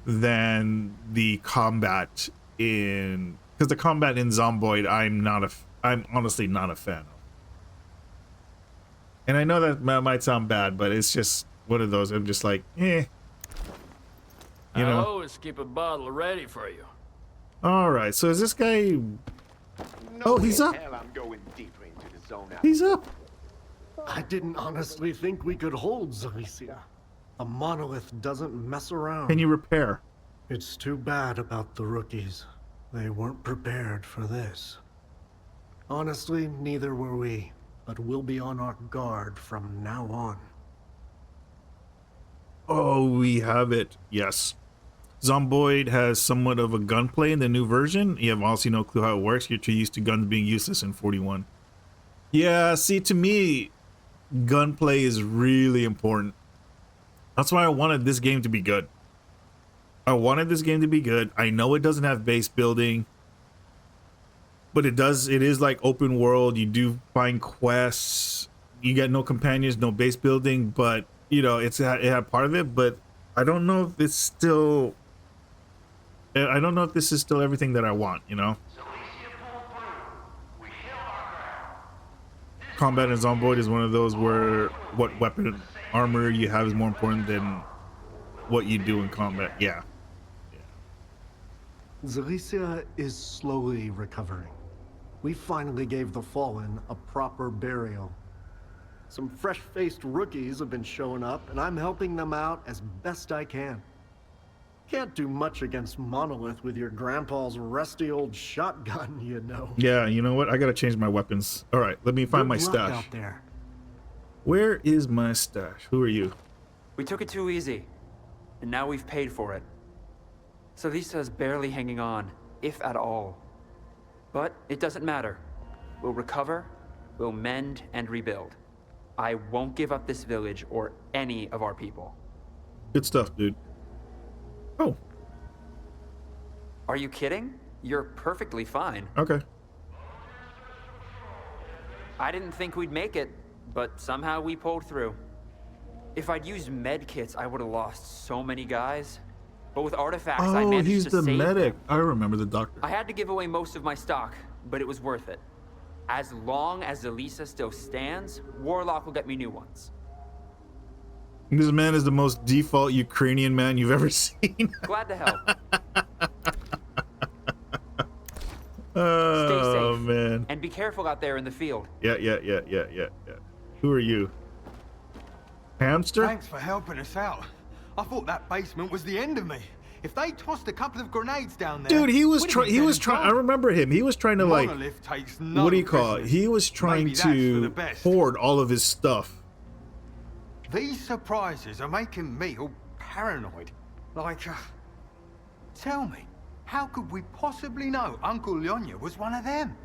than the combat because the combat in Zomboid I'm honestly not a fan of. And I know that might sound bad, but it's just one of those, I'm just like, you know.
I'll always keep a bottle ready for you.
All right, so is this guy? Oh, he's up.
Hell, I'm going deeper into the zone.
He's up.
I didn't honestly think we could hold Zaricia. A monolith doesn't mess around.
Can you repair?
It's too bad about the rookies. They weren't prepared for this. Honestly, neither were we, but we'll be on our guard from now on.
Oh, we have it. Yes. Zomboid has somewhat of a gunplay in the new version. You have honestly no clue how it works. You're too used to guns being useless in 41. Yeah, see, to me, gunplay is really important. That's why I wanted this game to be good. I know it doesn't have base building, but it does. It is like open world. You do find quests. You get no companions, no base building, but you know, it had part of it. But I don't know if it's still. I don't know if this is still everything that I want. You know. Combat in Zomboid is one of those where what weapon armor you have is more important than what you do in combat. Yeah.
Zaricia is slowly recovering. We finally gave the Fallen a proper burial. Some fresh-faced rookies have been showing up, and I'm helping them out as best I can. Can't do much against Monolith with your grandpa's rusty old shotgun, you know.
Yeah, you know what? I gotta change my weapons. All right, let me find my
Good luck
stash.
out there.
Where is my stash? Who are you?
We took it too easy, and now we've paid for it. So Lisa's barely hanging on, if at all. But it doesn't matter. We'll recover, we'll mend and rebuild. I won't give up this village or any of our people.
Good stuff, dude. Oh,
Are you kidding? You're perfectly fine.
okay.
I didn't think we'd make it, but somehow we pulled through. If I'd used med kits, I would have lost so many guys. But with artifacts, I
Oh,
managed
he's
to
the
save
medic.
them.
I remember the doctor.
I had to give away most of my stock, but it was worth it. As long as Elisa still stands, Warlock will get me new ones.
This man is the most default Ukrainian man you've ever seen.
Glad to help.
Oh,
Stay safe.
man.
And be careful out there in the field.
Yeah. Who are you? Hamster?
Thanks for helping us out. I thought that basement was the end of me. If they tossed a couple of grenades down there,
Dude, he was
we'd
trying.
be
He
dead
was
and
trying. I
gone.
remember him. He was trying to like.
Monolith takes no
What do you call it?
prisoners.
He was trying
Maybe that's for the
to
best.
hoard all of his stuff.
These surprises are making me all paranoid. Like, tell me, how could we possibly know Uncle Lyonya was one of them?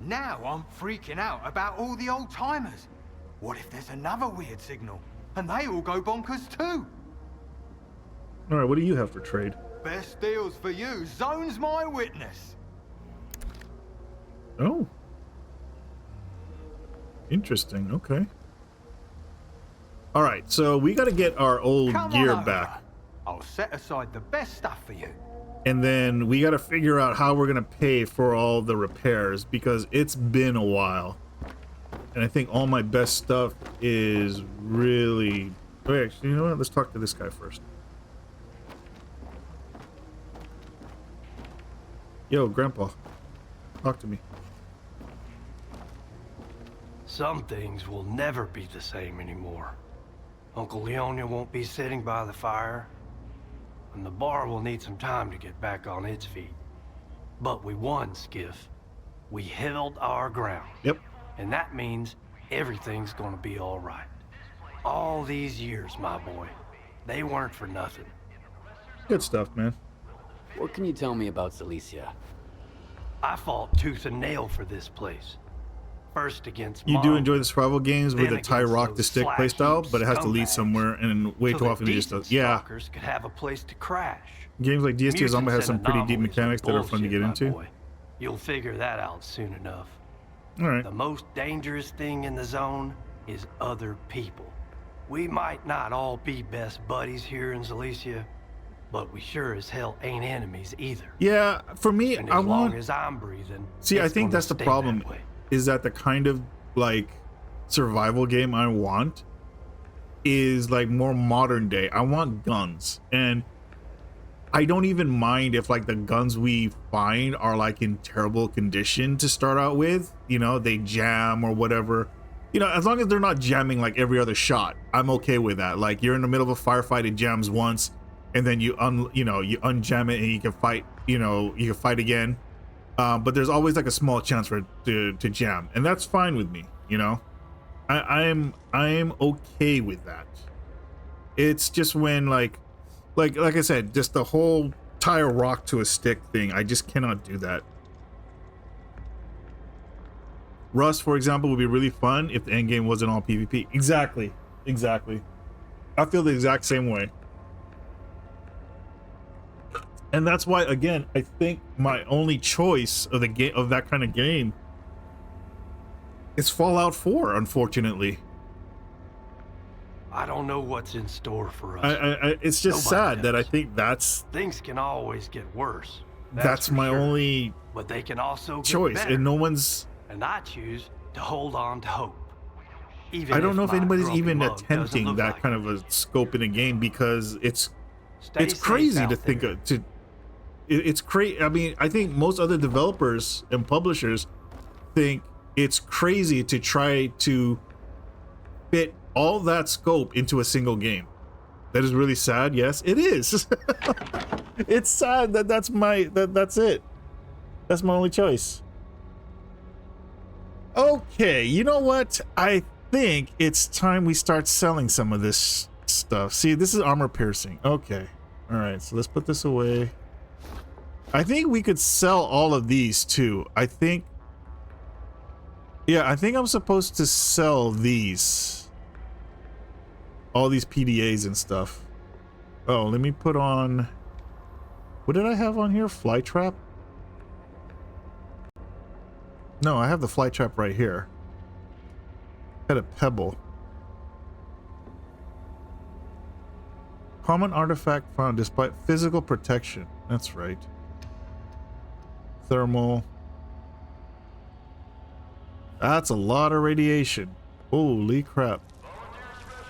Now I'm freaking out about all the old timers. What if there's another weird signal and they all go bonkers too?
All right, what do you have for trade?
Best deals for you. Zone's my witness.
Oh, interesting. Okay. All right, so we got to get our old
Come
gear
on over.
back,
I'll set aside the best stuff for you.
and then we got to figure out how we're gonna pay for all the repairs because it's been a while, and I think all my best stuff is really. Wait, actually, you know what? Let's talk to this guy first. Yo, Grandpa, talk to me.
Some things will never be the same anymore. Uncle Lyonya won't be sitting by the fire, and the bar will need some time to get back on its feet. But we won, Skiff. We held our ground.
Yep.
And that means everything's gonna be all right. All these years, my boy, they weren't for nothing.
Good stuff, man.
What can you tell me about Cilicia?
I fought tooth and nail for this place. First against
You
Mom,
do enjoy the survival games with
then
a tie
against
rock
those
to stick
slack
playstyle,
heap
but it has to lead
scumbags,
somewhere, and way
so
too
that
often it just
decent
does. Yeah,
stalkers could have a place to crash.
games like DST Zombie has some
Mutants
pretty
and
deep
anomalies
mechanics that are fun to
bullshit,
get
my
into.
boy. You'll figure that out soon enough.
All right.
The most dangerous thing in the zone is other people. We might not all be best buddies here in Cilicia, but we sure as hell ain't enemies either.
Yeah, for me,
And
I
as long
want.
as I'm breathing,
See, I
it's
think
gonna
that's the
stay
problem.
that way.
Is that the kind of like survival game I want is like more modern day. I want guns, and I don't even mind if like the guns we find are like in terrible condition to start out with. You know, they jam or whatever. You know, as long as they're not jamming like every other shot, I'm okay with that. Like you're in the middle of a firefight, it jams once, and then you unjam it and you can fight. You know, you can fight again. But there's always like a small chance for it to jam, and that's fine with me. You know, I'm okay with that. It's just when like I said, just the whole tie a rock to a stick thing, I just cannot do that. Rust, for example, would be really fun if the end game wasn't all PvP. Exactly. I feel the exact same way. And that's why, again, I think my only choice of the game of that kind of game is Fallout 4, unfortunately.
I don't know what's in store for us.
It's just
Nobody
sad that I
does.
think that's
Things can always get worse.
that's
for
my
sure.
only
But they can also get
choice,
better.
and no one's.
And I choose to hold on to hope. Even
I don't know if
my
anybody's
grumpy
even
mug doesn't
attempting
look
that
like
kind
it.
of a scope in a game because it's
Stay safe
crazy
out
to think
there.
of it's crazy. I mean, I think most other developers and publishers think it's crazy to try to fit all that scope into a single game. That is really sad. Yes, it is. It's sad that that's it. That's my only choice. Okay, you know what? I think it's time we start selling some of this stuff. See, this is armor piercing. Okay. All right, so let's put this away. I think we could sell all of these too. I think, yeah, I think I'm supposed to sell these, all these PDAs and stuff. Oh, let me put on, what did I have on here? Fly trap? No, I have the fly trap right here. Had a pebble. Common artifact found despite physical protection. That's right. Thermal. That's a lot of radiation. Holy crap.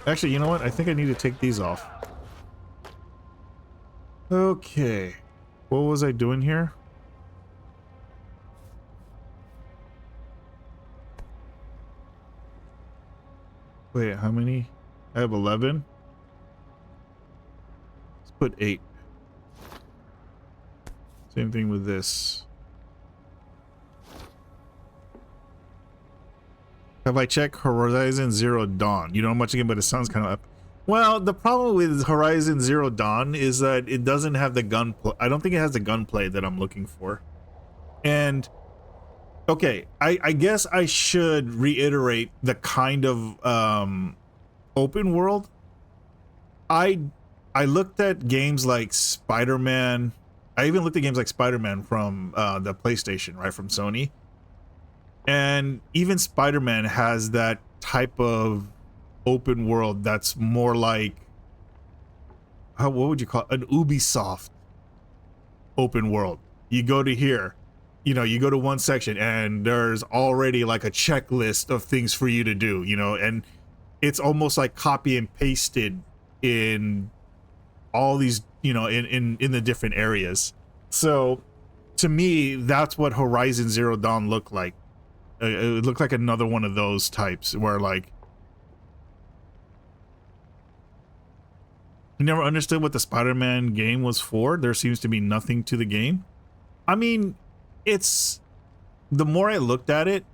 Actually, you know what? I think I need to take these off. Okay. What was I doing here? Wait, how many? I have 11. Let's put 8. Same thing with this. Have I checked Horizon Zero Dawn? You know much again, but it sounds kind of up. Well, the problem with Horizon Zero Dawn is that it doesn't have the gunplay. I don't think it has the gunplay that I'm looking for. And okay, I guess I should reiterate the kind of open world. I looked at games like Spider-Man. I even looked at games like Spider-Man from the PlayStation, right, from Sony. And even Spider-Man has that type of open world that's more like, what would you call it? An Ubisoft open world. You go to here, you know, you go to one section and there's already like a checklist of things for you to do, you know, and it's almost like copy and pasted in all these, you know, in the different areas. So to me, that's what Horizon Zero Dawn looked like. It looked like another one of those types where, like, you never understood what the Spider-Man game was for. There seems to be nothing to the game. I mean, it's, the more I looked at it,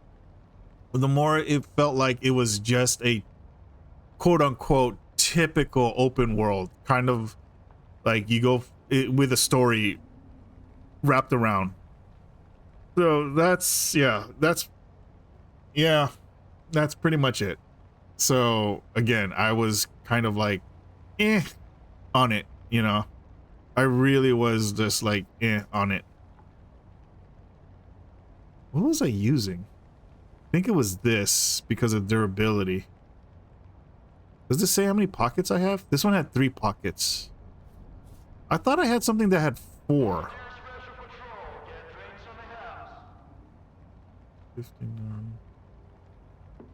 the more it felt like it was just a quote-unquote typical open world, kind of like you go with a story wrapped around. So that's, yeah, that's pretty much it. So again, I was kind of like on it, you know. I really was just like on it. What was I using? I think it was this because of durability. Does this say how many pockets I have? This one had 3 pockets. I thought I had something that had 4. 59.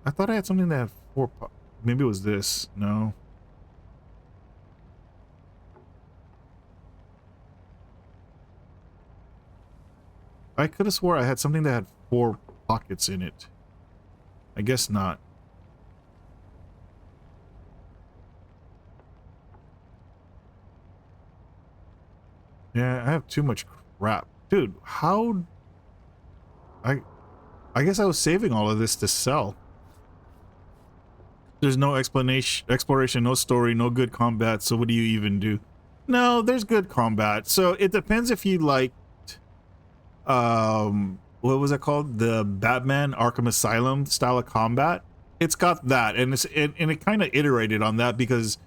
I thought I had something that had 4 maybe it was this. No. I could have swore I had something that had 4 pockets in it. I guess not. Yeah, I have too much crap. Dude, how... I guess I was saving all of this to sell. There's no exploration, no story, no good combat, so what do you even do? No, there's good combat. So it depends if you liked what was it called? The Batman Arkham Asylum style of combat. It's got that, and it kind of iterated on that because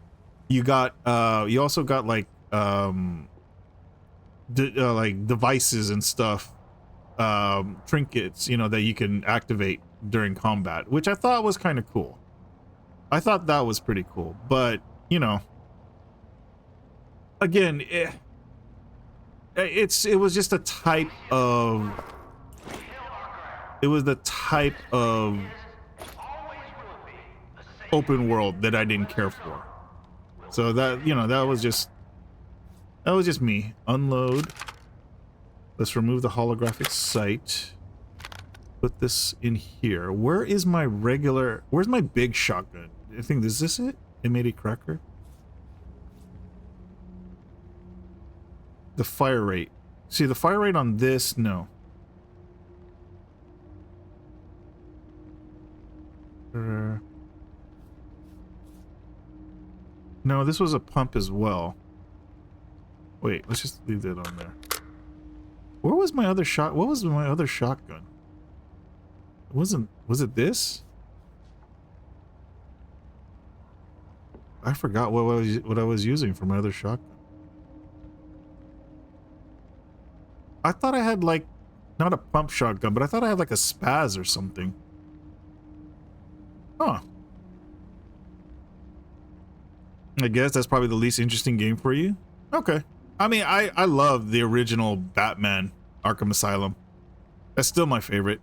you got you also got like like devices and stuff, trinkets, you know, that you can activate during combat, which I thought was kind of cool. I thought that was pretty cool, but you know, again, it was just a type of, it was the type of open world that I didn't care for. So that, you know, that was just me. Unload. Let's remove the holographic sight. Put this in here. Where is my regular, where's my big shotgun? I think, is this it? M80 cracker? The fire rate. See, the fire rate on this, no. No, this was a pump as well. Wait, let's just leave that on there. Where was my other shot? What was my other shotgun? It wasn't. Was it this? I forgot what I was using for my other shotgun. I thought I had like, not a pump shotgun, but I thought I had like a spaz or something. Huh. I guess that's probably the least interesting game for you. Okay. I mean, I love the original Batman Arkham Asylum. That's still my favorite.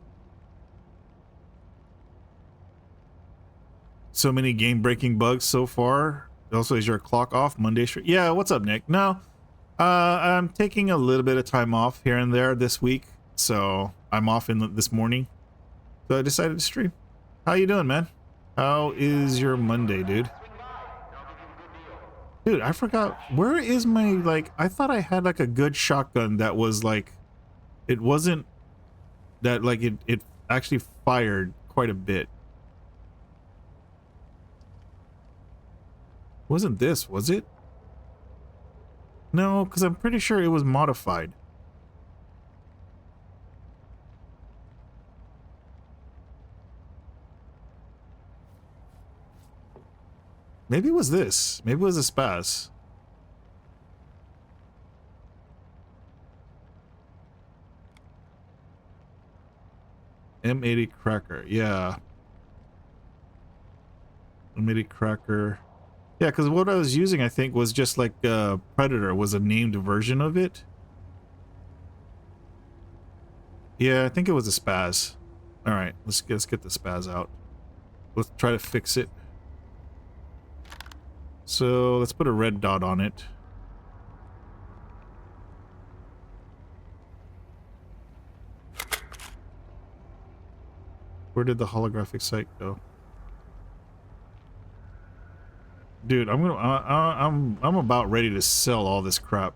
So many game-breaking bugs so far. Also, is your clock off Monday? Yeah, what's up, Nick? No, I'm taking a little bit of time off here and there this week, so I'm off this morning. So I decided to stream. How you doing, man? How is your Monday, dude? Dude, I forgot. Where is my, like, I thought I had, like, a good shotgun that was, like, it wasn't that, like, it actually fired quite a bit. Wasn't this, was it? No, because I'm pretty sure it was modified. Maybe it was this. Maybe it was a spaz. M80 Cracker, yeah. M80 Cracker. Yeah, because what I was using, I think, was just like Predator was a named version of it. Yeah, I think it was a spaz. All right, let's get the spaz out. Let's try to fix it. So let's put a red dot on it. Where did the holographic sight go? Dude, I'm about ready to sell all this crap.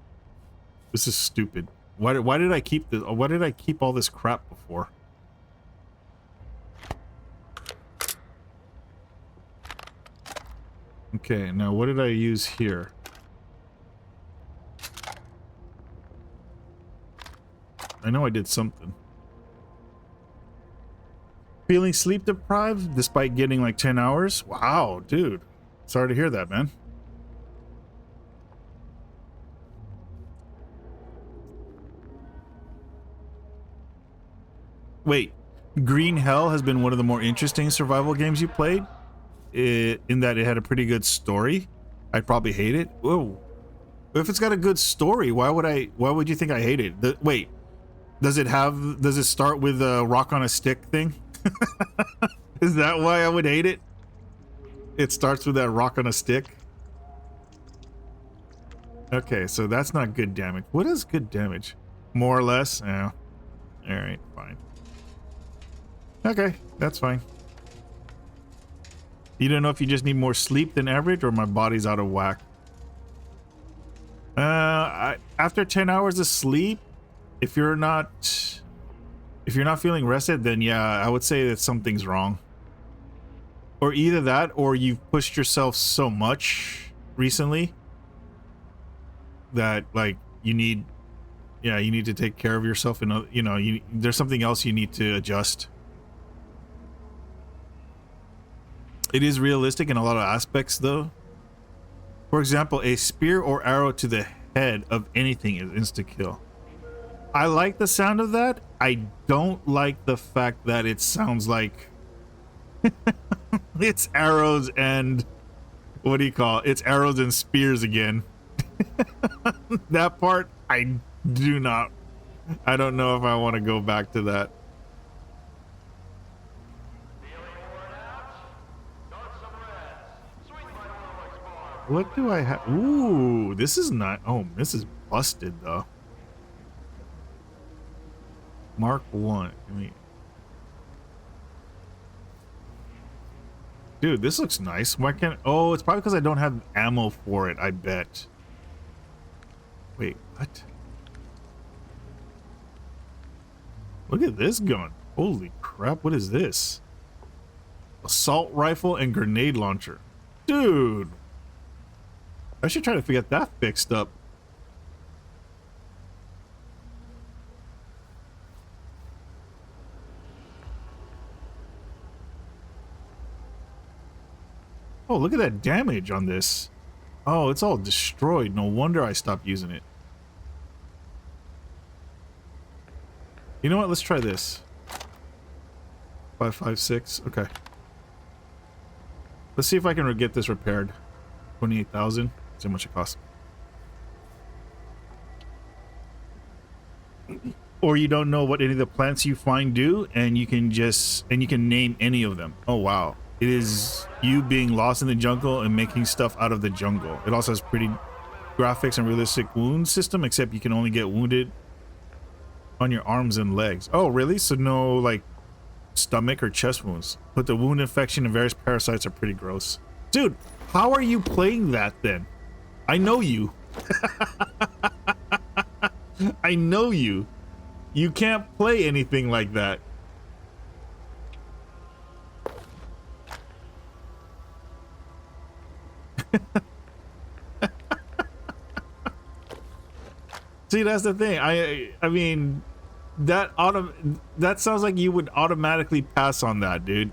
This is stupid. Why did I keep this? Why did I keep all this crap before? Okay, now what did I use here? I know I did something. Feeling sleep deprived despite getting like 10 hours? Wow, dude. Sorry to hear that, man. Wait, Green Hell has been one of the more interesting survival games you played? In that it had a pretty good story? I'd probably hate it. Whoa. If it's got a good story, why would you think I hate it? Wait, does it start with a rock on a stick thing? Is that why I would hate it? It starts with that rock on a stick? Okay, so that's not good damage. What is good damage? More or less? Yeah. Alright, fine. Okay, that's fine. You don't know if you just need more sleep than average or my body's out of whack. After 10 hours of sleep, if you're not feeling rested, then yeah, I would say that something's wrong. Or either that, or you've pushed yourself so much recently that like you need to take care of yourself, and there's something else you need to adjust. It is realistic in a lot of aspects, though. For example, a spear or arrow to the head of anything is insta-kill. I like the sound of that. I don't like the fact that it sounds like it's arrows and what do you call it? It's arrows and spears again. That part, I don't know if I want to go back to that. What do I have? Ooh, this is not. Oh, this is busted though. Mark 1. I mean, dude, this looks nice. Why can't? Oh, it's probably because I don't have ammo for it. I bet. Wait, what? Look at this gun. Holy crap! What is this? Assault rifle and grenade launcher, dude. I should try to get that fixed up. Oh, look at that damage on this. Oh, it's all destroyed. No wonder I stopped using it. You know what? Let's try this. 556. Okay. Let's see if I can get this repaired. 28,000. See how much it costs. Or you don't know what any of the plants you find do, and you can name any of them. Oh wow. It is you being lost in the jungle and making stuff out of the jungle. It also has pretty graphics and realistic wound system, except you can only get wounded on your arms and legs. Oh really? So no like stomach or chest wounds. But the wound infection and various parasites are pretty gross. Dude, how are you playing that then? I know you. I know you. You can't play anything like that. See, that's the thing. I mean, that sounds like you would automatically pass on that, dude.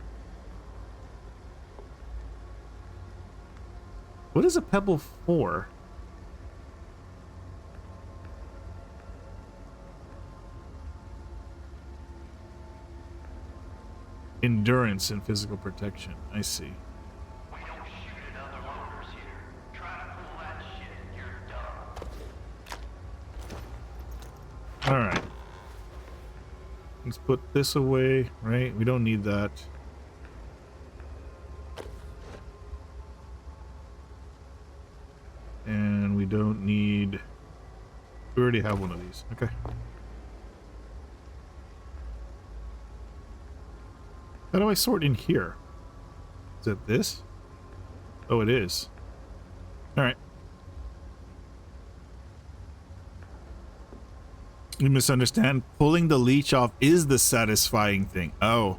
What is a pebble for? Endurance and physical protection. I see.
We don't shoot at other loaders here. Try to pull that shit, you're done.
All right. Let's put this away, right? We don't need that. And we don't need... We already have one of these. Okay. How do I sort in here? Is it this? Oh, it is. All right. You misunderstand. Pulling the leech off is the satisfying thing. Oh.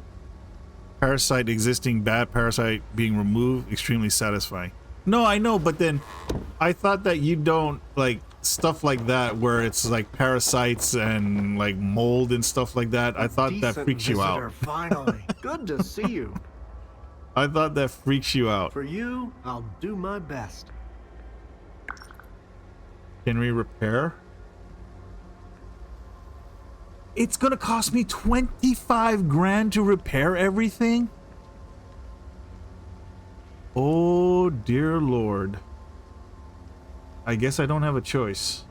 Parasite existing, bad parasite being removed, extremely satisfying. No, I know, but then I thought that you don't like stuff like that where it's like parasites and like mold and stuff like that. I thought that freaks you out.
Finally. Good to see you.
I thought that freaks you out.
For you, I'll do my best.
Can we repair? It's gonna cost me 25 grand to repair everything? Oh dear Lord. I guess I don't have a choice.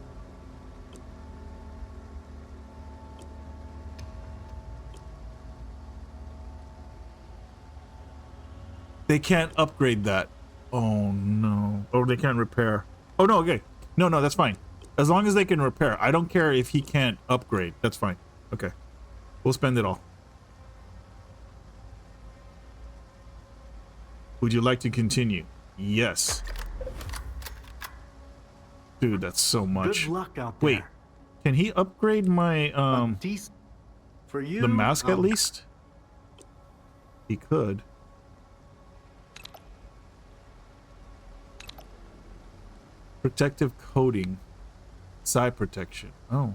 They can't upgrade that. Oh no. Or they can't repair. Oh no, okay. No, that's fine. As long as they can repair. I don't care if he can't upgrade. That's fine. Okay. We'll spend it all. Would you like to continue? Yes. Dude, that's so much.
Good luck out there.
Wait. Can he upgrade my
for you,
the mask at least? He could. Protective coating. Side protection. Oh.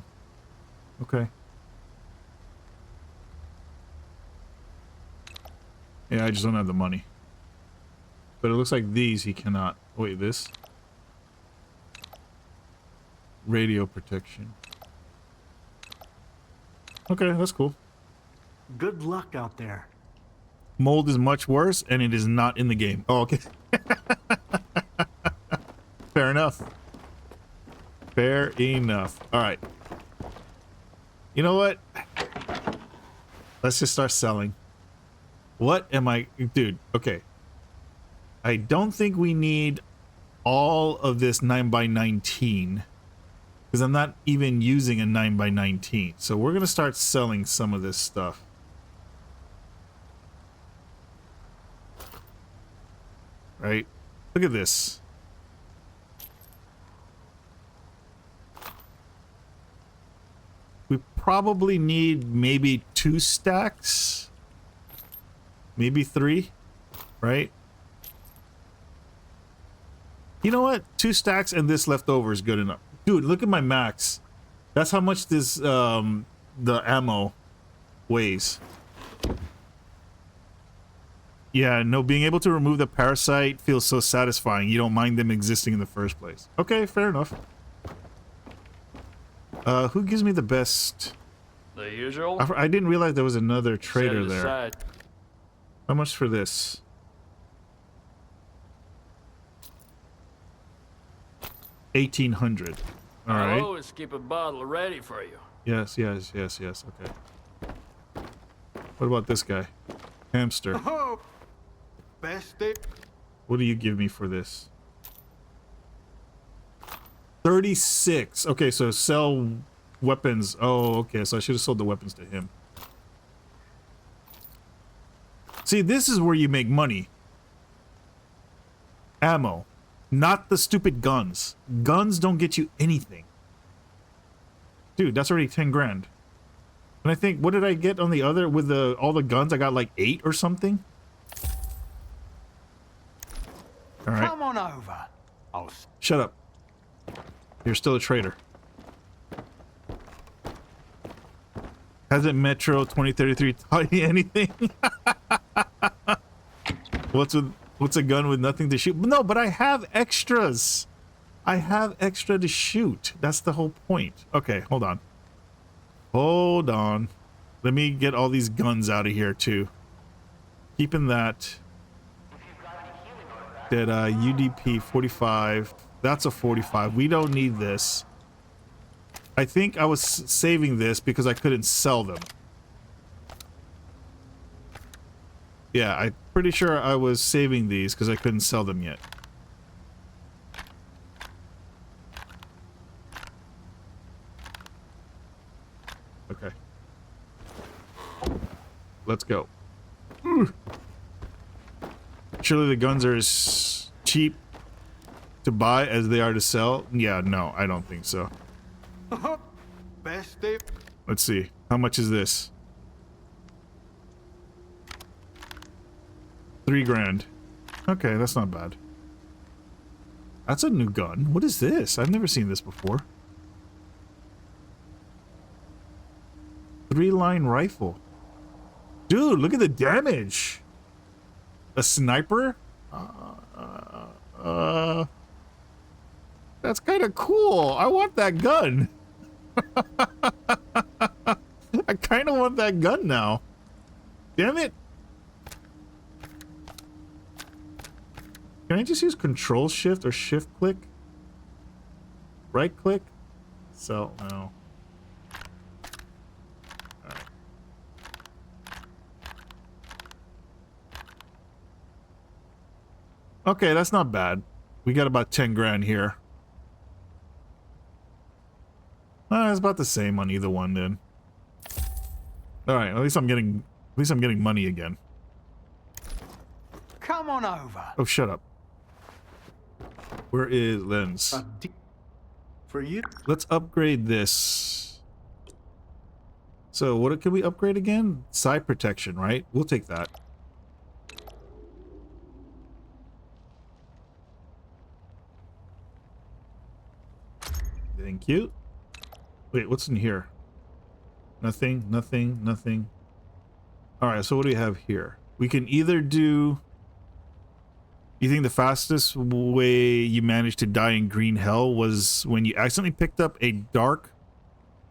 Okay. Yeah, I just don't have the money. But it looks like these he cannot. Wait, this? Radio protection. Okay, that's cool.
Good luck out there.
Mold is much worse, and it is not in the game. Oh, okay. Fair enough. Fair enough. All right. You know what? Let's just start selling. What am I... Dude, okay. I don't think we need all of this 9x19. Because I'm not even using a 9x19. So we're going to start selling some of this stuff. Right? Look at this. We probably need maybe 2 stacks. Maybe 3. Right? You know what? 2 stacks and this leftover is good enough. Dude, look at my max. That's how much this, the ammo weighs. Yeah, no, being able to remove the parasite feels so satisfying. You don't mind them existing in the first place. Okay, fair enough. Who gives me the best?
The usual?
I didn't realize there was another
Set
trader
it
there.
aside.
How much for this? 1,800. All
I'll
right.
always keep a bottle ready for you.
Yes, yes, yes, yes. Okay. What about this guy? Hamster.
Oh, best it.
What do you give me for this? 36. Okay, so sell weapons. Oh, okay. So I should have sold the weapons to him. See, this is where you make money. Ammo. Not the stupid guns. Guns don't get you anything. Dude, that's already 10 grand. And I think, what did I get on the other, with all the guns? I got like 8 or something? Alright.
Come on over. I'll
Shut up. You're still a traitor. Hasn't Metro 2033 taught you anything? What's a gun with nothing to shoot? No, but I have extras. I have extra to shoot. That's the whole point. Okay, hold on. Hold on. Let me get all these guns out of here too. Keeping that. That UDP 45. That's a 45. We don't need this. I think I was saving this because I couldn't sell them. Yeah, I'm pretty sure I was saving these because I couldn't sell them yet. Okay. Let's go. Surely the guns are as cheap to buy as they are to sell? Yeah, no, I don't think so.
best it.
Let's see. How much is this? 3 grand. Okay, that's not bad. That's a new gun. What is this? I've never seen this before. 3-line rifle. Dude, look at the damage. A sniper? That's kind of cool. I want that gun. I kind of want that gun now. Damn it. Can I just use control shift or shift click? Right click? So, no. Alright. Okay, that's not bad. We got about 10 grand here. It's about the same on either one then. Alright, at least I'm getting money again.
Come on over.
Oh, shut up. Where is lens?
For you.
Let's upgrade this. So what can we upgrade again? Side protection, right? We'll take that. Thank you. Wait, what's in here? Nothing, nothing, nothing. Alright, so what do we have here? We can either do... You think the fastest way you managed to die in green hell was when you accidentally picked up a dark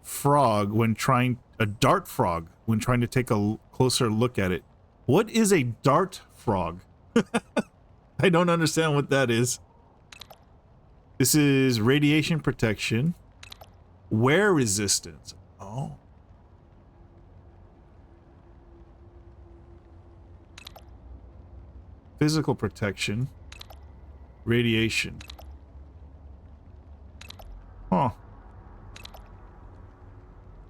frog when trying... A dart frog when trying to take a closer look at it. What is a dart frog? I don't understand what that is. This is radiation protection. Wear resistance. Oh. Physical protection. Radiation. Huh.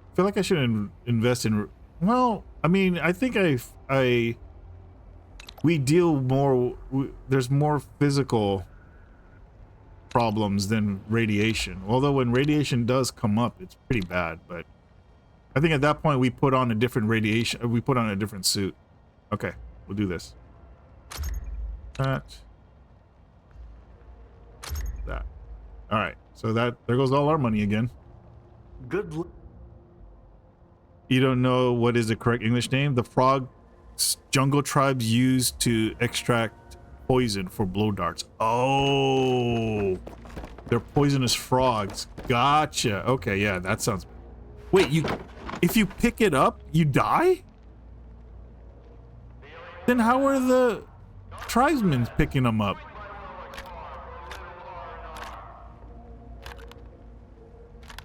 I feel like I should invest in... Well, I mean, I think we deal more... There's more physical problems than radiation. Although when radiation does come up, it's pretty bad, but... I think at that point we put on a different radiation... We put on a different suit. Okay, we'll do this. That. Alright, so there goes all our money again.
Good luck.
You don't know what is the correct English name? The frog jungle tribes use to extract poison for blow darts. Oh, they're poisonous frogs. Gotcha. Okay, yeah, that sounds... Wait, if you pick it up, you die? Then how are the tribesmen picking them up?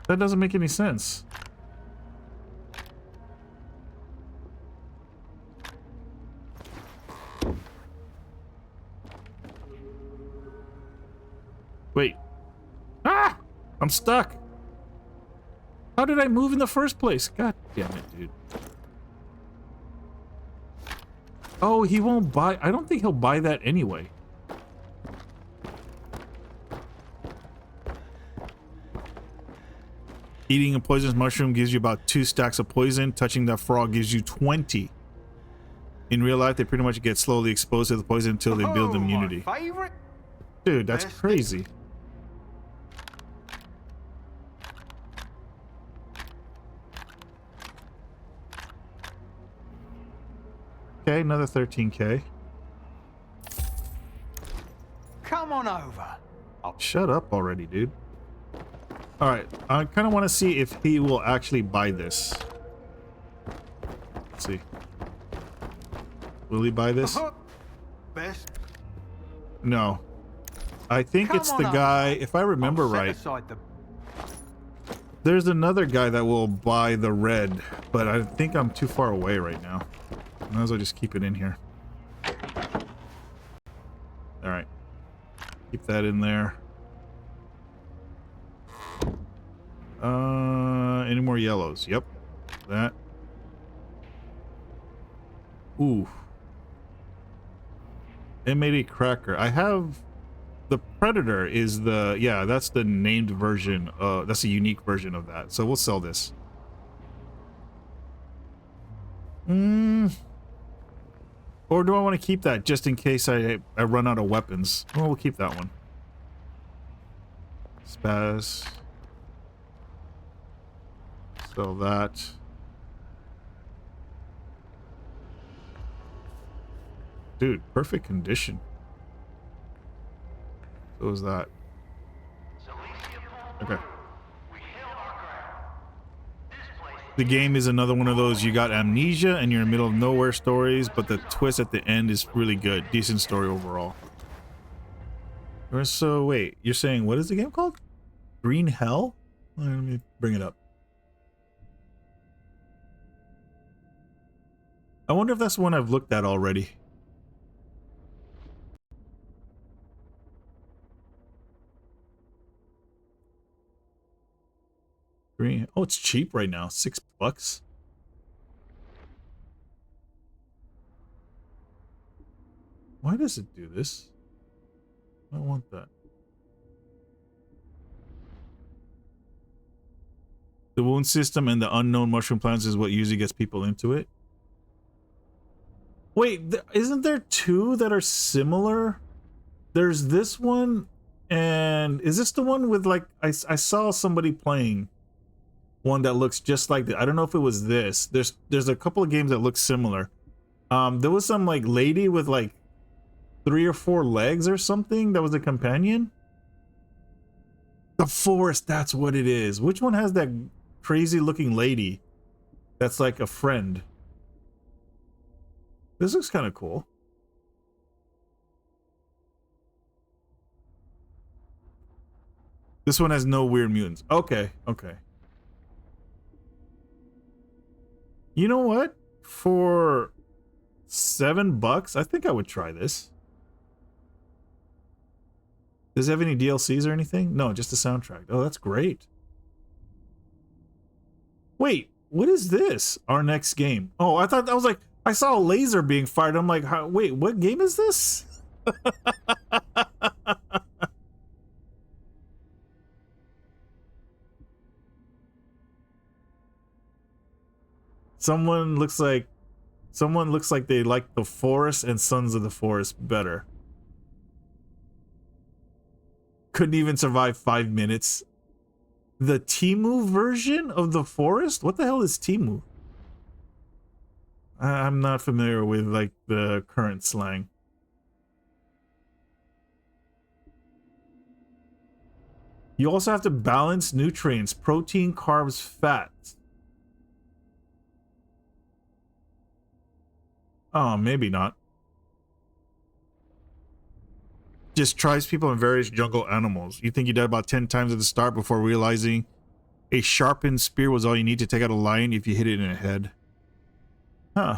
That doesn't make any sense. Wait. Ah! I'm stuck. How did I move in the first place? God damn it, dude. Oh, he won't buy... I don't think he'll buy that anyway. Eating a poisonous mushroom gives you about 2 stacks of poison. Touching that frog gives you 20. In real life, they pretty much get slowly exposed to the poison until they build immunity. Dude, that's crazy. Okay, another 13K.
Come on over.
Shut up already, dude. Alright, I kind of want to see if he will actually buy this. Let's see. Will he buy this?
Best.
No. I think it's the guy, if I remember right. There's another guy that will buy the red, but I think I'm too far away right now. Might as well just keep it in here. Alright. Keep that in there. Any more yellows? Yep. That. Ooh. M80 cracker. I have... The Predator is the... Yeah, that's the named version. That's a unique version of that. So we'll sell this. Or do I want to keep that just in case I run out of weapons? Well, we'll keep that one. Spaz. Sell that. Dude, perfect condition. So is that. Okay. The game is another one of those, you got amnesia and you're in the middle of nowhere stories, but the twist at the end is really good. Decent story overall. So wait, you're saying, what is the game called? Green Hell? Let me bring it up. I wonder if that's one I've looked at already. Green. Oh, it's cheap right now. $6. Why does it do this? I don't want that. The wound system and the unknown mushroom plants is what usually gets people into it. Wait, isn't there 2 that are similar? There's this one, and is this the one with like I saw somebody playing one that looks just like that. I don't know if it was this. There's a couple of games that look similar. There was some like lady with like 3 or 4 legs or something that was a companion. The Forest, that's what it is. Which one has that crazy looking lady that's like a friend? This looks kind of cool. This one has no weird mutants. Okay, okay. You know what? For $7, I think I would try this. Does it have any DLCs or anything? No, just a soundtrack. Oh, that's great. Wait, what is this? Our next game. Oh, I thought that was like, I saw a laser being fired. I'm like, wait, what game is this? Someone looks like they like The Forest and Sons of the Forest better. Couldn't even survive 5 minutes. The Temu version of The Forest? What the hell is Temu? I'm not familiar with like the current slang. You also have to balance nutrients, protein, carbs, fats. Oh, maybe not. Just tries people in various jungle animals. You think you died about 10 times at the start before realizing a sharpened spear was all you need to take out a lion if you hit it in the head. Huh.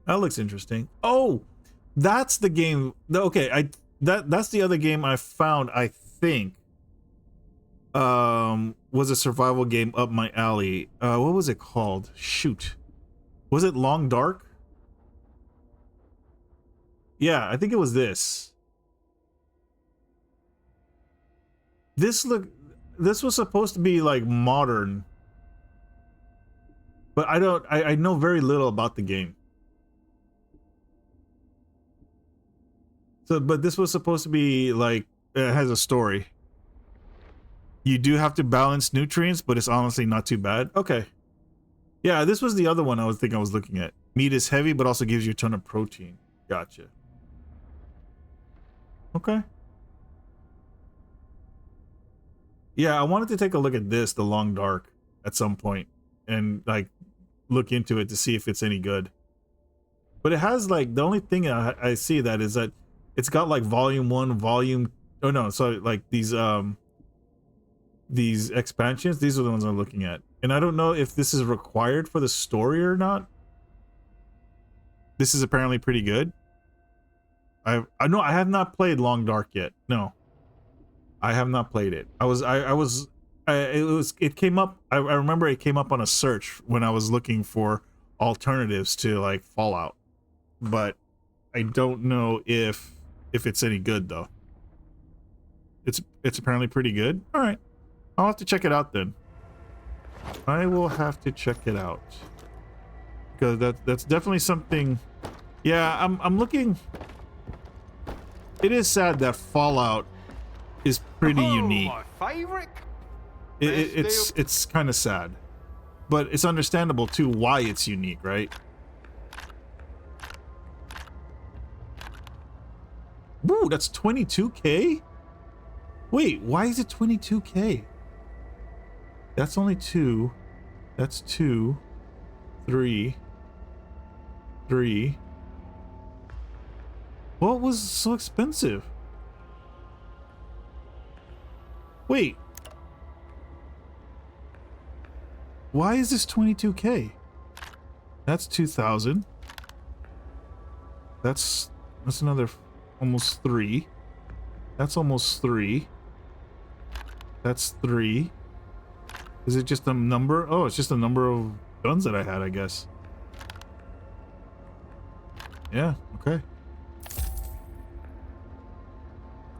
That looks interesting. Oh, that's the game. Okay, that's the other game I found, I think. Was a survival game up my alley. What was it called? Shoot. Was it Long Dark? Yeah, I think it was this. This was supposed to be like modern. But I know very little about the game. So, but this was supposed to be like, it has a story. You do have to balance nutrients, but it's honestly not too bad. Okay. Yeah, this was the other one I was looking at. Meat is heavy, but also gives you a ton of protein. Gotcha. Okay. Yeah, I wanted to take a look at this, The Long Dark, at some point, and like look into it to see if it's any good. But it has like, the only thing I see that is that it's got like volume 1, volume, oh no, sorry, like these expansions. These are the ones I'm looking at, and I don't know if this is required for the story or not. This is apparently pretty good. I know I have not played Long Dark yet. No, I have not played it. It came up. I remember it came up on a search when I was looking for alternatives to like Fallout, but I don't know if it's any good though. It's apparently pretty good. All right, I'll have to check it out then. I will have to check it out because that's definitely something. Yeah, I'm looking. It is sad that Fallout is pretty unique.
My favorite.
It's kind of sad, but it's understandable too why it's unique, right? Woo, that's 22K? Wait, why is it 22K? That's only 2. That's 2, 3, 3. What was so expensive? Wait. Why is this 22K? That's 2,000. That's another almost 3. That's almost 3. That's 3. Is it just a number? Oh, it's just the number of guns that I had, I guess. Yeah, okay.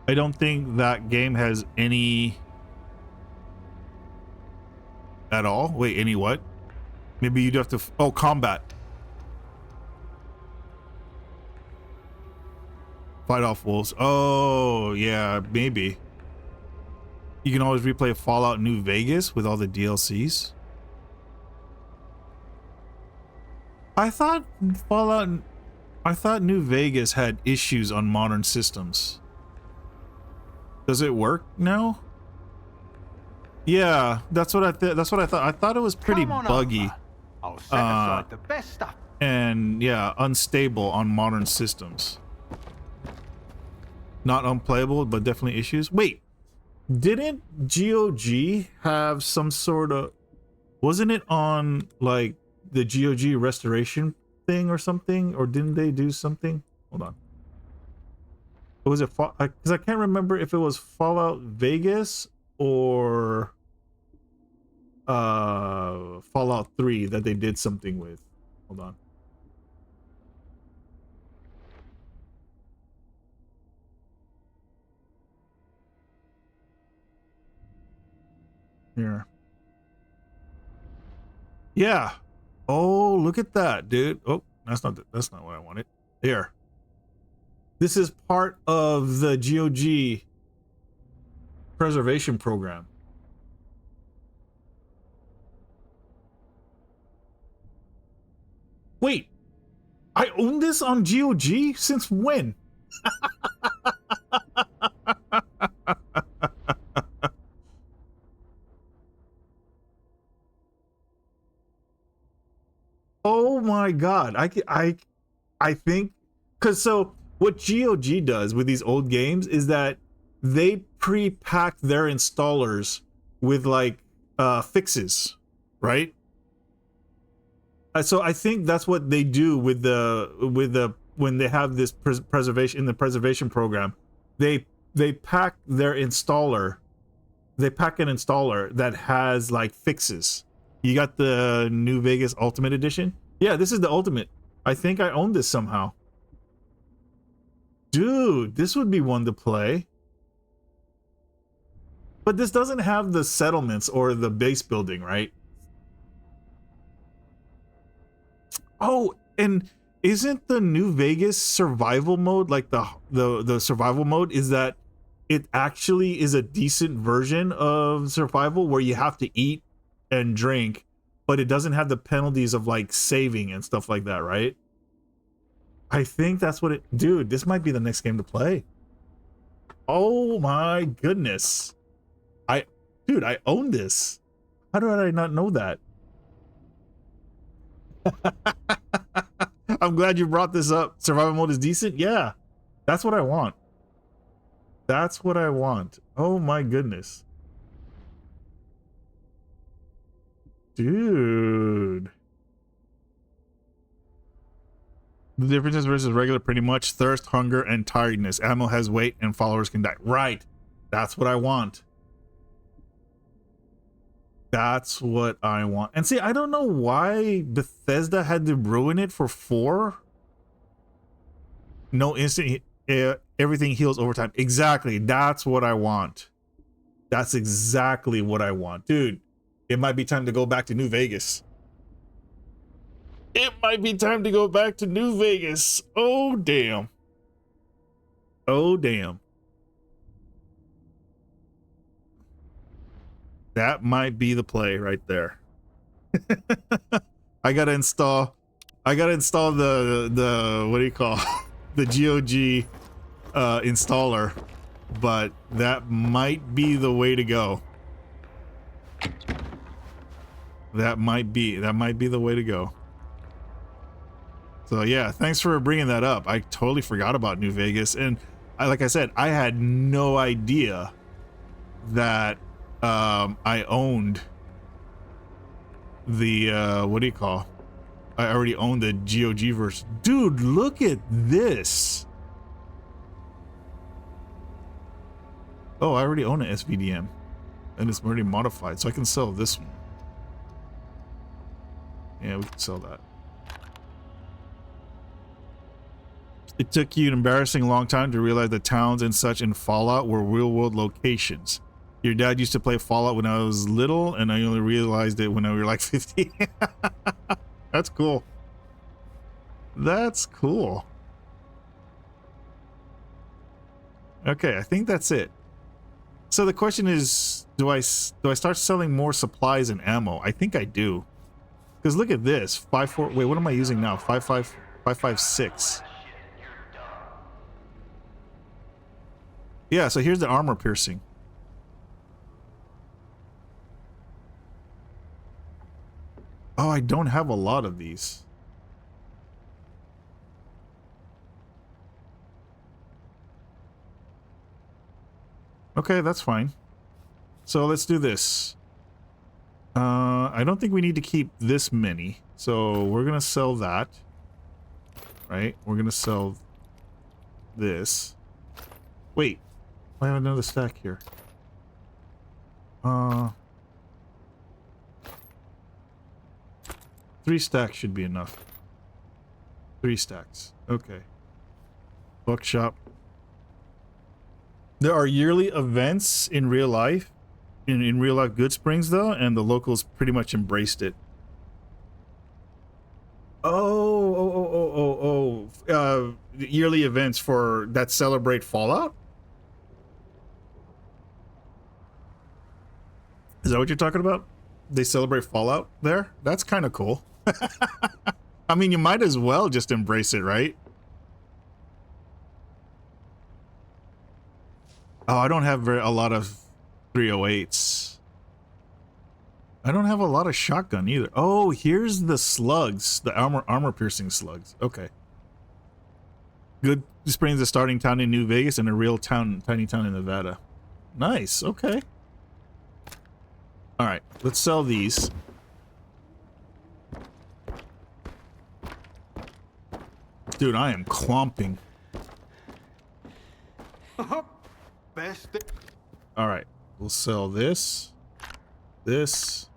I don't think that game has any at all. Wait, any what? Maybe you'd have to... Oh, combat. Fight off wolves. Oh, yeah, maybe. You can always replay Fallout New Vegas with all the DLCs. I thought New Vegas had issues on modern systems. Does it work now? Yeah, that's what I thought. I thought it was pretty buggy.
I'll set aside the best stuff.
And yeah, unstable on modern systems. Not unplayable, but definitely issues. Wait, didn't GOG have some sort of... Wasn't it on like the GOG restoration thing or something? Or didn't they do something? Hold on. Was it because I can't remember if it was Fallout Vegas or Fallout 3 that they did something with. Hold on. Here. Yeah. Oh, look at that, dude. Oh, that's not what I wanted. Here. This is part of the GOG preservation program. Wait, I own this on GOG since when? Oh my god. I think cuz so what GOG does with these old games is that they pre-pack their installers with like fixes, right? So I think that's what they do with the when they have this preservation in the preservation program. They pack their installer. They pack an installer that has like fixes. You got the New Vegas Ultimate Edition? Yeah, this is the Ultimate. I think I own this somehow. Dude, this would be one to play. But this doesn't have the settlements or the base building, right? Oh, and isn't the New Vegas survival mode, like the survival mode, is that it actually is a decent version of survival where you have to eat and drink, but it doesn't have the penalties of like saving and stuff like that, right? I think that's what it... Dude, this might be the next game to play. Oh my goodness. Dude, I own this. How did I not know that? I'm glad you brought this up. Survival mode is decent? Yeah. That's what I want. That's what I want. Oh my goodness. Dude. The differences versus regular pretty much thirst, hunger, and tiredness. Ammo has weight and followers can die. Right. That's what I want. That's what I want. And see, I don't know why Bethesda had to ruin it for 4. No instant, everything heals over time. Exactly. That's what I want. That's exactly what I want. Dude, it might be time to go back to New Vegas. It might be time to go back to New Vegas. Oh, damn. Oh, damn. That might be the play right there. I gotta install the what do you call the GOG installer, but that might be the way to go. That might be the way to go. So yeah, thanks for bringing that up. I totally forgot about New Vegas, and like I said, I had no idea that I owned the what do you call? I already owned the GOG version. Dude, look at this. Oh, I already own an SVDM, and it's already modified, so I can sell this one. Yeah, we can sell that. It took you an embarrassing long time to realize the towns and such in Fallout were real-world locations. Your dad used to play Fallout when I was little, and I only realized it when I was like 50. That's cool. That's cool. Okay, I think that's it. So the question is, do I start selling more supplies and ammo? I think I do. Because look at this. 5.4. Wait, what am I using now? 5.5. 5.56. Yeah, so here's the armor piercing. Oh, I don't have a lot of these. Okay, that's fine. So let's do this. I don't think we need to keep this many. So we're going to sell that. Right? We're going to sell this. Wait. I have another stack here. 3 stacks should be enough. 3 stacks. Okay. Bookshop. There are yearly events in real life. In real life Good Springs, though, and the locals pretty much embraced it. Yearly events for that celebrate Fallout? Is that what you're talking about? They celebrate Fallout there? That's kind of cool. I mean, you might as well just embrace it, right? Oh, I don't have a lot of 308s. I don't have a lot of shotgun either. Oh, here's the slugs, the armor piercing slugs. Okay. Good Springs, a starting town in New Vegas, and a real town, tiny town in Nevada. Nice. Okay. All right, let's sell these. Dude, I am clomping.
Best.
All right, we'll sell this. This.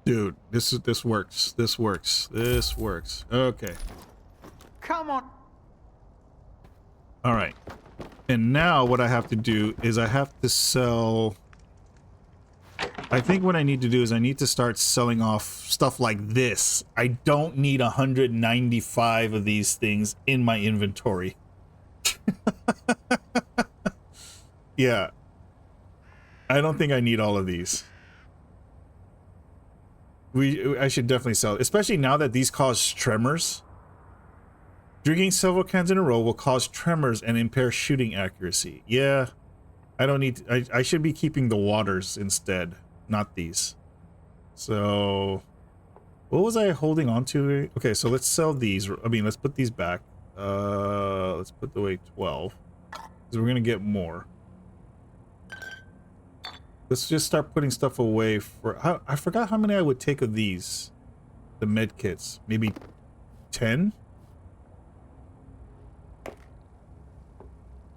Dude, this works. This works. This works. Okay.
Come on.
All right. And now what I have to do is I have to sell... I think what I need to do is I need to start selling off stuff like this. I don't need 195 of these things in my inventory. Yeah. I don't think I need all of these. I should definitely sell it, especially now that these cause tremors. Drinking several cans in a row will cause tremors and impair shooting accuracy. Yeah, I don't need... I should be keeping the waters instead, not these. So, what was I holding on to? Okay, so let's sell these. I mean, let's put these back. Let's put away 12, because we're gonna get more. Let's just start putting stuff away for... I forgot how many I would take of these. The med kits. Maybe 10?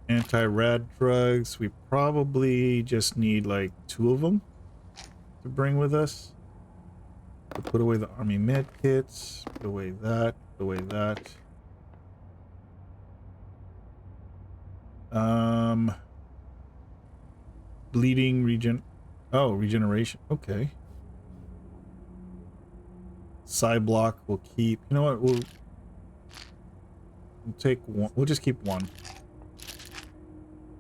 Anti-rad drugs. We probably just need like 2 of them to bring with us. To put away the army med kits. Put away that. Put away that. Bleeding regeneration. Okay. Side block we'll keep. You know what? We'll take one. We'll just keep one.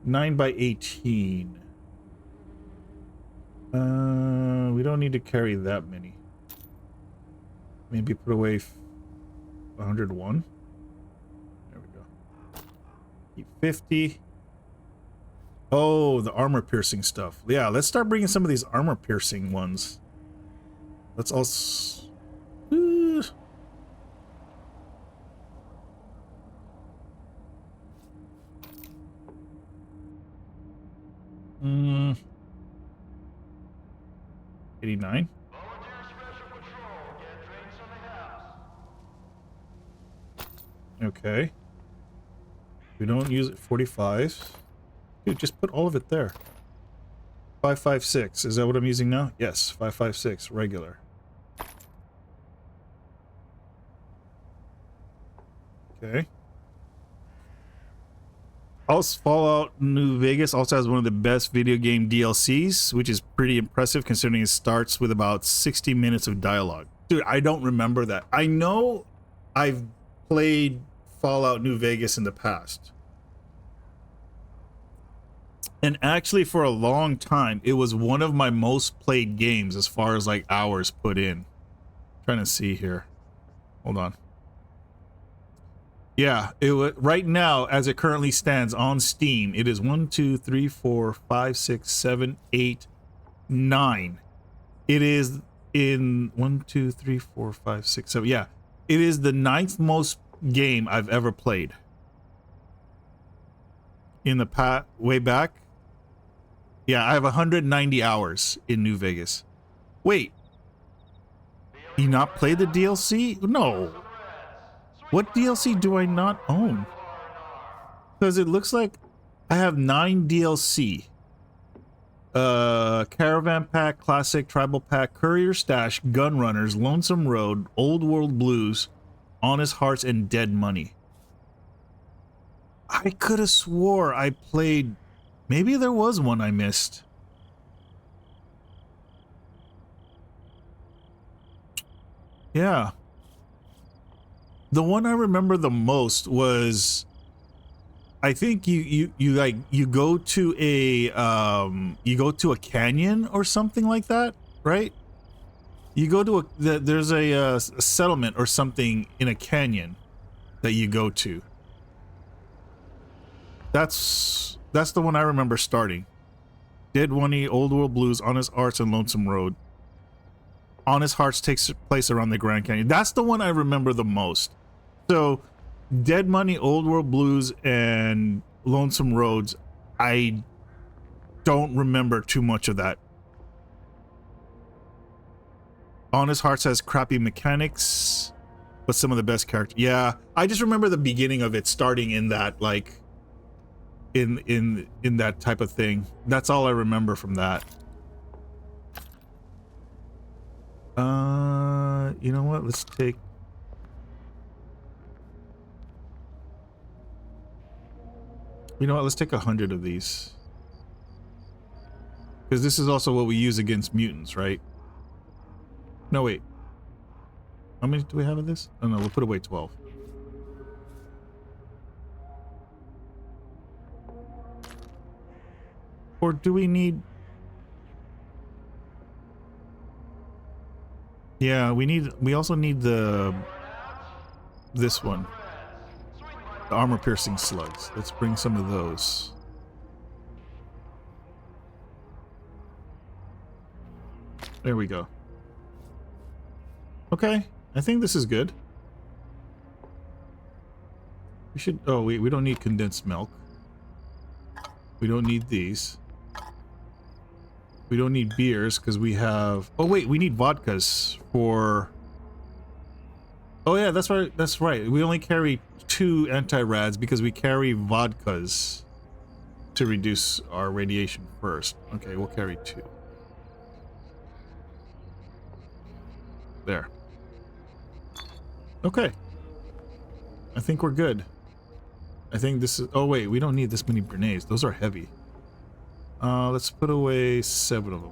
9x18. We don't need to carry that many. Maybe put away 101. There we go. Keep 50. Oh, the armor piercing stuff. Yeah, let's start bringing some of these armor piercing ones. Let's also... Hmm. 89. Okay. We don't use it. 45. Dude, just put all of it there. 556. Is that what I'm using now? Yes, 556 regular. Okay. Also, Fallout New Vegas also has one of the best video game DLCs, which is pretty impressive considering it starts with about 60 minutes of dialogue. Dude, I don't remember that. I know I've played Fallout New Vegas in the past. And actually for a long time, it was one of my most played games as far as like hours put in. Trying to see here. Hold on. Yeah, right now, as it currently stands on Steam, it is 1, 2, 3, 4, 5, 6, 7, 8, 9. It is in 1, 2, 3, 4, 5, 6, 7. Yeah, it is the 9th most game I've ever played. In the way back. Yeah, I have 190 hours in New Vegas. Wait. You not play the DLC? No. What DLC do I not own? Because it looks like I have 9 DLC. Caravan Pack, Classic, Tribal Pack, Courier Stash, Gun Runners, Lonesome Road, Old World Blues, Honest Hearts, and Dead Money. I could have swore I played... Maybe there was one I missed. Yeah. The one I remember the most was I think you go to a canyon or something like that, right? You go to there's a settlement or something in a canyon that you go to. That's the one I remember starting. Dead Money, Old World Blues, Honest Hearts, and Lonesome Road. Honest Hearts takes place around the Grand Canyon. That's the one I remember the most. So, Dead Money, Old World Blues, and Lonesome Roads, I don't remember too much of that. Honest Hearts has crappy mechanics, but some of the best characters. Yeah, I just remember the beginning of it starting in that, like, in that type of thing. That's all I remember from that. You know what? Let's take... You know what? Let's take 100 of these. Because this is also what we use against mutants, right? No, wait. How many do we have of this? Oh, no, we'll put away 12. Or do we need... Yeah, we also need this one. The armor-piercing slugs. Let's bring some of those. There we go. Okay, I think this is good. We should... Oh, we don't need condensed milk. We don't need these. We don't need beers because we have... Oh, wait, we need vodkas for... Oh, yeah, that's right. That's right. We only carry 2 anti-rads because we carry vodkas to reduce our radiation first. Okay, we'll carry 2. There. Okay. I think we're good. I think this is... Oh, wait, we don't need this many grenades. Those are heavy. Let's put away 7 of them.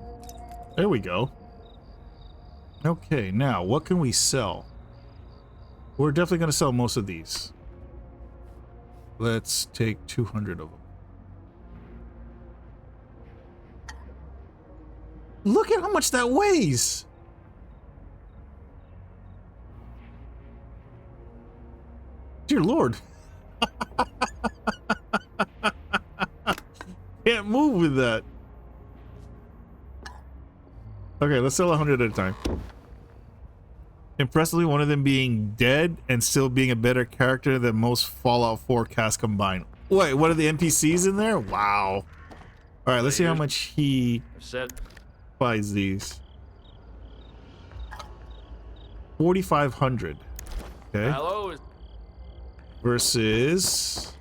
There we go. Okay, now, what can we sell? We're definitely going to sell most of these. Let's take 200 of them. Look at how much that weighs! Dear Lord. Can't move with that. Okay, let's sell 100 at a time. Impressively, one of them being dead and still being a better character than most Fallout 4 cast combined. Wait, what are the NPCs in there? Wow. Alright, let's see how much he buys these. 4,500. Okay.
Hello.
Versus...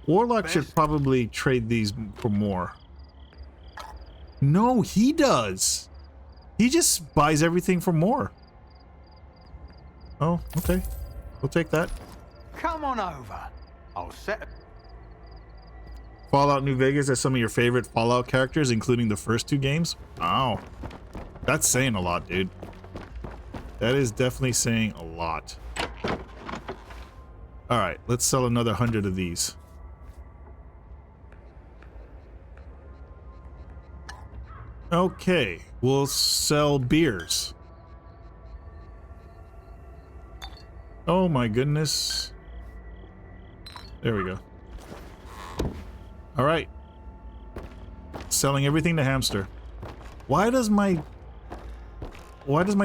Warlock should probably trade these for more. No, he does. He just buys everything for more. Oh, okay. We'll take that.
Come on over. I'll set...
Fallout New Vegas has some of your favorite Fallout characters, including the first 2 games. Wow. That's saying a lot, dude. That is definitely saying a lot. Alright, let's sell another 100 of these. Okay, we'll sell beers. Oh my goodness. There we go. Alright. Selling everything to Hamster. Why does my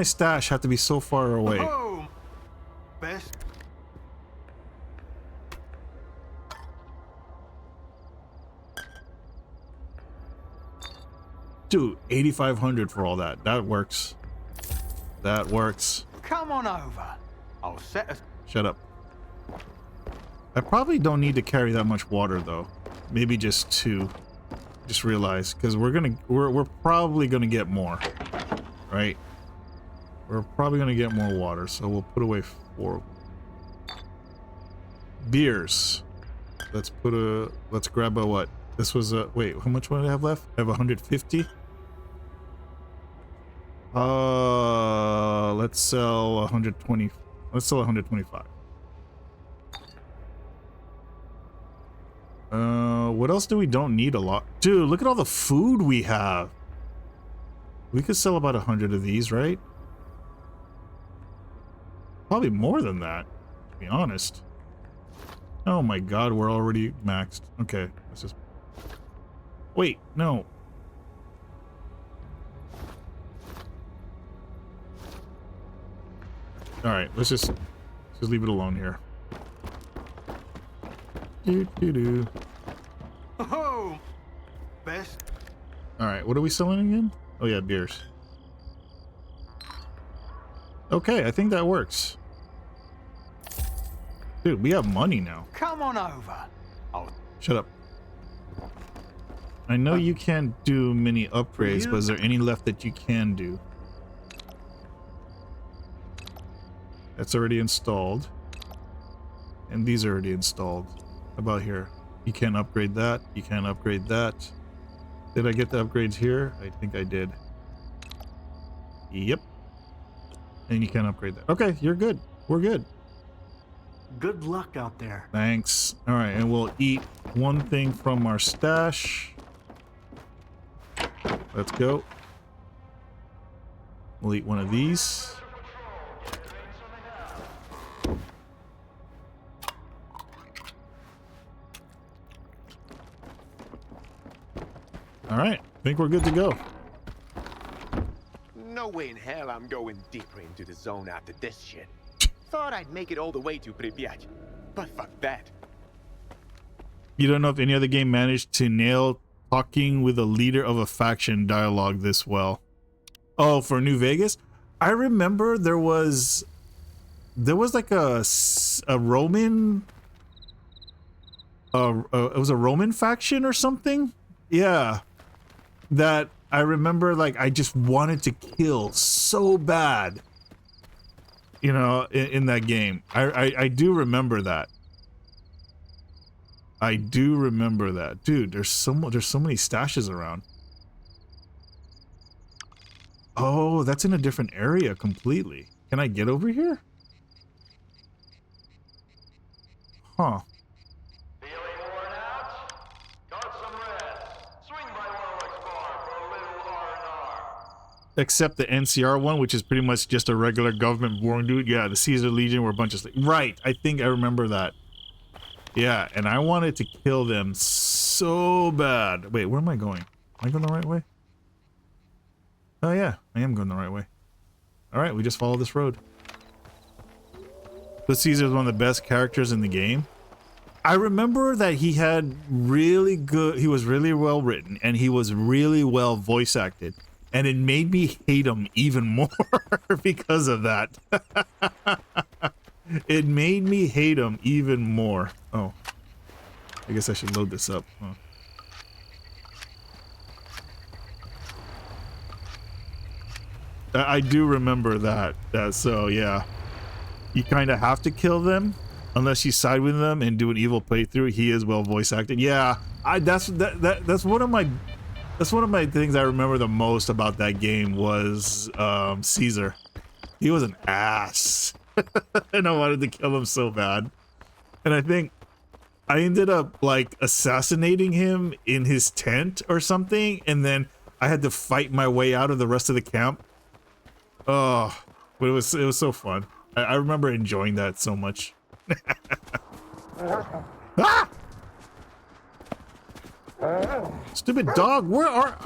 stash have to be so far away?
Oh, best.
Dude, 8,500 for all that. That works. That works.
Come on over. I'll set us.
Shut up. I probably don't need to carry that much water though. Maybe just 2. Just realized, because we're probably gonna get more. Right? We're probably gonna get more water, so we'll put away 4. Beers. Let's grab a what? This was a... Wait, how much do I have left? I have 150. Let's sell 120. Let's sell 125. What else do we don't need a lot? Dude, look at all the food we have. We could sell about 100 of these, right? Probably more than that, to be honest. Oh my god, we're already maxed. Okay, let's just... Wait, no. Alright, let's just leave it alone here. Do.
Oh, best.
Alright, what are we selling again? Oh yeah, beers. Okay, I think that works. Dude, we have money now.
Come on over. Oh,
Shut up. I know you can't do many upgrades, but is there any left that you can do? That's already installed. And these are already installed. How about here? You can't upgrade that. You can't upgrade that. Did I get the upgrades here? I think I did. Yep. And you can't upgrade that. Okay, you're good. We're good.
Good luck out there.
Thanks. All right, and we'll eat one thing from our stash. Let's go. We'll eat one of these. All right, I think we're good to go.
No way in hell I'm going deeper into the zone after this shit. Thought I'd make it all the way to Pripyat, but fuck that.
You don't know if any other game managed to nail talking with a leader of a faction dialogue this well. Oh, for New Vegas? I remember there was like a Roman it was a Roman faction or something? Yeah. That I remember, like, I just wanted to kill so bad, you know, in that game. I do remember that. I do remember that. Dude, there's so many stashes around. Oh, that's in a different area completely. Can I get over here? Huh. Except the NCR one, which is pretty much just a regular government born dude. Yeah, the Caesar Legion were a bunch of... Right, I think I remember that. Yeah, and I wanted to kill them so bad. Wait, where am I going? Am I going the right way? Oh yeah, I am going the right way. Alright, we just follow this road. But Caesar is one of the best characters in the game. I remember that he had really good... He was really well written, and he was really well voice acted. And it made me hate him even more because of that. It made me hate him even more. Oh. I guess I should load this up. Huh. I do remember that. So, yeah. You kind of have to kill them unless you side with them and do an evil playthrough. He is well voice acted. Yeah. That's one of my... That's one of my things I remember the most about that game was Caesar. He was an ass. And I wanted to kill him so bad. And I think I ended up like assassinating him in his tent or something. And then I had to fight my way out of the rest of the camp. Oh, but it was so fun. I remember enjoying that so much. Ah! Stupid dog,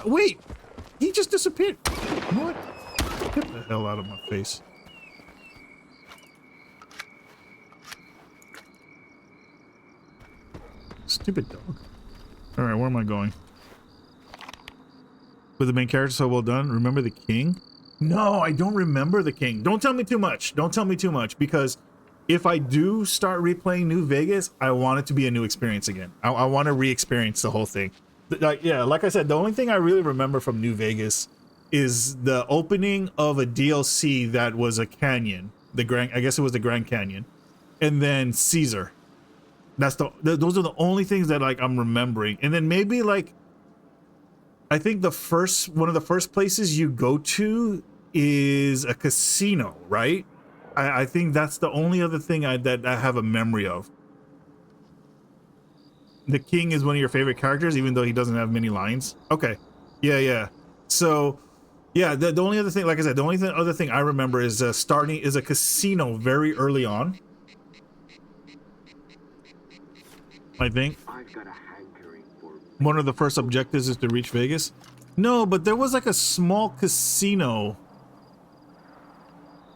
wait, he just disappeared. What? Get the hell out of my face. Stupid dog. Alright, where am I going? With the main character so well done, remember the king? No, I don't remember the king. Don't tell me too much. Don't tell me too much, because if I do start replaying New Vegas, I want it to be a new experience again. I want to re-experience the whole thing. Yeah, like I said, the only thing I really remember from New Vegas is the opening of a DLC that was a canyon. I guess it was the Grand Canyon. And then Caesar. Those are the only things that like I'm remembering. And then maybe like I think one of the first places you go to is a casino, right? I think that's the only other thing that I have a memory of. the king is one of your favorite characters, even though he doesn't have many lines. Okay. Yeah, yeah. So, yeah, the only other thing, like I said, the only other thing I remember is starting is a casino very early on. I think
I've got a hankering for
one of the first objectives is to reach Vegas. No, but there was like a small casino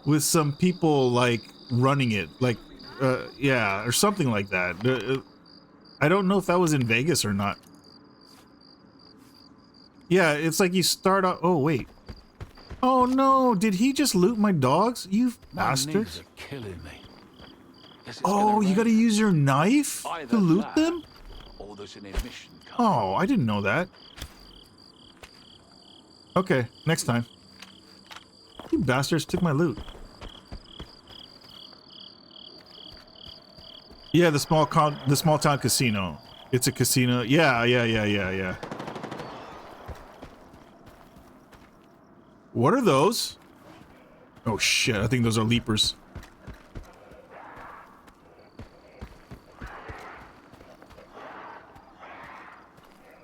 with some people like running it, like, yeah, or something like that. I don't know if that was in Vegas or not. Yeah, it's like you start out. Oh wait. Oh no! Did he just loot my dogs? You bastards!
Killing me.
Oh, you gotta use your knife to loot them?
Or there's an emission coming.
Oh, I didn't know that. Okay, next time. You bastards took my loot. Yeah, the small town casino. It's a casino. Yeah. What are those? Oh shit, I think those are leapers.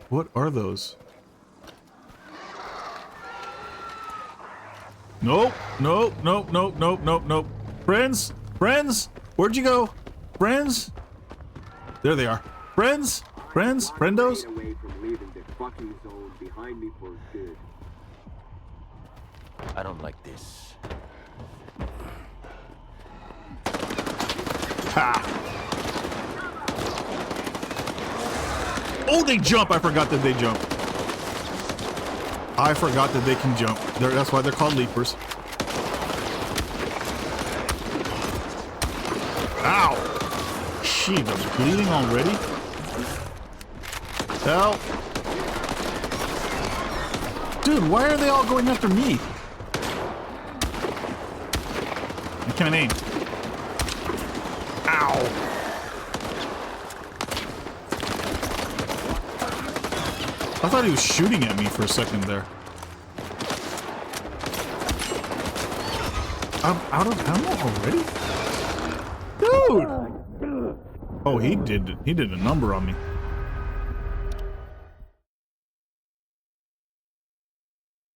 What are those? Nope. Friends? Where'd you go? Friends? There they are. Friends? Friendos?
away from leaving the fucking zone behind me for good.
I don't like this.
Ha! Oh, they jump! I forgot that they jump. I forgot that they can jump. That's why they're called leapers. Ow! Jeez, I'm bleeding already? Help! Dude, why are they all going after me? I can't aim. Ow! I thought he was shooting at me for a second there. I'm out of ammo already? Dude! Oh, he did a number on me.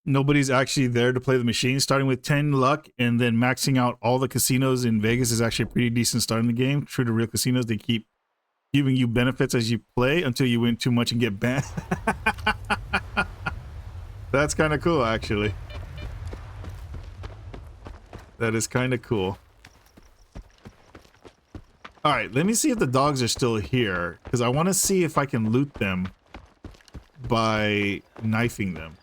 Nobody's actually there to play the machine. Starting with 10 luck and then maxing out all the casinos in Vegas is actually a pretty decent start in the game. True to real casinos, they keep giving you benefits as you play until you win too much and get banned. That's kind of cool, actually. That is kind of cool. All right, let me see if the dogs are still here, because I want to see if I can loot them by knifing them.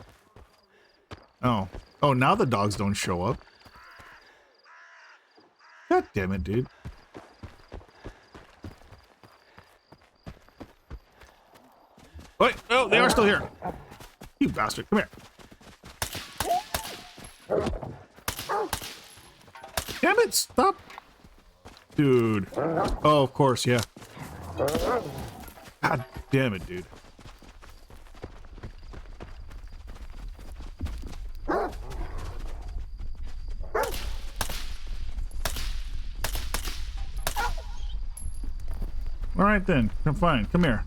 Oh, now the dogs don't show up. God damn it, dude. Wait, oh, they are still here. You bastard, come here. Damn it, stop. Dude. Oh, of course, yeah. God damn it, dude. All right then, I'm fine. Come here.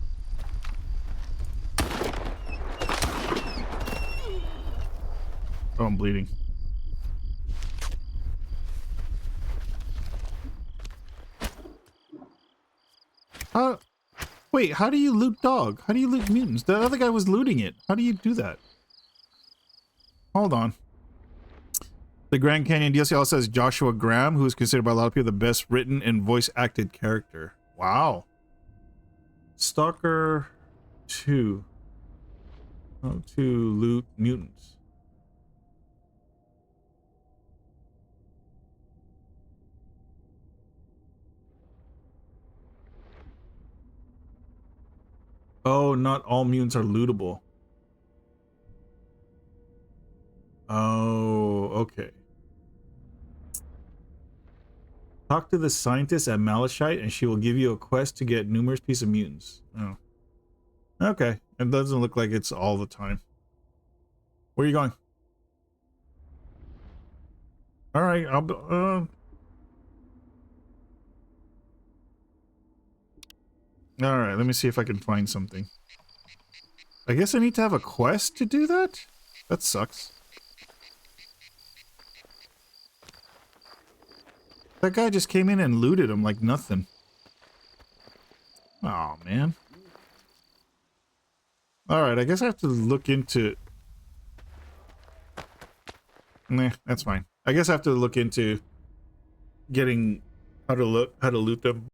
Oh, I'm bleeding. Wait, how do you loot dog? How do you loot mutants? The other guy was looting it. How do you do that? Hold on. The Grand Canyon DLC also says Joshua Graham, who is considered by a lot of people the best written and voice acted character. Wow. Stalker 2. How to loot mutants. Oh, not all mutants are lootable. Oh, okay. Talk to the scientist at Malachite and she will give you a quest to get numerous pieces of mutants. Oh. Okay. It doesn't look like it's all the time. Where are you going? Alright, All right, let me see if I can find something. I guess I need to have a quest to do that? That sucks. That guy just came in and looted him like nothing. Oh, man. Alright, I guess I have to look into... Nah, that's fine. I guess I have to look into getting how to loot them.